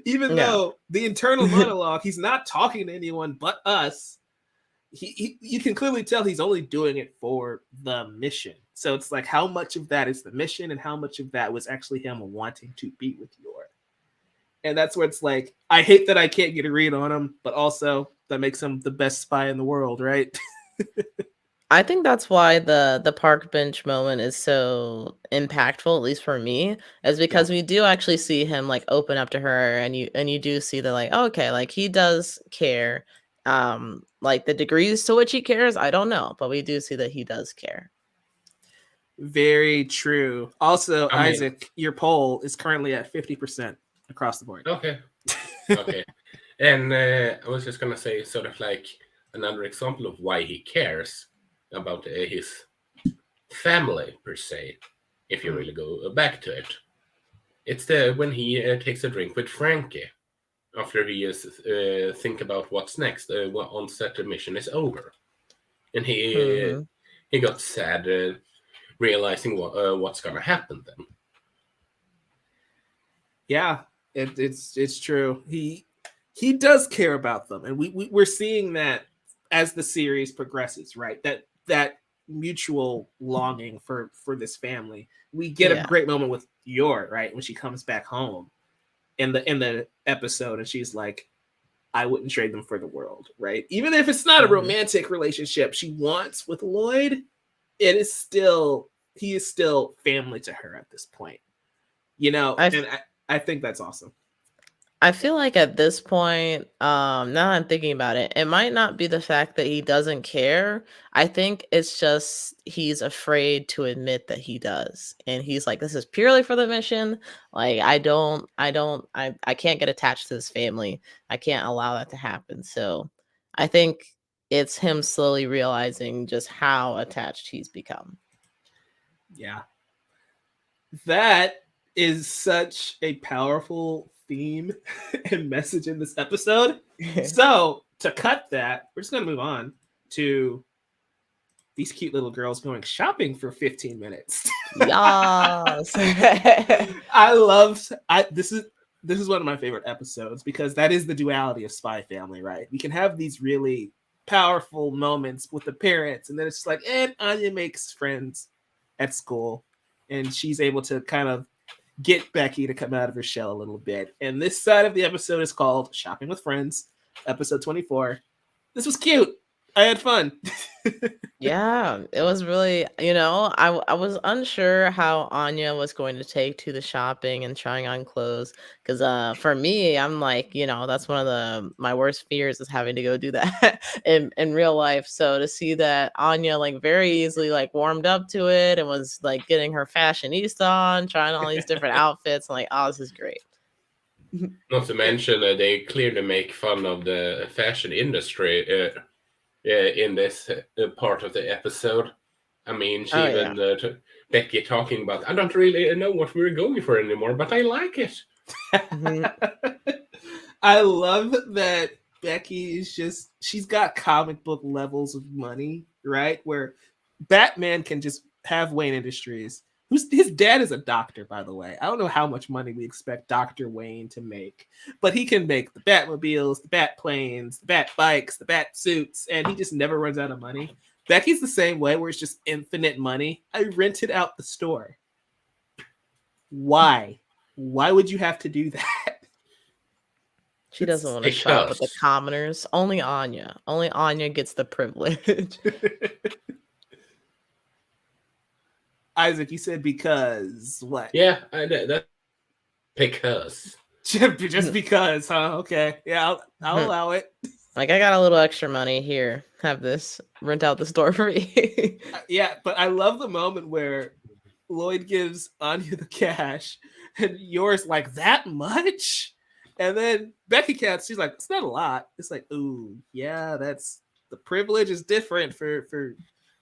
Even though the internal monologue, he's not talking to anyone but us. you can clearly tell he's only doing it for the mission. So it's like, how much of that is the mission and how much of that was actually him wanting to be with Yor? And that's where it's like, I hate that I can't get a read on him, but also that makes him the best spy in the world, right? I think that's why the park bench moment is so impactful, at least for me, is because we do actually see him like open up to her, and you do see that like, okay, like he does care. Like the degrees to which he cares, I don't know, but we do see that he does care. Very true. Also, I mean- Isaac, your poll is currently at 50% across the board. Okay. Okay. And I was just gonna say, sort of like another example of why he cares about his family per se. If you really go back to it, it's when he takes a drink with Frankie after he is think about what's next once that mission is over, and he got sad realizing what's gonna happen then. Yeah, it's true. He does care about them, and we're seeing that as the series progresses, right? That mutual longing for this family. We get a great moment with Yor, right, when she comes back home in the episode, and she's like, I wouldn't trade them for the world, right? Even if it's not a romantic relationship she wants with Loid, he is still family to her at this point, you know. And I think that's awesome. I feel like at this point, now that I'm thinking about it, it might not be the fact that he doesn't care. I think it's just he's afraid to admit that he does. And he's like, this is purely for the mission. Like, I can't get attached to this family. I can't allow that to happen. So I think it's him slowly realizing just how attached he's become. Yeah. That is such a powerful theme and message in this episode. So to cut that, we're just gonna move on to these cute little girls going shopping for 15 minutes. Yes. This is one of my favorite episodes because that is the duality of Spy Family, right? We can have these really powerful moments with the parents, and then it's just like, and Anya makes friends at school, and she's able to kind of get Becky to come out of her shell a little bit. And this side of the episode is called Shopping with Friends, episode 24. This was cute. I had fun. Yeah, it was really, I was unsure how Anya was going to take to the shopping and trying on clothes. Because for me, I'm like, that's one of my worst fears is having to go do that in real life. So to see that Anya like very easily like warmed up to it and was like getting her fashionista on, trying all these different outfits, I'm like, oh, this is great. Not to mention they clearly make fun of the fashion industry in this part of the episode. I mean, she Becky talking about, I don't really know what we're going for anymore, but I like it. I love that Becky is she's got comic book levels of money, right? Where Batman can just have Wayne Industries. His dad is a doctor, by the way. I don't know how much money we expect Dr. Wayne to make, but he can make the Batmobiles, the Bat planes, the Bat bikes, the Bat suits, and he just never runs out of money. Becky's the same way, where it's just infinite money. I rented out the store. Why? Why would you have to do that? She doesn't want to shop with the commoners. Only Anya. Only Anya gets the privilege. Isaac, you said because what? Yeah, that because. Just because, huh? Okay. Yeah, I'll allow it. Like, I got a little extra money here. Have this. Rent out the store for me. Yeah, but I love the moment where Loid gives Anya the cash and Yor's like, that much? And then Becky Cats, she's like, it's not a lot. It's like, ooh, yeah, that's the privilege is different for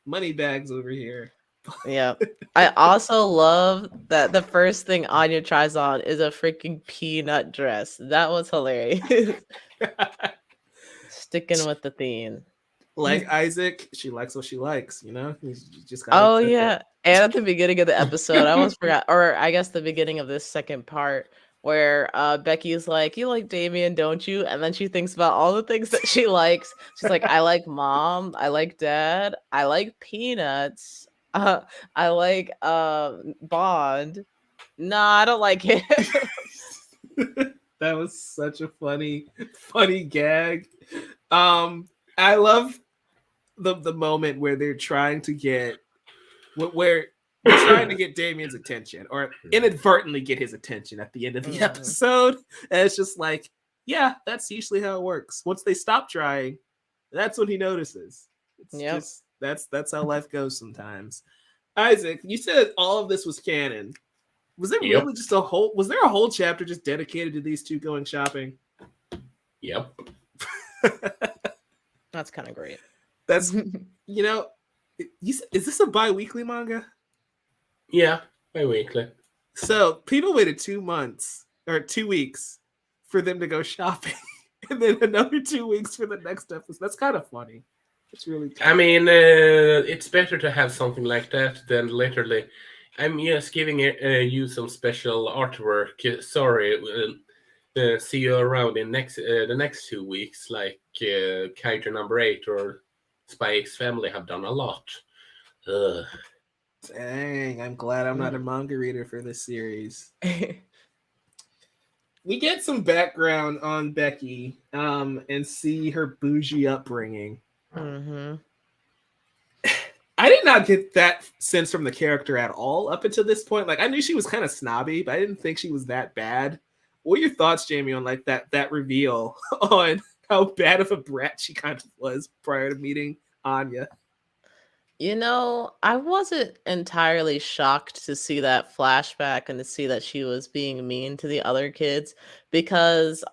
money bags over here. Yeah. I also love that the first thing Anya tries on is a freaking peanut dress. That was hilarious. Sticking with the theme. Like Isaac, she likes what she likes, You just oh yeah. And at the beginning of the episode, I almost forgot, or I guess the beginning of this second part, where Becky's like, "You like Damien, don't you?" And then she thinks about all the things that she likes. She's like, "I like mom, I like dad, I like peanuts, I like Bond. Nah, I don't like him." That was such a funny gag. I love the moment where they're trying to get where they're trying to get Damien's attention or inadvertently get his attention at the end of the episode. And it's just like, yeah, that's usually how it works. Once they stop trying, that's when he notices. It's just that's how life goes sometimes. Isaac, you said all of this was canon. Was it really just was there a whole chapter just dedicated to these two going shopping? Yep. That's kind of great. That's, is this a bi-weekly manga? Yeah, bi-weekly. So people waited 2 months or 2 weeks for them to go shopping, and then another 2 weeks for the next episode. That's kind of funny. It's really tough. I mean, it's better to have something like that than literally, I'm just giving you some special artwork. Sorry, see you around in the next 2 weeks, like character number 8 or Spy X Family have done a lot. Ugh. Dang, I'm glad I'm not a manga reader for this series. We get some background on Becky and see her bougie upbringing. Mm-hmm. I did not get that sense from the character at all up until this point. Like, I knew she was kind of snobby, but I didn't think she was that bad. What are your thoughts, Jamie, on like that reveal on how bad of a brat she kind of was prior to meeting Anya? I wasn't entirely shocked to see that flashback and to see that she was being mean to the other kids because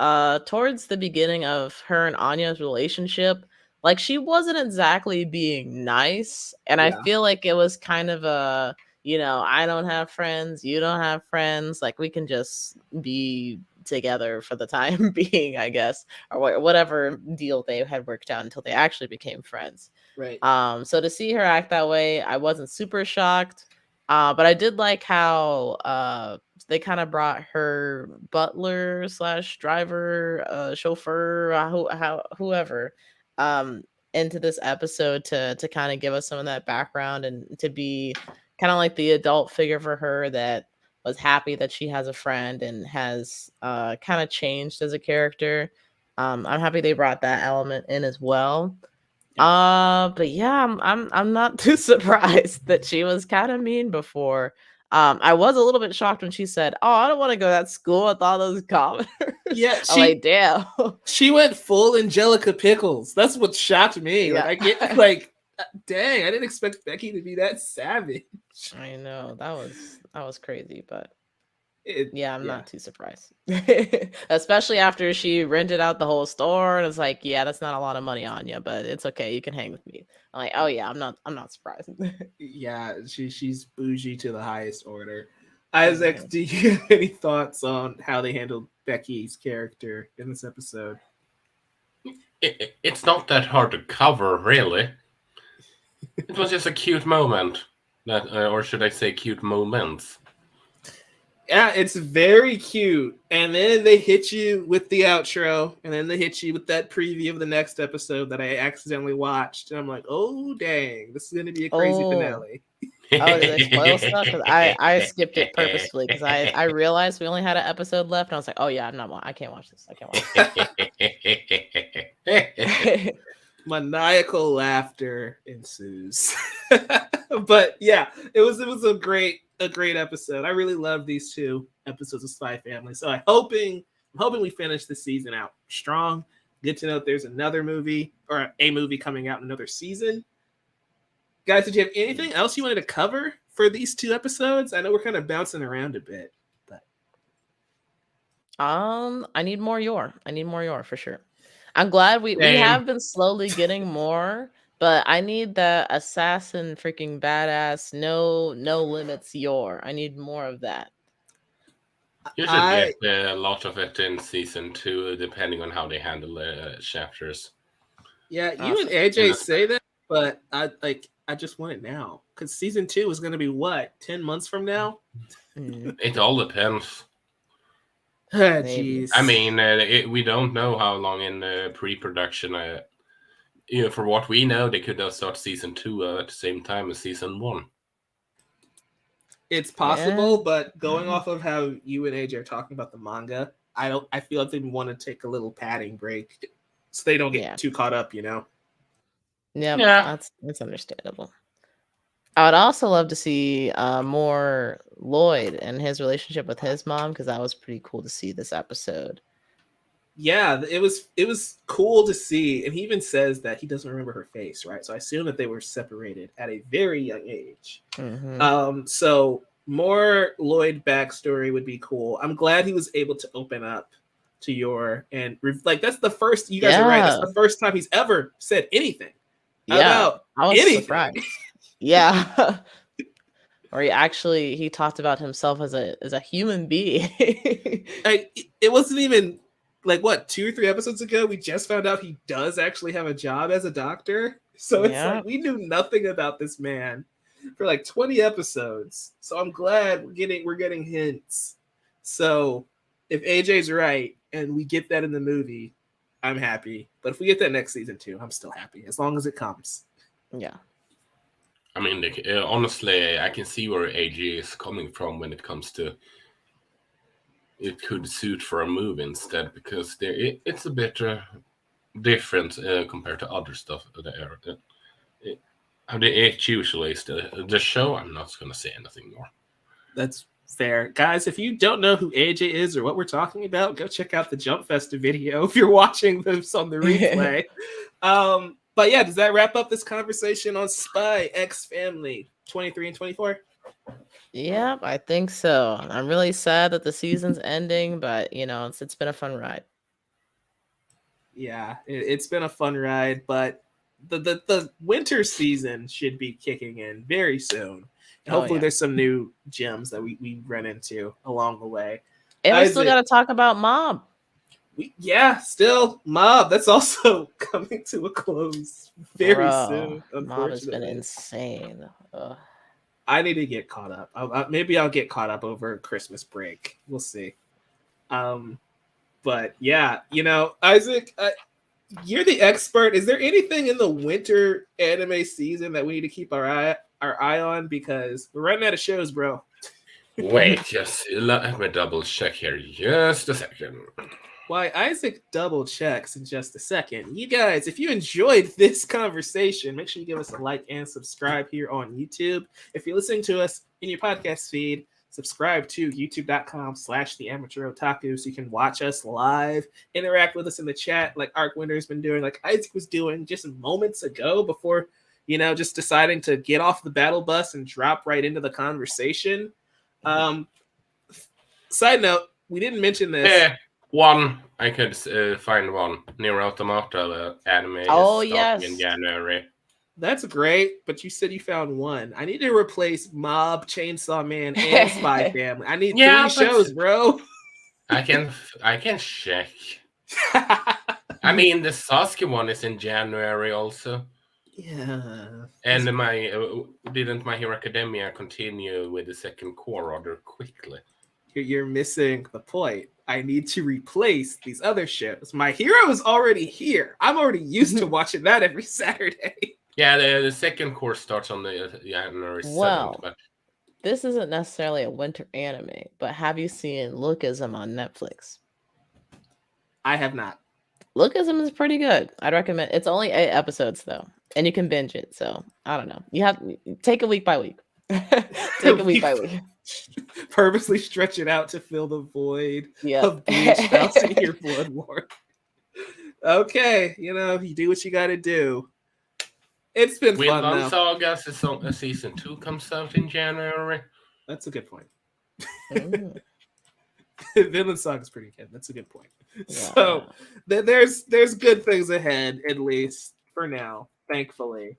towards the beginning of her and Anya's relationship, like she wasn't exactly being nice. And I feel like it was kind of a, I don't have friends, you don't have friends, like we can just be together for the time being, I guess, or whatever deal they had worked out until they actually became friends. Right. So to see her act that way, I wasn't super shocked. But I did like how they kind of brought her butler / driver, chauffeur, whoever, into this episode to kind of give us some of that background and to be kind of like the adult figure for her that was happy that she has a friend and has kind of changed as a character. I'm happy they brought that element in as well. But yeah, I'm not too surprised that she was kind of mean before. I was a little bit shocked when she said, "Oh, I don't want to go to that school with all those commoners." Yeah, I'm like, damn. She went full Angelica Pickles. That's what shocked me. Yeah. Like, I get like, dang, I didn't expect Becky to be that savage. I know that was crazy, but I'm not too surprised. Especially after she rented out the whole store and it's like, yeah, that's not a lot of money on you, but it's okay, you can hang with me. I'm like, oh yeah, I'm not surprised. Yeah, she's bougie to the highest order. Isaac, do you have any thoughts on how they handled Becky's character in this episode? It's not that hard to cover, really. It was just a cute moment, or should I say, cute moments. Yeah, it's very cute. And then they hit you with the outro, and then they hit you with that preview of the next episode that I accidentally watched. And I'm like, oh, dang, this is going to be a crazy finale. Oh, did they spoil stuff? Because I skipped it purposefully because I realized we only had an episode left, and I was like, oh yeah, I can't watch this. I can't watch this. Maniacal laughter ensues. But yeah, it was a great episode. I really love these 2 episodes of Spy Family. So I'm hoping we finish the season out strong. Good to know that there's another movie or a movie coming out in another season. Guys, did you have anything else you wanted to cover for these 2 episodes? I know we're kind of bouncing around a bit, but I need more Yor. I need more Yor for sure. I'm glad we have been slowly getting more, but I need the assassin freaking badass, no limits Yor. I need more of that. You should get a lot of it in season 2, depending on how they handle the chapters. Yeah, you and AJ say that, but I just want it now because season 2 is going to be what, 10 months from now? It all depends. Maybe. Jeez. I mean, we don't know how long in pre-production. For what we know, they could have started season 2 at the same time as season 1. It's possible, Yeah. but going off of how you and AJ are talking about the manga, I feel like they want to take a little padding break so they don't get too caught up, Yep, Yeah. that's understandable. I would also love to see more Loid and his relationship with his mom, because that was pretty cool to see this episode. Yeah, it was cool to see, and he even says that he doesn't remember her face, right? So I assume that they were separated at a very young age. So more Loid backstory would be cool. I'm glad he was able to open up to Yor and like that's the first. You guys are right. That's the first time he's ever said anything about I was anything. surprised. Yeah. Or he talked about himself as a human being. It wasn't even like what 2 or 3 episodes ago we just found out he does actually have a job as a doctor. So it's like we knew nothing about this man for like 20 episodes. So I'm glad we're getting hints. So if AJ's right and we get that in the movie, I'm happy. But if we get that next season too, I'm still happy as long as it comes. Yeah. I mean, honestly, I can see where AJ is coming from when it comes to it could suit for a movie instead, because it's a bit different compared to other stuff. It usually is the show. I'm not going to say anything more. That's fair. Guys, if you don't know who AJ is or what we're talking about, go check out the Jump Festa video if you're watching this on the replay. But yeah, does that wrap up this conversation on Spy X Family 23 and 24? Yep, I think so. I'm really sad that the season's ending, but it's been a fun ride. Yeah, it's been a fun ride, but the winter season should be kicking in very soon. And hopefully there's some new gems that we run into along the way. And we still got to talk about Mob. Still Mob. That's also coming to a close very soon. Mob has been insane. I need to get caught up. Maybe I'll get caught up over Christmas break. We'll see. But yeah, Isaac, you're the expert. Is there anything in the winter anime season that we need to keep our eye on? Because we're running out of shows, bro. Wait, just let me double check here. Just a second. Why Isaac double checks in just a second. You guys, if you enjoyed this conversation, make sure you give us a like and subscribe here on YouTube. If you're listening to us in your podcast feed, subscribe to youtube.com/theamateurotaku so you can watch us live, interact with us in the chat like Arc Winter's been doing, like Isaac was doing just moments ago before, just deciding to get off the battle bus and drop right into the conversation. Side note, we didn't mention this. I could find one. Nier Automata anime is starting in January. That's great, but you said you found one. I need to replace Mob, Chainsaw Man, and Spy Family. I need 3 shows, bro. I can check. I mean, the Sasuke one is in January also. Yeah. And didn't My Hero Academia continue with the second core rather quickly? You're missing the point. I need to replace these other shows. My Hero is already here. I'm already used to watching that every Saturday. Yeah, the second course starts on the January 7th. Well, this isn't necessarily a winter anime, but have you seen Lookism on Netflix? I have not. Lookism is pretty good. I'd recommend. It's only 8 episodes though, and you can binge it. So I don't know. You have take it week by week. Take it week by week. Purposely stretch it out to fill the void of Bleach bouncing your Blood War. Okay, you do what you got to do. It's been fun. Vinland Saga season 2 comes out in January. That's a good point. Vinland Saga is pretty good. That's a good point. Yeah. So there's good things ahead, at least for now, thankfully.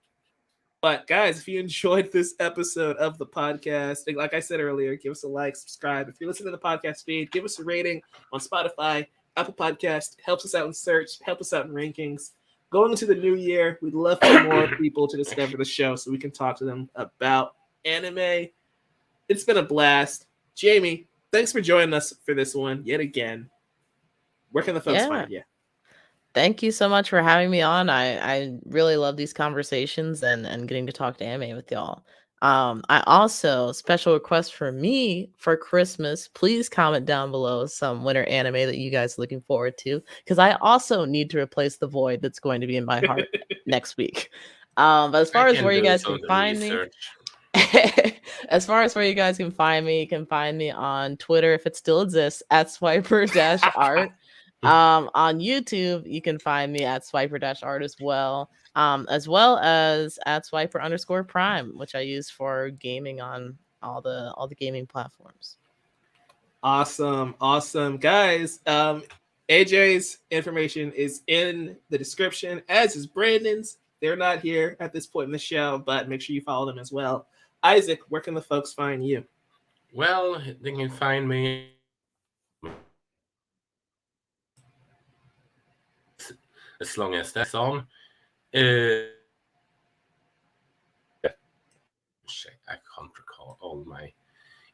But guys, if you enjoyed this episode of the podcast, like I said earlier, give us a like, subscribe. If you're listening to the podcast feed, give us a rating on Spotify, Apple Podcast. Helps us out in search, help us out in rankings. Going into the new year, we'd love for more people to discover the show so we can talk to them about anime. It's been a blast. Jamie, thanks for joining us for this one yet again. Where can the folks find you? Thank you so much for having me on. I really love these conversations and getting to talk to anime with y'all. I also, special request for me for Christmas, please comment down below some winter anime that you guys are looking forward to, because I also need to replace the void that's going to be in my heart next week. But as far as where you guys can find me, as far as where you guys can find me, you can find me on Twitter, if it still exists, at swiper-art. On YouTube, you can find me at swiper-art as well as at swiper_prime, which I use for gaming on all the gaming platforms. Awesome, guys. AJ's information is in the description, as is Brandon's. They're not here at this point in the show, but make sure you follow them as well. Isaac, where can the folks find you? Well, they can find me as long as that's on. I can't recall all my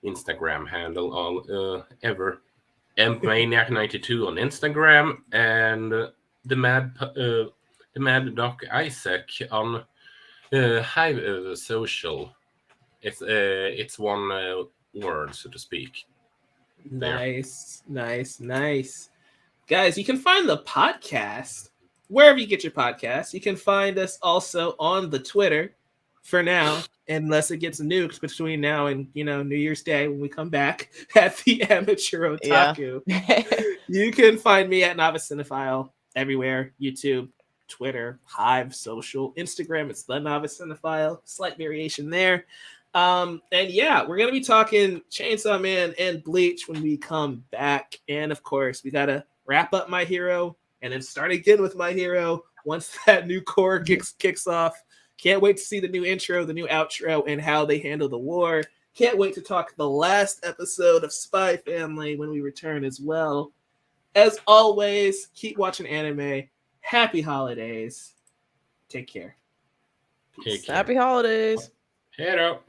Instagram handle ever. Maniac92 on Instagram, and the Mad Doc Isaac on Hive Social. It's one word, so to speak. Nice. Guys, you can find the podcast wherever you get your podcasts. You can find us also on the Twitter for now, unless it gets nuked between now and New Year's Day when we come back at the Amateur Otaku. Yeah. You can find me at Novice Cinephile everywhere: YouTube, Twitter, Hive Social, Instagram. It's the Novice Cinephile. Slight variation there. And yeah, we're gonna be talking Chainsaw Man and Bleach when we come back. And of course, we gotta wrap up My Hero and then start again with My Hero once that new core kicks off. Can't wait to see the new intro, the new outro, and how they handle the war. Can't wait to talk the last episode of Spy Family when we return as well. As always, keep watching anime. Happy holidays. Take care. Happy holidays. Head up.